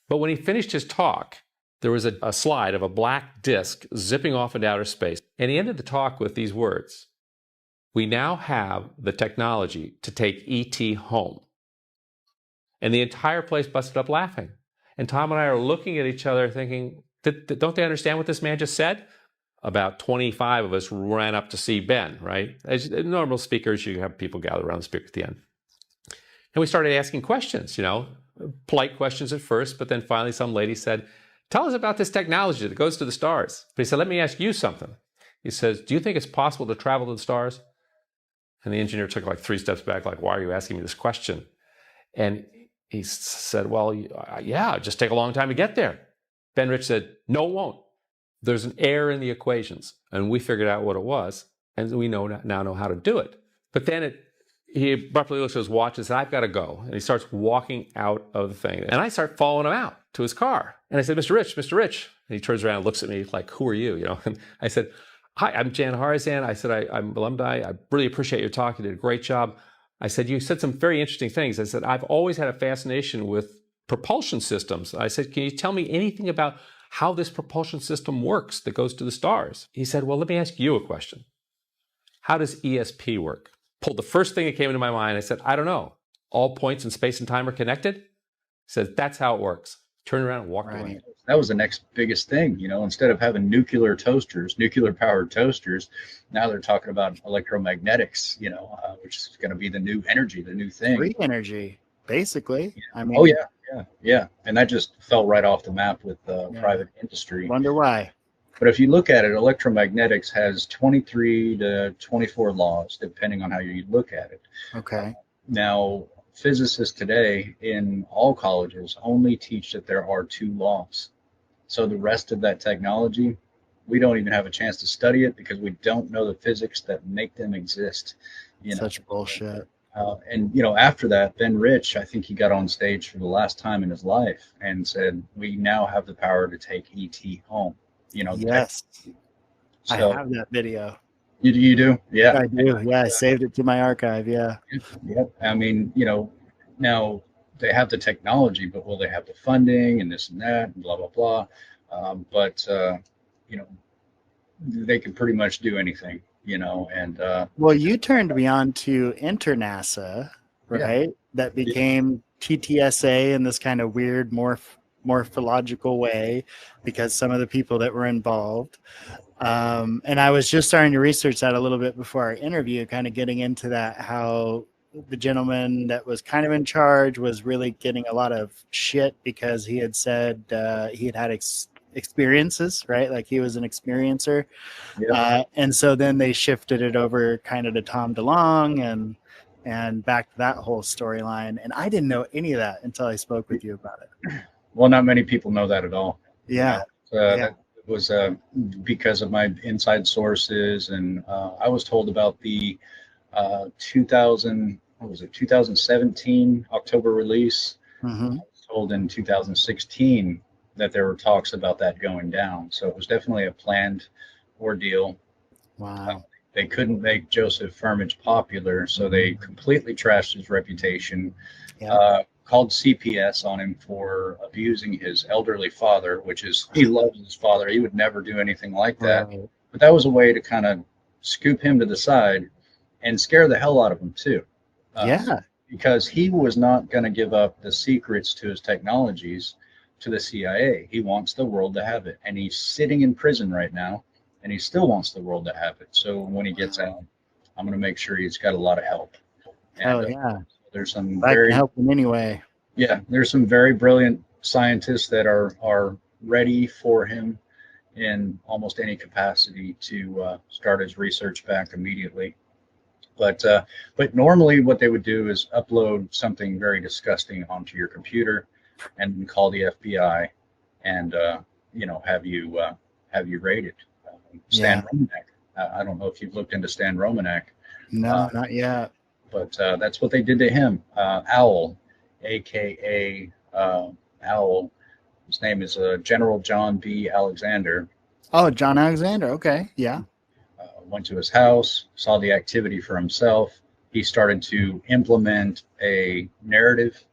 But when he finished his talk, there was a slide of a black disc zipping off into outer space. And he ended the talk with these words: "We now have the technology to take ET home." And the entire place busted up laughing. And Tom and I are looking at each other thinking, don't they understand what this man just said? about 25 of us ran up to see Ben, right? As normal speakers, you have people gather around the speaker at the end. And we started asking questions, polite questions at first, but then finally some lady said, tell us about this technology that goes to the stars. But he said, let me ask you something. He says, do you think it's possible to travel to the stars? And the engineer took like 3 steps back, like, why are you asking me this question? And he said, well, yeah, just take a long time to get there. Ben Rich said, no, it won't. There's an error in the equations. And we figured out what it was. And we now know how to do it. But then he abruptly looks at his watch and said, I've got to go. And he starts walking out of the thing. And I start following him out to his car. And I said, Mr. Rich. And he turns around and looks at me like, who are you? And I said, hi, I'm Jan Harzan. I said, I'm alumni. I really appreciate your talk. You did a great job. I said, you said some very interesting things. I said, I've always had a fascination with propulsion systems. I said, can you tell me anything about how this propulsion system works that goes to the stars? He said, well, let me ask you a question. How does ESP work? Pulled the first thing that came into my mind. I said, I don't know. All points in space and time are connected? He said, that's how it works. Turned around and walked away. That was the next biggest thing, instead of having nuclear powered toasters, now they're talking about electromagnetics, which is going to be the new energy, the new thing. Free energy, basically. Yeah. I mean, oh yeah. And that just fell right off the map with private industry. Wonder why. But if you look at it, electromagnetics has 23 to 24 laws, depending on how you look at it. Okay. Now, physicists today in all colleges only teach that there are 2 laws. So the rest of that technology, we don't even have a chance to study it because we don't know the physics that make them exist. Such bullshit. And after that, Ben Rich, I think he got on stage for the last time in his life and said, we now have the power to take ET home. Yes. So, I have that video. You do? Yeah. I do. Yeah, I saved it to my archive. Yeah. Yep. I mean, now they have the technology, but will they have the funding and this and that and blah, blah, blah. But they can pretty much do anything, and. Well, you turned me on to InterNASA, right? Yeah. That became TTSA in this kind of weird morphological way because some of the people that were involved. And I was just starting to research that a little bit before our interview, kind of getting into that, how the gentleman that was kind of in charge was really getting a lot of shit because he had said he had experiences, right? Like he was an experiencer. Yeah. And so then they shifted it over kind of to Tom DeLonge and back to that whole storyline. And I didn't know any of that until I spoke with you about it. Well, not many people know that at all. Yeah. That was because of my inside sources. And I was told about the 2017 October release. Mm-hmm. I was told in 2016 that there were talks about that going down. So it was definitely a planned ordeal. Wow. They couldn't make Joseph Firmage popular, so they completely trashed his reputation. Yeah. Called CPS on him for abusing his elderly father, which is, he loves his father. He would never do anything like that. Right. But that was a way to kind of scoop him to the side and scare the hell out of him too. Yeah. Because he was not going to give up the secrets to his technologies to the CIA. He wants the world to have it. And he's sitting in prison right now, and he still wants the world to have it. So when he gets out, I'm going to make sure he's got a lot of help. And, yeah. There's some I can help him anyway. Yeah, there's some very brilliant scientists that are ready for him in almost any capacity to start his research back immediately. But normally what they would do is upload something very disgusting onto your computer and call the FBI and have you raided. Stan Romanek. I don't know if you've looked into Stan Romanek. No, not yet. But that's what they did to him. Owl, a.k.a. Owl. His name is General John B. Alexander. Oh, John Alexander. Okay, yeah. Went to his house, saw the activity for himself. He started to implement a narrative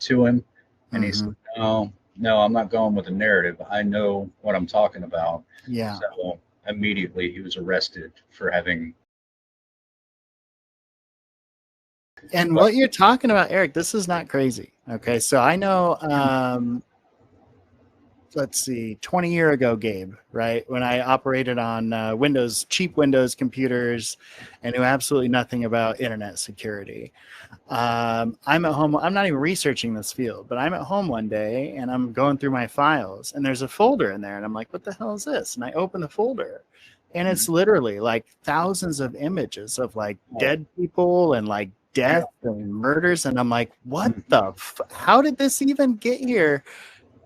to him. And he said, no, I'm not going with a narrative. I know what I'm talking about. Yeah. So immediately he was arrested for having. And what you're talking about, Eric, this is not crazy. Okay, so I know let's see, 20 year ago, Gabe, right? When I operated on cheap Windows computers and knew absolutely nothing about internet security. I'm at home. I'm not even researching this field, but I'm at home one day and I'm going through my files and there's a folder in there. And I'm like, what the hell is this? And I open the folder and it's literally like thousands of images of like dead people and like death and murders. And I'm like, what the, how did this even get here?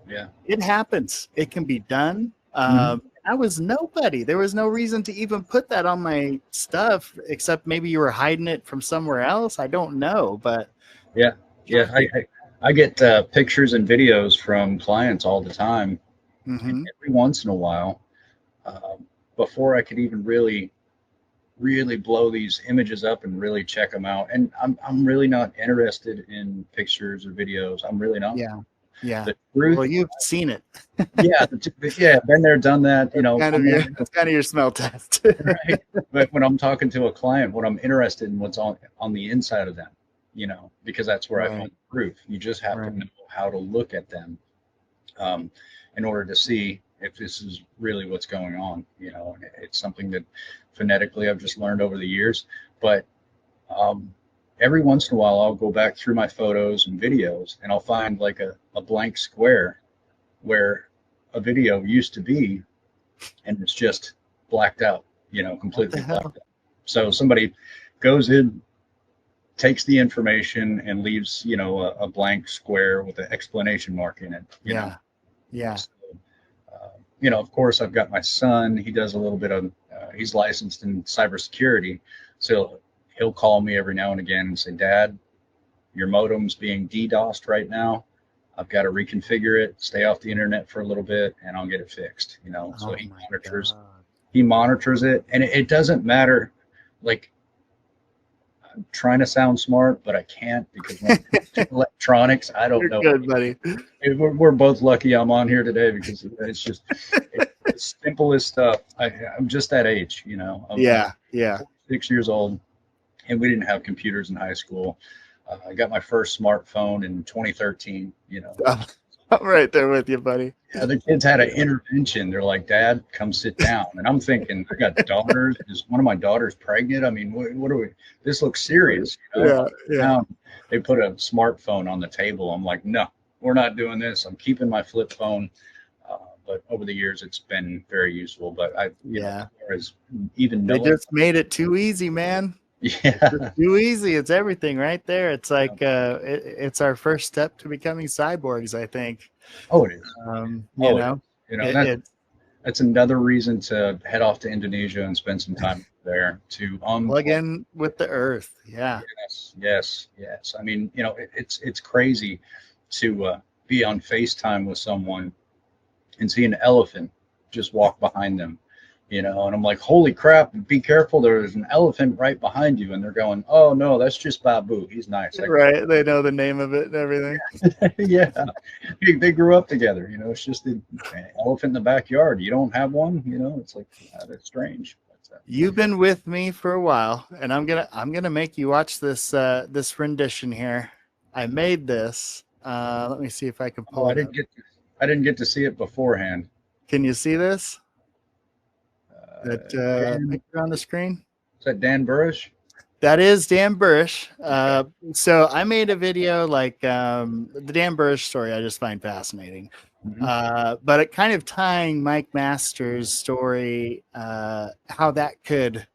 Yeah, it happens. It can be done. I was nobody. There was no reason to even put that on my stuff, except maybe you were hiding it from somewhere else. I don't know, but yeah. I get pictures and videos from clients all the time. And every once in a while, before I could even really blow these images up and really check them out. And I'm really not interested in pictures or videos. I'm really not. Yeah. The truth, well, you've seen it. yeah, been there, done that. You know, it's kind of your smell test. Right. But when I'm talking to a client, what I'm interested in, what's on the inside of them, you know, because that's where I find the proof. You just have to know how to look at them in order to see if this is really what's going on. You know, it's something that phonetically I've just learned over the years. But every once in a while, I'll go back through my photos and videos and I'll find like a blank square where a video used to be, and it's just blacked out, you know, completely blacked out. So somebody goes in, takes the information and leaves, you know, a blank square with an exclamation mark in it. You know? So, you know, of course, I've got my son. He does a little bit of, he's licensed in cybersecurity. So he'll call me every now and again and say, Dad, your modem's being DDoSed right now. I've got to reconfigure it, stay off the internet for a little bit, and I'll get it fixed. You know, so he monitors it, and it doesn't matter. Like, I'm trying to sound smart, but I can't, because when it comes to electronics, I don't know. Good, buddy. We're both lucky I'm on here today, because it's just it's simplest stuff. I'm just that age, you know. I'm 6 years old. And we didn't have computers in high school. I got my first smartphone in 2013, you know. I'm right there with you, buddy. Yeah, the kids had an intervention. They're like, Dad, come sit down. And I'm thinking, I got daughters. Is one of my daughters pregnant? I mean, what are we? This looks serious. You know? Now, they put a smartphone on the table. I'm like, no, we're not doing this. I'm keeping my flip phone. But over the years, it's been very useful. But know, as even they just made it too easy, man. It's too easy. It's everything right there. It's like it's our first step to becoming cyborgs, I think. Oh, it is. You know, that's another reason to head off to Indonesia and spend some time there to plug in with the earth. Yes. I mean, you know, it's crazy to be on FaceTime with someone and see an elephant just walk behind them. You know, and I'm like, holy crap, be careful, there's an elephant right behind you. And they're going, oh, no, that's just Babu. He's nice. Right. They know the name of it and everything. They grew up together. You know, it's just the elephant in the backyard. You don't have one, you know, it's like, that's strange. You've been with me for a while, and I'm gonna make you watch this this rendition here. I made this. Let me see if I can pull it. I didn't get to see it beforehand. Can you see this? That picture on the screen? Is that Dan Burrish? That is Dan Burrish. So I made a video like the Dan Burrish story I just find fascinating. But it kind of tying Mike Masters' story, how that could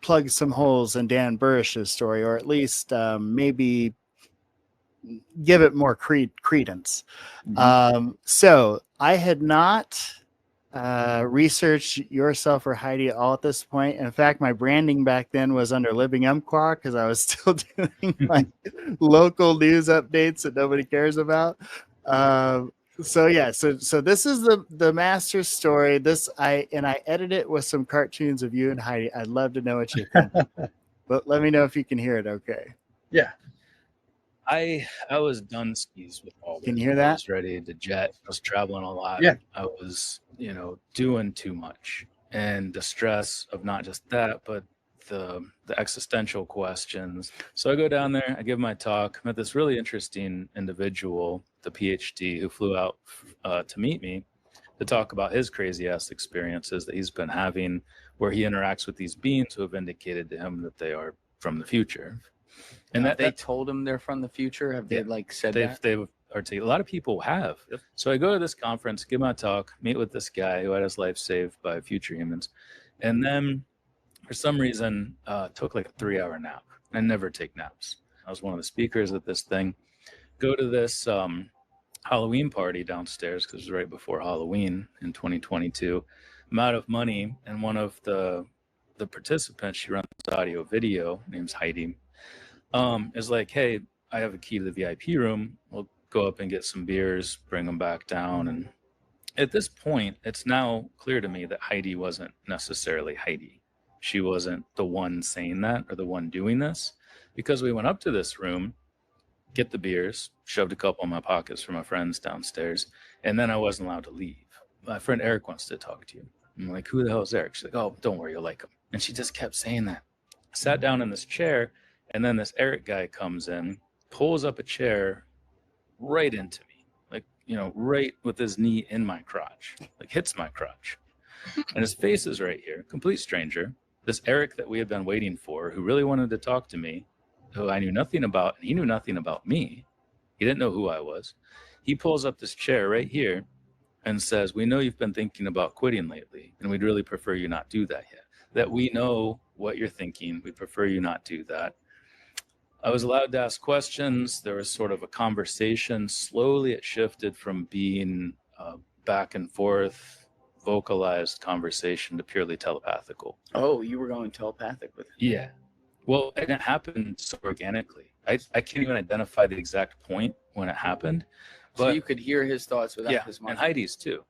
plug some holes in Dan Burrish's story, or at least maybe give it more credence. So I had not research yourself or Heidi at all at this point. In fact, my branding back then was under Living Umpqua, because I was still doing like local news updates that nobody cares about. So this is the Masters story. I edit it with some cartoons of you and Heidi. I'd love to know what you think. But let me know if you can hear it okay. Yeah. I was done skis with all this. Can you hear that? I was ready to jet. I was traveling a lot. Yeah. I was, doing too much. And the stress of not just that, but the existential questions. So I go down there, I give my talk, met this really interesting individual the PhD who flew out to meet me to talk about his crazy ass experiences that he's been having, where he interacts with these beings who have indicated to him that they are from the future. And that they told him they're from the future. Have they like said that? They've articulated. A lot of people have. Yep. So I go to this conference, give my talk, meet with this guy who had his life saved by future humans, and then for some reason took like a 3-hour nap. I never take naps. I was one of the speakers at this thing. Go to this Halloween party downstairs because it was right before Halloween in 2022. I'm out of money, and one of the participants, she runs audio video, name's Heidi, is like, hey, I have a key to the VIP room. We'll go up and get some beers, bring them back down. And at this point, it's now clear to me that Heidi wasn't necessarily Heidi. She wasn't the one saying that or the one doing this, because we went up to this room, get the beers, shoved a couple in my pockets for my friends downstairs, and then I wasn't allowed to leave. My friend Eric wants to talk to you. I'm like, who the hell is Eric? She's like, oh, don't worry, you'll like him. And she just kept saying that. I sat down in this chair, and then this Eric guy comes in, pulls up a chair right into me, like, right with his knee in my crotch, like hits my crotch. And his face is right here, complete stranger. This Eric that we had been waiting for, who really wanted to talk to me, who I knew nothing about, and he knew nothing about me. He didn't know who I was. He pulls up this chair right here and says, we know you've been thinking about quitting lately, and we'd really prefer you not do that yet. That we know what you're thinking. We prefer you not do that. I was allowed to ask questions. There was sort of a conversation. Slowly it shifted from being back and forth, vocalized conversation to purely telepathical. Oh, you were going telepathic with him? Yeah. Well, and it happened so organically. I can't even identify the exact point when it happened. But so you could hear his thoughts without his mind. And Heidi's too.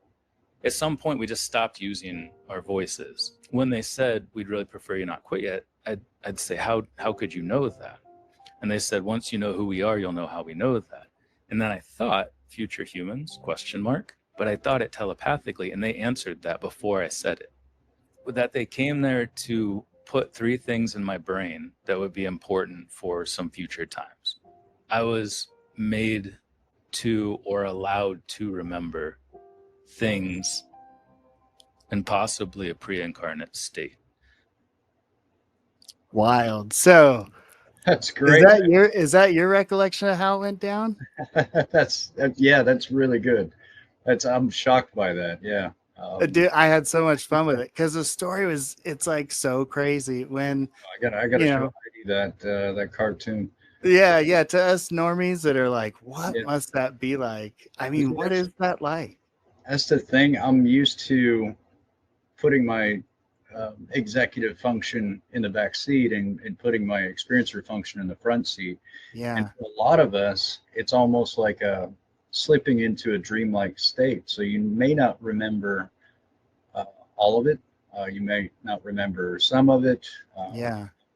At some point, we just stopped using our voices. When they said, we'd really prefer you not quit yet, I'd say, how could you know that? And they said, once you know who we are, you'll know how we know that. And then I thought, future humans, ? But I thought it telepathically, and they answered that before I said it. That they came there to put 3 things in my brain that would be important for some future times. I was made to or allowed to remember things in possibly a pre-incarnate state. Wild. So that's great. Is that your recollection of how it went down? That's really good. I'm shocked by that. Yeah. Dude, I had so much fun with it because the story it's like so crazy when I gotta show Heidi that cartoon. Yeah. To us normies that are like, what must that be like? I mean, what is that like? That's the thing. I'm used to putting my executive function in the back seat and putting my experiencer function in the front seat. Yeah. And for a lot of us, it's almost like slipping into a dreamlike state. So you may not remember all of it. You may not remember some of it.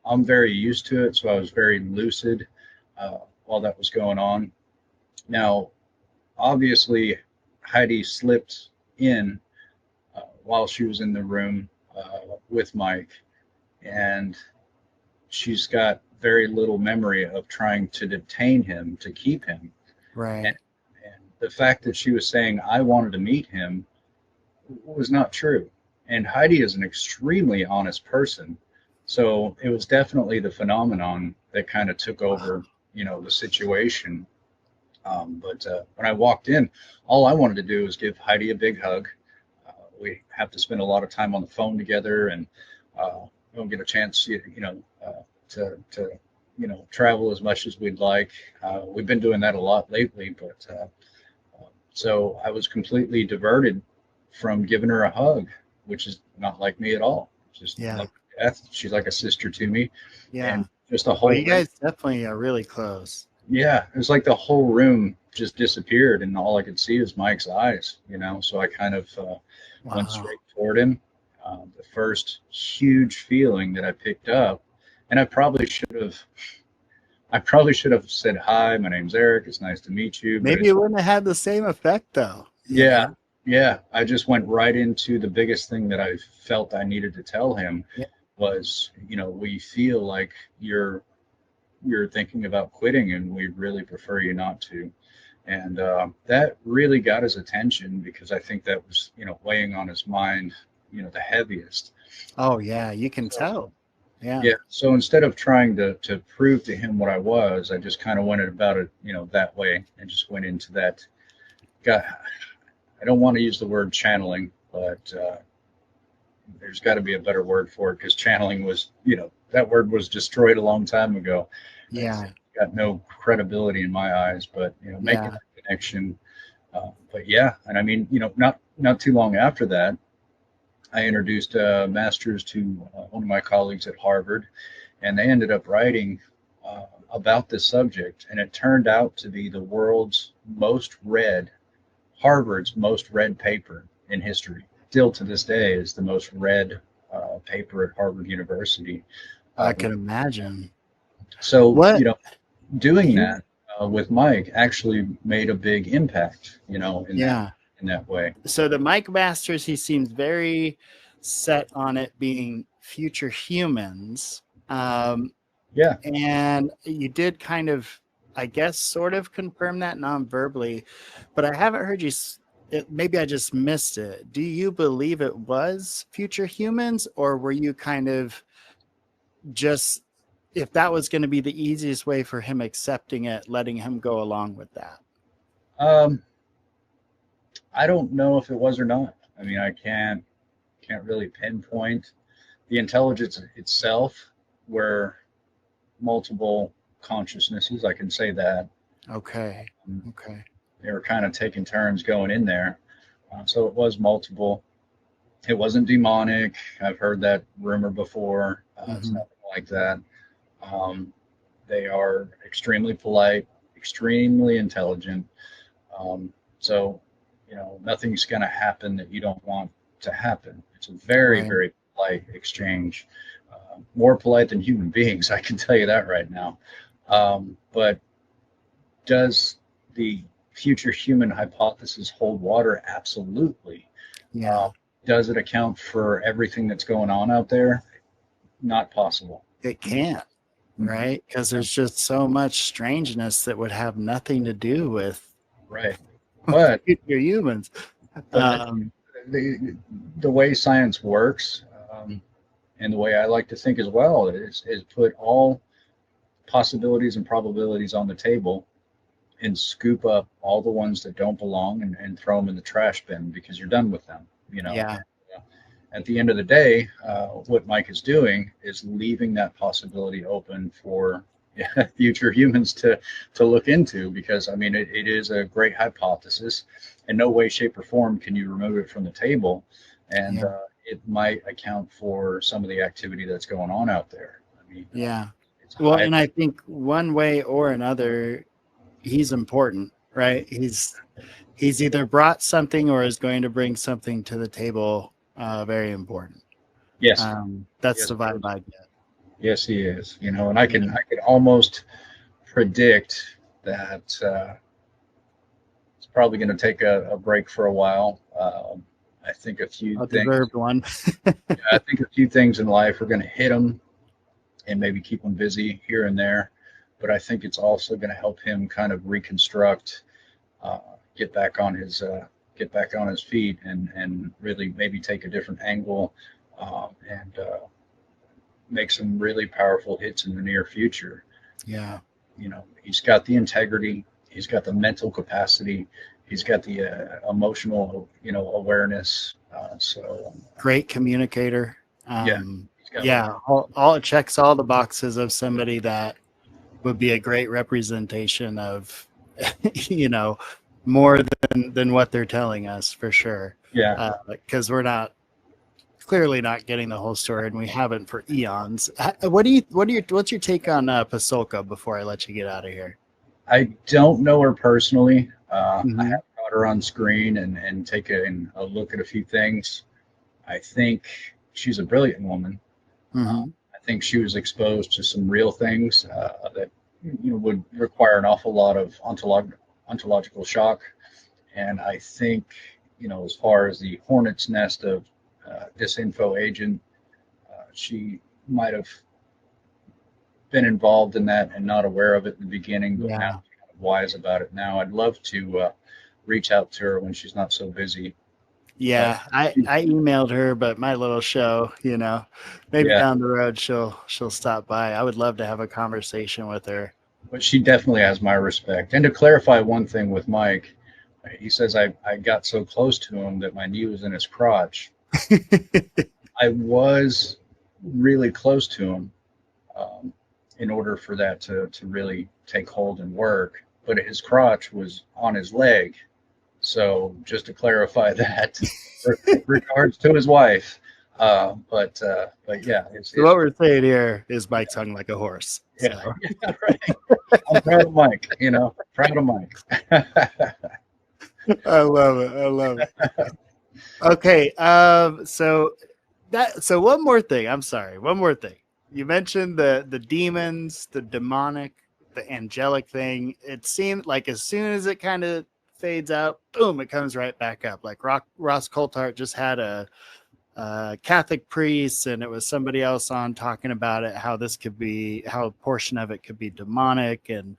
I'm very used to it, so I was very lucid while that was going on. Now, obviously, Heidi slipped in while she was in the room with Mike, and she's got very little memory of trying to detain him, to keep him. Right. And the fact that she was saying, I wanted to meet him, was not true. And Heidi is an extremely honest person. So it was definitely the phenomenon that kind of took over, the situation. But when I walked in, all I wanted to do was give Heidi a big hug. We have to spend a lot of time on the phone together, and we don't get a chance, to travel as much as we'd like. We've been doing that a lot lately, but so I was completely diverted from giving her a hug, which is not like me at all. Just like Beth, she's like a sister to me. Yeah. And just the whole. Well, you guys definitely are really close. Yeah, it was like the whole room just disappeared, and all I could see was Mike's eyes. So I kind of went straight toward him. The first huge feeling that I picked up, and I probably should have said, hi, my name's Eric. It's nice to meet you. Maybe it wouldn't have had the same effect, though. Yeah. Yeah. I just went right into the biggest thing that I felt I needed to tell him was, we feel like you're thinking about quitting, and we'd really prefer you not to. And that really got his attention because I think that was, weighing on his mind, the heaviest. Oh yeah, you can tell. Yeah. Yeah. So instead of trying to prove to him what I was, I just kind of went about it, that way, and just went into that. God, I don't want to use the word channeling, but there's got to be a better word for it, because channeling was, that word was destroyed a long time ago. Yeah. It's got no credibility in my eyes, but, making that connection. But yeah, and I mean, not too long after that, I introduced a master's to one of my colleagues at Harvard, and they ended up writing about this subject, and it turned out to be the world's most read, Harvard's most read paper in history. Still to this day is the most read paper at Harvard University. I can imagine. So, doing that with Mike actually made a big impact, in that way. So the Mike Masters, he seems very set on it being future humans. Yeah. And you did kind of, I guess, sort of confirm that non-verbally, but I haven't heard you. Maybe I just missed it. Do you believe it was future humans, or were you kind of just, if that was going to be the easiest way for him accepting it, letting him go along with that? I don't know if it was or not. I mean, I can't really pinpoint. The intelligence itself were multiple consciousnesses. I can say that. Okay. They were kind of taking turns going in there. So it was multiple. It wasn't demonic. I've heard that rumor before. It's nothing like that. They are extremely polite, extremely intelligent. So, nothing's going to happen that you don't want to happen. It's a very, very polite exchange. More polite than human beings, I can tell you that right now. But does the future human hypothesis hold water? Absolutely. Yeah. Does it account for everything that's going on out there? Not possible. It can't, right? Because there's just so much strangeness that would have nothing to do with but future humans. The way science works, and the way I like to think as well, is put all possibilities and probabilities on the table and scoop up all the ones that don't belong and throw them in the trash bin, because you're done with them. Yeah. At the end of the day, what Mike is doing is leaving that possibility open for future humans to look into, because I mean, it is a great hypothesis. In no way, shape, or form can you remove it from the table, and it might account for some of the activity that's going on out there. I mean, well, and I think one way or another, he's important, right? He's either brought something or is going to bring something to the table. Very important. Yes. That's the vibe I get. Yes, he is. And I can almost predict that it's probably going to take a break for a while. I think a few deserved one. I think a few things in life are going to hit him and maybe keep him busy here and there. But I think it's also going to help him kind of reconstruct, get back on his feet, and really maybe take a different angle, and make some really powerful hits in the near future. Yeah. He's got the integrity, he's got the mental capacity, he's got the emotional, awareness. So great communicator. Yeah. All it checks all the boxes of somebody that would be a great representation of, more than what they're telling us, for sure. Yeah. Because we're clearly not getting the whole story, and we haven't for eons. What's your take on Pasolka before I let you get out of here? I don't know her personally. I have got her on screen and taken a look at a few things. I think she's a brilliant woman. I think she was exposed to some real things that would require an awful lot of ontological shock. And I think, as far as the hornet's nest of disinfo agent, she might have been involved in that and not aware of it in the beginning, but now wise about it now. I'd love to reach out to her when she's not so busy. Yeah, I emailed her, but my little show, maybe down the road she'll stop by. I would love to have a conversation with her. But she definitely has my respect. And to clarify one thing with Mike, he says I got so close to him that my knee was in his crotch. I was really close to him in order for that to really take hold and work. But his crotch was on his leg. So just to clarify that, regards to his wife. But yeah. So what we're saying here is Mike's hung like a horse. Yeah, so. Yeah, right. I'm proud of Mike, proud of Mike. I love it. Okay. So one more thing. I'm sorry. One more thing. You mentioned the demons, the demonic, the angelic thing. It seemed like as soon as it kind of fades out, boom, it comes right back up. Like Ross Coulthart just had a Catholic priest, and it was somebody else on talking about it, how a portion of it could be demonic. And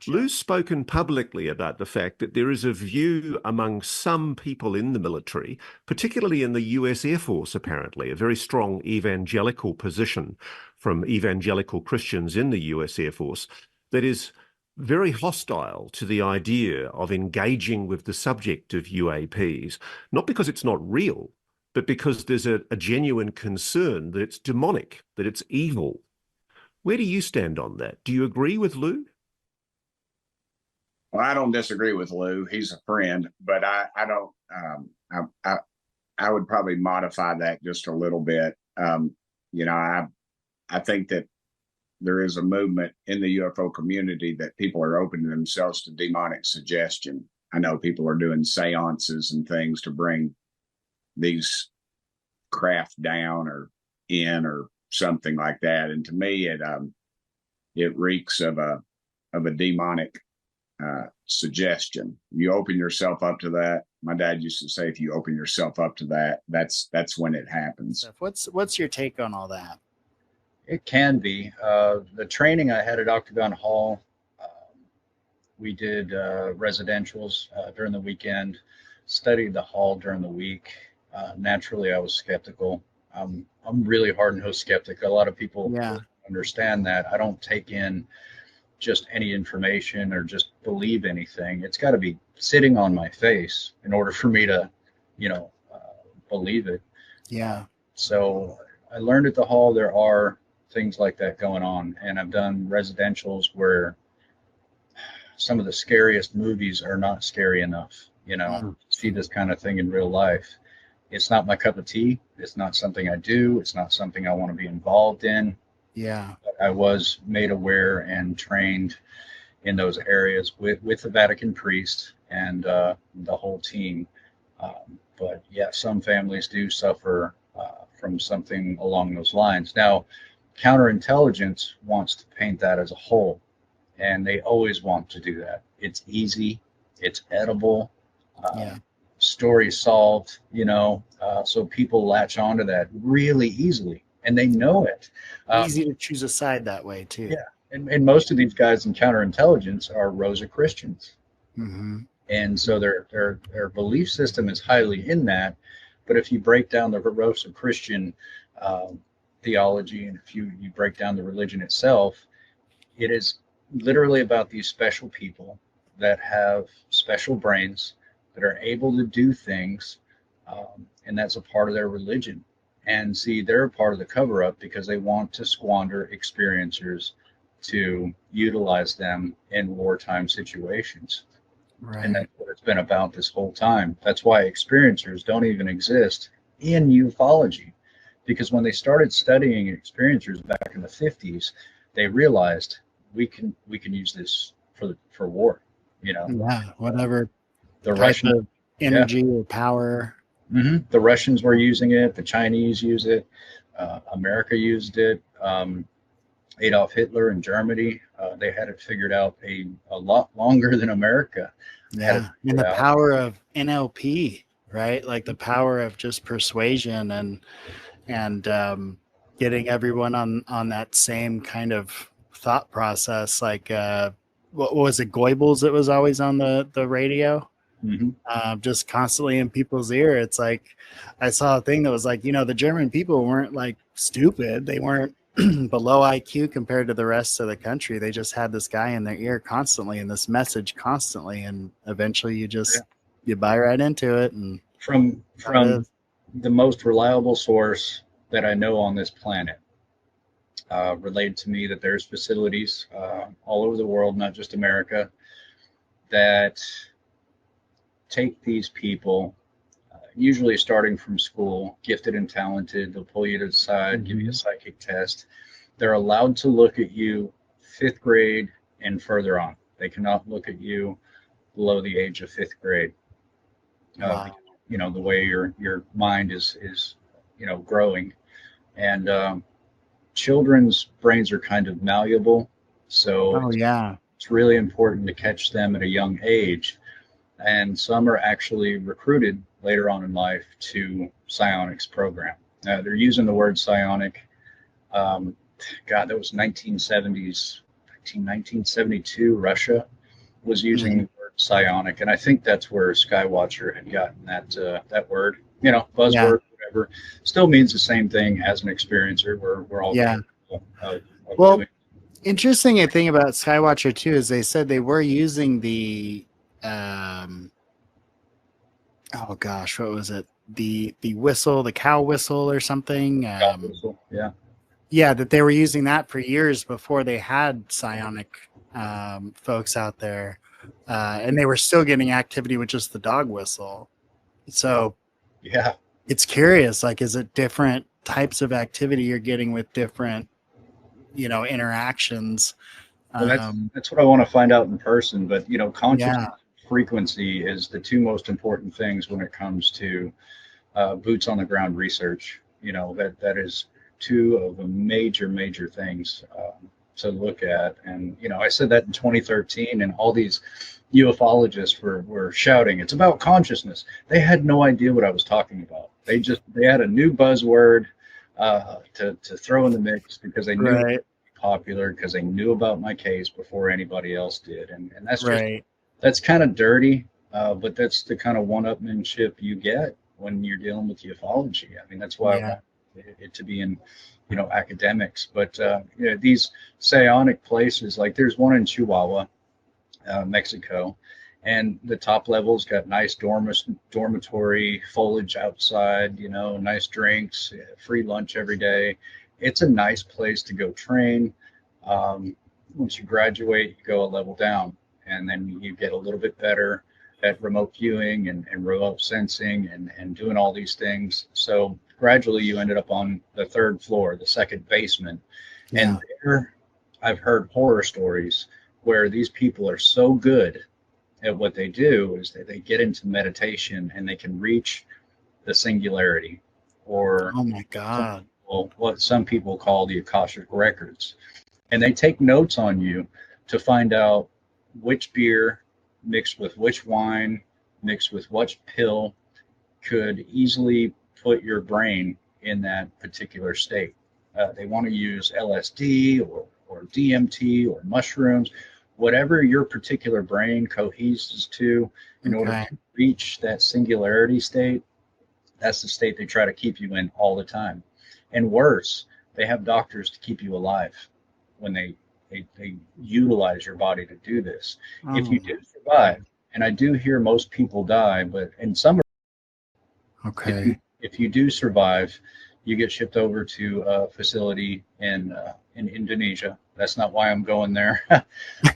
Lou's spoken publicly about the fact that there is a view among some people in the military, particularly in the US Air Force, apparently, a very strong evangelical position from evangelical Christians in the US Air Force, that is very hostile to the idea of engaging with the subject of UAPs, not because it's not real, but because there's a genuine concern that it's demonic, that it's evil. Where do you stand on that? Do you agree with Lou? Well, I don't disagree with Lou. He's a friend, but I don't. I would probably modify that just a little bit. I think that there is a movement in the UFO community that people are opening themselves to demonic suggestion. I know people are doing seances and things to bring these craft down or in or something like that. And to me, it reeks of a demonic suggestion. You open yourself up to that. My dad used to say, if you open yourself up to that, that's when it happens. What's your take on all that? It can be. The training I had at Octagon Hall, we did residentials during the weekend, studied the hall during the week. Naturally, I was skeptical. I'm really hard-nosed skeptic. A lot of people understand that. I don't take in just any information or just believe anything. It's got to be sitting on my face in order for me to, believe it. Yeah. So I learned at the hall there are things like that going on, and I've done residentials where some of the scariest movies are not scary enough, see this kind of thing in real life. It's not my cup of tea. It's not something I do. It's not something I want to be involved in. Yeah. But I was made aware and trained in those areas with the Vatican priest and the whole team. But yeah, some families do suffer from something along those lines. Now, counterintelligence wants to paint that as a whole, and they always want to do that. It's easy. It's edible. Story solved, so people latch onto that really easily, and they know it. Easy to choose a side that way too. Yeah, and most of these guys in counterintelligence are Rosicrucians, and so their belief system is highly in that. But if you break down the Rosicrucian theology, and if you break down the religion itself, it is literally about these special people that have special brains that are able to do things, and that's a part of their religion. And see, they're a part of the cover-up because they want to squander experiencers to utilize them in wartime situations. Right. And that's what it's been about this whole time. That's why experiencers don't even exist in ufology, because when they started studying experiencers back in the 50s, they realized we can use this for war. Whatever. The Russian energy or power. The Russians were using it. The Chinese use it. America used it. Adolf Hitler in Germany, they had it figured out a lot longer than America. Yeah, and the power of NLP, right? Like the power of just persuasion and getting everyone on that same kind of thought process. Like what was it, Goebbels that was always on the radio, just constantly in people's ear. It's like, I saw a thing that was like, you know, the German people weren't like stupid. They weren't below IQ compared to the rest of the country. They just had this guy in their ear constantly and this message constantly. And eventually you just, you buy right into it. And from the most reliable source that I know on this planet, relayed to me that there's facilities all over the world, not just America, that take these people, usually starting from school, gifted and talented. They'll pull you to the side, give you a psychic test. They're allowed to look at you 5th grade and further on. They cannot look at you below the age of 5th grade. You know, the way your mind is you know, growing. And children's brains are kind of malleable, so it's really important to catch them at a young age. And some are actually recruited later on in life to psionics program. They're using the word psionic. God, that was 1970s, 1972. Russia was using the word psionic, and I think that's where Skywatcher had gotten that word. You know, buzzword, whatever. Still means the same thing as an experiencer. We're all well, interesting thing about Skywatcher too is they said they were using the oh gosh, what was it? The whistle, the cow whistle or something. Cow whistle, yeah, that they were using that for years before they had psionic folks out there, and they were still getting activity with just the dog whistle. So it's curious. Like, is it different types of activity you're getting with different, you know, interactions? Well, that's what I want to find out in person. But you know, consciousness frequency is the 2 most important things when it comes to boots on the ground research. You know, that is 2 of the major things to look at. And you know, I said that in 2013, and all these ufologists were shouting, it's about consciousness. They had no idea what I was talking about. They had a new buzzword to throw in the mix because they knew it would be popular, because they knew about my case before anybody else did. And that's just, that's kind of dirty, but that's the kind of one-upmanship you get when you're dealing with ufology. I mean, that's why I want it to be in, you know, academics. But you know, these psionic places, like there's one in Chihuahua, Mexico, and the top level's got nice dormitory foliage outside, you know, nice drinks, free lunch every day. It's a nice place to go train. Once you graduate, you go a level down, and then you get a little bit better at remote viewing and remote sensing and doing all these things. So gradually you ended up on the 3rd floor, the 2nd basement. And there I've heard horror stories where these people are so good at what they do is that they get into meditation and they can reach the singularity, or oh my God, what some people call the Akashic records. And they take notes on you to find out which beer mixed with which wine, mixed with which pill could easily put your brain in that particular state. They want to use LSD or DMT or mushrooms, whatever your particular brain coheses to in order to reach that singularity state. That's the state they try to keep you in all the time. And worse, they have doctors to keep you alive when they utilize your body to do this. If you do survive, and I do hear most people die, but in some, if you do survive, you get shipped over to a facility in Indonesia. That's not why I'm going there,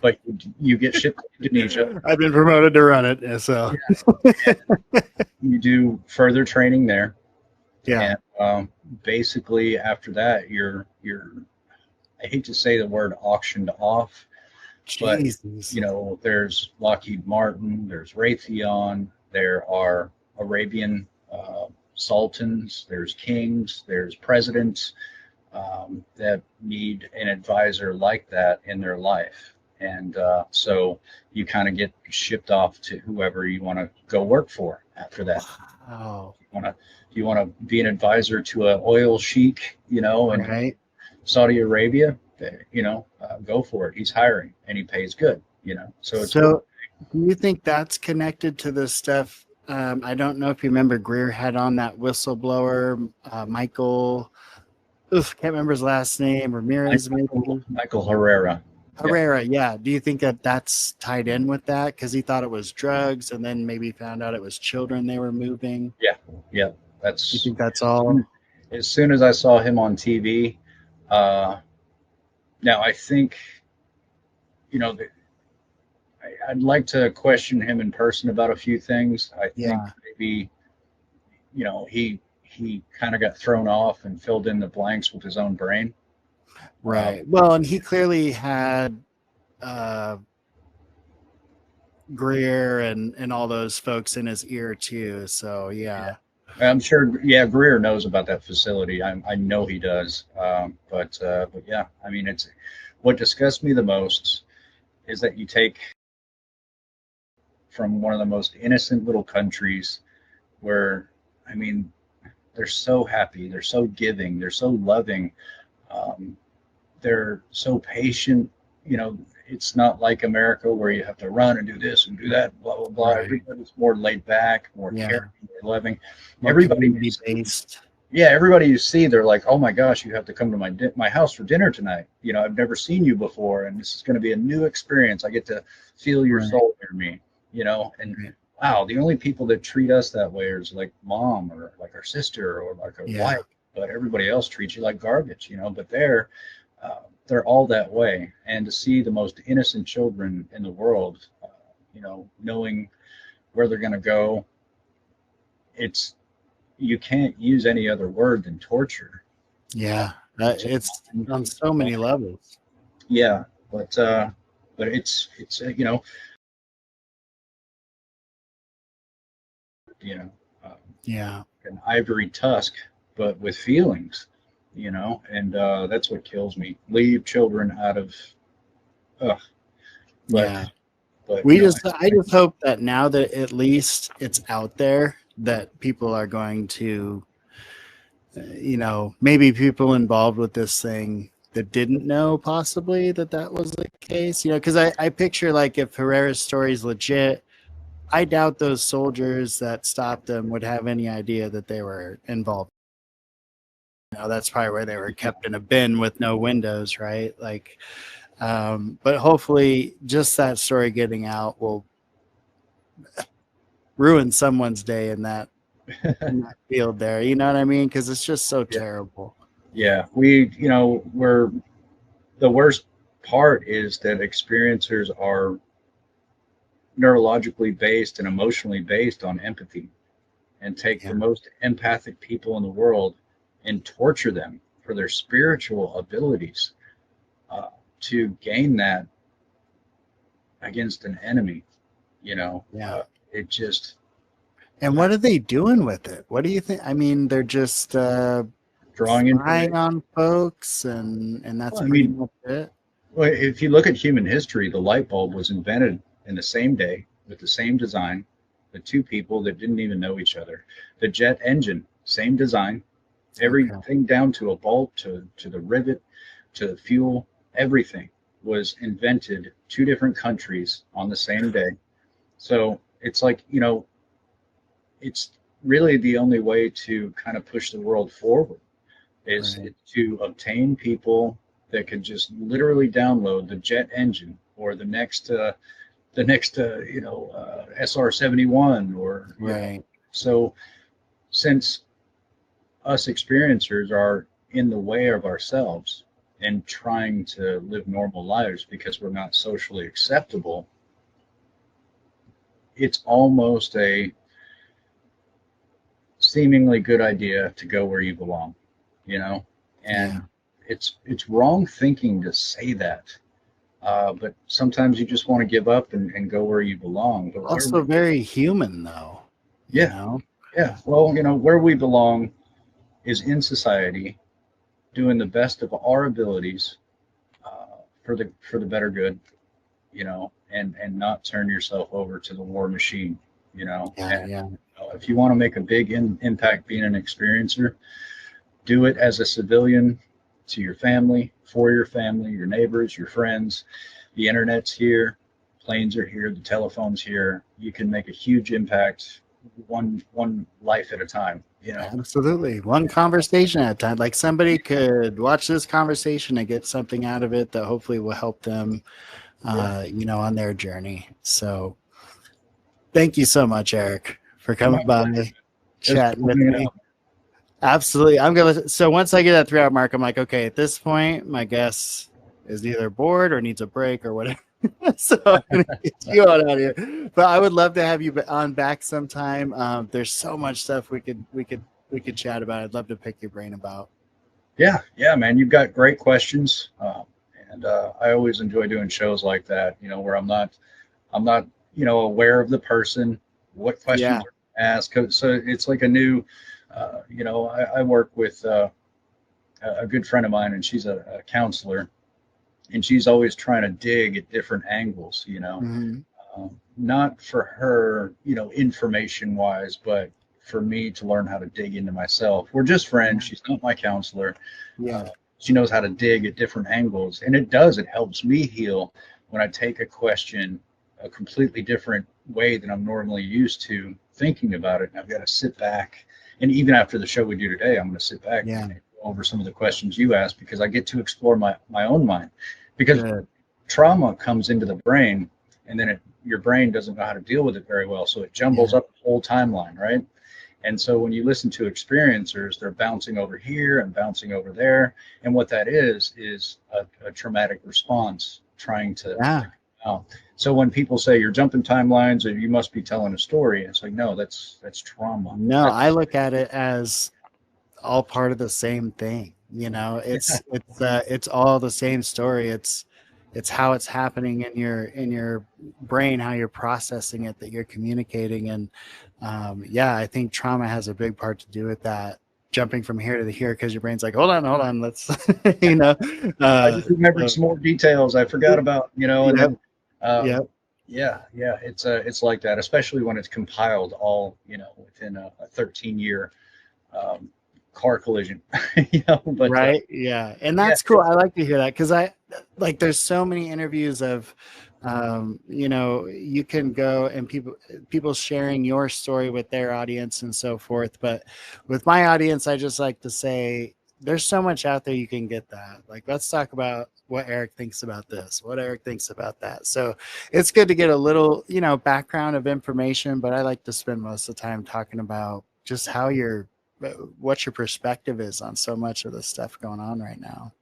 but you get shipped to Indonesia. I've been promoted to run it, so you do further training there. And basically after that, you're I hate to say the word auctioned off, but you know, there's Lockheed Martin, there's Raytheon, there are Arabian sultans, there's kings, there's presidents that need an advisor like that in their life. And so you kind of get shipped off to whoever you want to go work for after that. You want to be an advisor to an oil sheik, you know, and Saudi Arabia, you know, go for it. He's hiring and he pays good. So it's do you think that's connected to this stuff? I don't know if you remember, Greer had on that whistleblower, Michael, can't remember his last name, Ramirez, Michael Herrera. Herrera, yeah. Do you think that that's tied in with that? Because he thought it was drugs, and then maybe found out it was children they were moving. Yeah. You think that's all? As soon as I saw him on TV, now I think, I'd like to question him in person about a few things. I think maybe, he kind of got thrown off and filled in the blanks with his own brain. Right. Well, and he clearly had Greer and all those folks in his ear too. So yeah. I'm sure. Greer knows about that facility. I know he does. But yeah, I mean, it's what disgusts me the most is that you take from one of the most innocent little countries where, I mean, they're so happy, they're so giving, they're so loving, they're so patient. It's not like America where you have to run and do this and do that, blah, blah, blah. Right. Everybody's more laid back, more caring, more loving. Everybody based. Yeah, everybody you see, they're like, oh my gosh, you have to come to my house for dinner tonight. I've never seen you before, and this is going to be a new experience. I get to feel your soul near me, and wow, the only people that treat us that way is like mom or like our sister or like a wife, but everybody else treats you like garbage, but they're all that way. And to see the most innocent children in the world, knowing where they're going to go, you can't use any other word than torture. Yeah, it's on so many levels. Yeah, but it's an ivory tusk, but with feelings, and that's what kills me. Leave children out of. But I just hope that now that at least it's out there, that people are going to, maybe people involved with this thing that didn't know possibly that was the case, because I picture, like, if Herrera's story is legit, I doubt those soldiers that stopped them would have any idea that they were involved. That's probably where they were kept in a bin with no windows, right? Like, but hopefully just that story getting out will ruin someone's day in that field there. You know what I mean? Because it's just so terrible. Yeah, we're the worst part is that experiencers are neurologically based and emotionally based on empathy, and take the most empathic people in the world and torture them for their spiritual abilities to gain that against an enemy. It just. And what are they doing with it? What do you think? I mean, they're just drawing on folks, and that's pretty much it. Well, if you look at human history, the light bulb was invented in the same day with the same design, the two people that didn't even know each other. The jet engine, same design, everything down to a bolt, to the rivet, to the fuel, everything was invented 2 different countries on the same day. So it's like, it's really the only way to kind of push the world forward is to obtain people that can just literally download the jet engine or the next SR-71 or so. Since us experiencers are in the way of ourselves and trying to live normal lives because we're not socially acceptable, it's almost a seemingly good idea to go where you belong, and it's wrong thinking to say that. But sometimes you just want to give up and go where you belong. But also very human, though. Yeah. Well, where we belong is in society, doing the best of our abilities for the better good, and not turn yourself over to the war machine, If you want to make a big impact being an experiencer, do it as a civilian, to your family, for your family, your neighbors, your friends. The internet's here. planes are here, the telephone's here. You can make a huge impact one life at a time, you know. Absolutely. One conversation at a time. Like somebody could watch this conversation and get something out of it that hopefully will help them, you know, on their journey. So thank you so much, Eric, for coming by, chatting with me. Absolutely. So once I get that 3 hour mark, I'm like, okay, at this point, my guest is either bored or needs a break or whatever. So I'm gonna get you on out of here. But I would love to have you on back sometime. There's so much stuff we could chat about. I'd love to pick your brain about. Yeah, man, you've got great questions, and I always enjoy doing shows like that. You know, where I'm not, you know, aware of the person, what questions are asked. So it's like a new, you know, I work with a good friend of mine, and she's a counselor. And she's always trying to dig at different angles, you know, not for her, you know, information wise, but for me to learn how to dig into myself. We're just friends. She's not my counselor. She knows how to dig at different angles, and it helps me heal when I take a question a completely different way than I'm normally used to thinking about it. And I've got to sit back, and even after the show we do today, I'm going to sit back and go over some of the questions you asked, because I get to explore my own mind. Because trauma comes into the brain, and then your brain doesn't know how to deal with it very well. So it jumbles up the whole timeline, right? And so when you listen to experiencers, they're bouncing over here and bouncing over there. And what that is a traumatic response trying to out. So when people say you're jumping timelines or you must be telling a story, it's like, no, that's trauma. No, I look at it as all part of the same thing. You know, it's all the same story. It's how it's happening in your brain, how you're processing it, that you're communicating. And I think trauma has a big part to do with that, jumping from here to here, because your brain's like, hold on, let's you know. I just remembered some more details I forgot about, you know. And then it's like that, especially when it's compiled all, you know, within a 13-year car collision. You know, but and that's cool. I like to hear that, because I like, there's so many interviews of you know, you can go and people sharing your story with their audience and so forth, but with my audience, I just like to say there's so much out there you can get that. Like, let's talk about what Eric thinks about this, what Eric thinks about that. So it's good to get a little, you know, background of information, but I like to spend most of the time talking about just what your perspective is on so much of the stuff going on right now.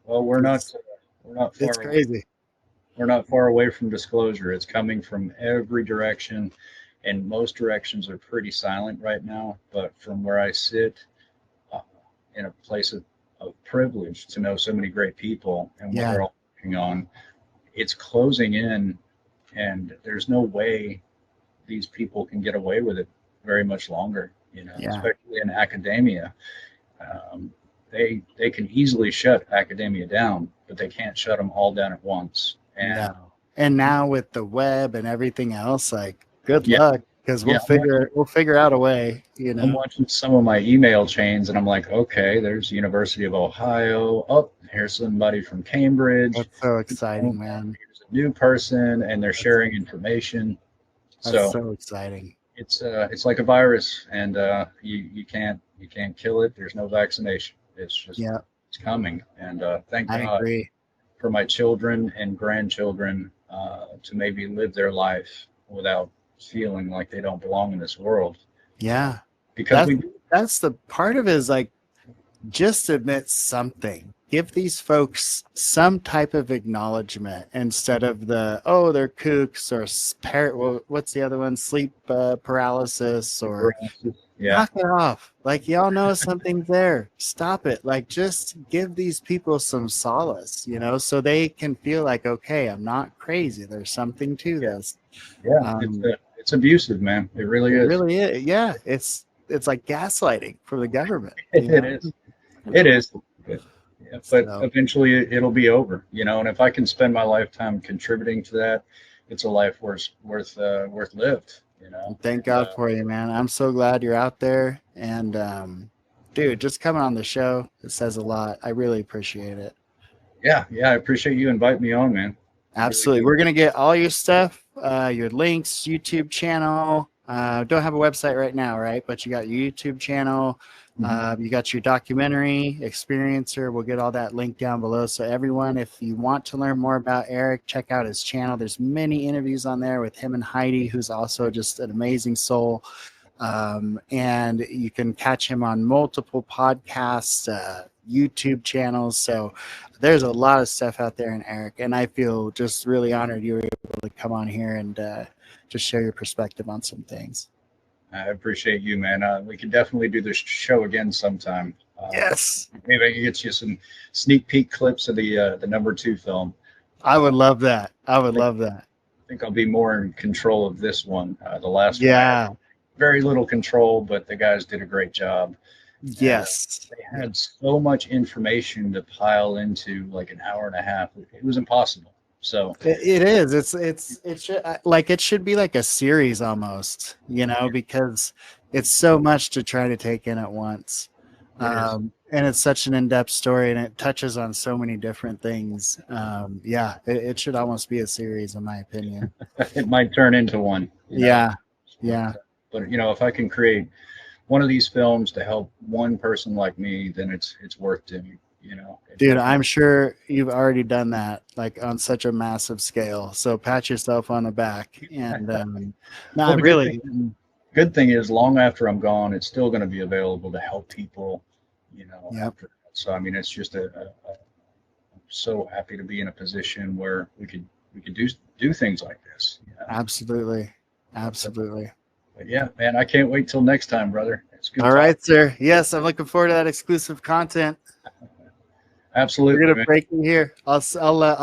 Well, we're not far it's crazy away. We're not far away from disclosure. It's coming from every direction, and most directions are pretty silent right now. But from where I sit, in a place of privilege to know so many great people and what they're all working on, it's closing in, and there's no way these people can get away with it very much longer, you know, especially in academia. They can easily shut academia down, but they can't shut them all down at once. And now with the web and everything else, like, good luck, because we'll figure out a way, you know. I'm watching some of my email chains, and I'm like, okay, there's University of Ohio. Oh, here's somebody from Cambridge. That's so exciting, man. Here's a new person, and they're sharing information. That's so exciting. It's like a virus, and you can't kill it. There's no vaccination. It's just it's coming, and thank God. I agree. For my children and grandchildren to maybe live their life without feeling like they don't belong in this world. Yeah, because that's the part of it, is like, just admit something. Give these folks some type of acknowledgement instead of they're kooks, or what's the other one? Sleep paralysis, or knock it off. Like, y'all know something's there. Stop it. Like, just give these people some solace, you know, so they can feel like, okay, I'm not crazy. There's something to this. It's abusive, man. It really is. It really is. Yeah, it's like gaslighting for the government. It is. But eventually it'll be over, you know. And if I can spend my lifetime contributing to that, it's a life worth lived, you know. Thank God for you, man. I'm so glad you're out there, and dude, just coming on the show, it says a lot. I really appreciate it. I appreciate you inviting me on, man. Absolutely. We're going to get all your stuff, your links, YouTube channel. Don't have a website right now, right? But you got your YouTube channel. You got your documentary, Experiencer. We'll get all that linked down below. So everyone, if you want to learn more about Eric, check out his channel. There's many interviews on there with him and Heidi, who's also just an amazing soul. And you can catch him on multiple podcasts, YouTube channels. So there's a lot of stuff out there in Eric. And I feel just really honored you were able to come on here and just share your perspective on some things. I appreciate you, man. We can definitely do this show again sometime. Yes. Maybe I can get you some sneak peek clips of the #2 film. I would love that. I think I'll be more in control of this one. The last one, yeah, very little control, but the guys did a great job. Yes. They had so much information to pile into like an hour and a half. It was impossible. So it is. It should be like a series almost, because it's so much to try to take in at once. And it's such an in-depth story, and it touches on so many different things. It should almost be a series, in my opinion. It might turn into one. Yeah. But if I can create one of these films to help one person like me, then it's worth doing. Dude, I'm sure you've already done that, like on such a massive scale. So pat yourself on the back. And really. Good thing is, long after I'm gone, it's still going to be available to help people. After that. So I mean, it's just I'm so happy to be in a position where we could do things like this. Absolutely. But yeah, man, I can't wait till next time, brother. It's good. All right, sir. Yes, I'm looking forward to that exclusive content. Absolutely. We're gonna break in here. I'll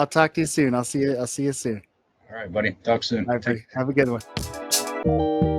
talk to you soon. I'll see you soon. All right, buddy. Talk soon. All right, have a good one.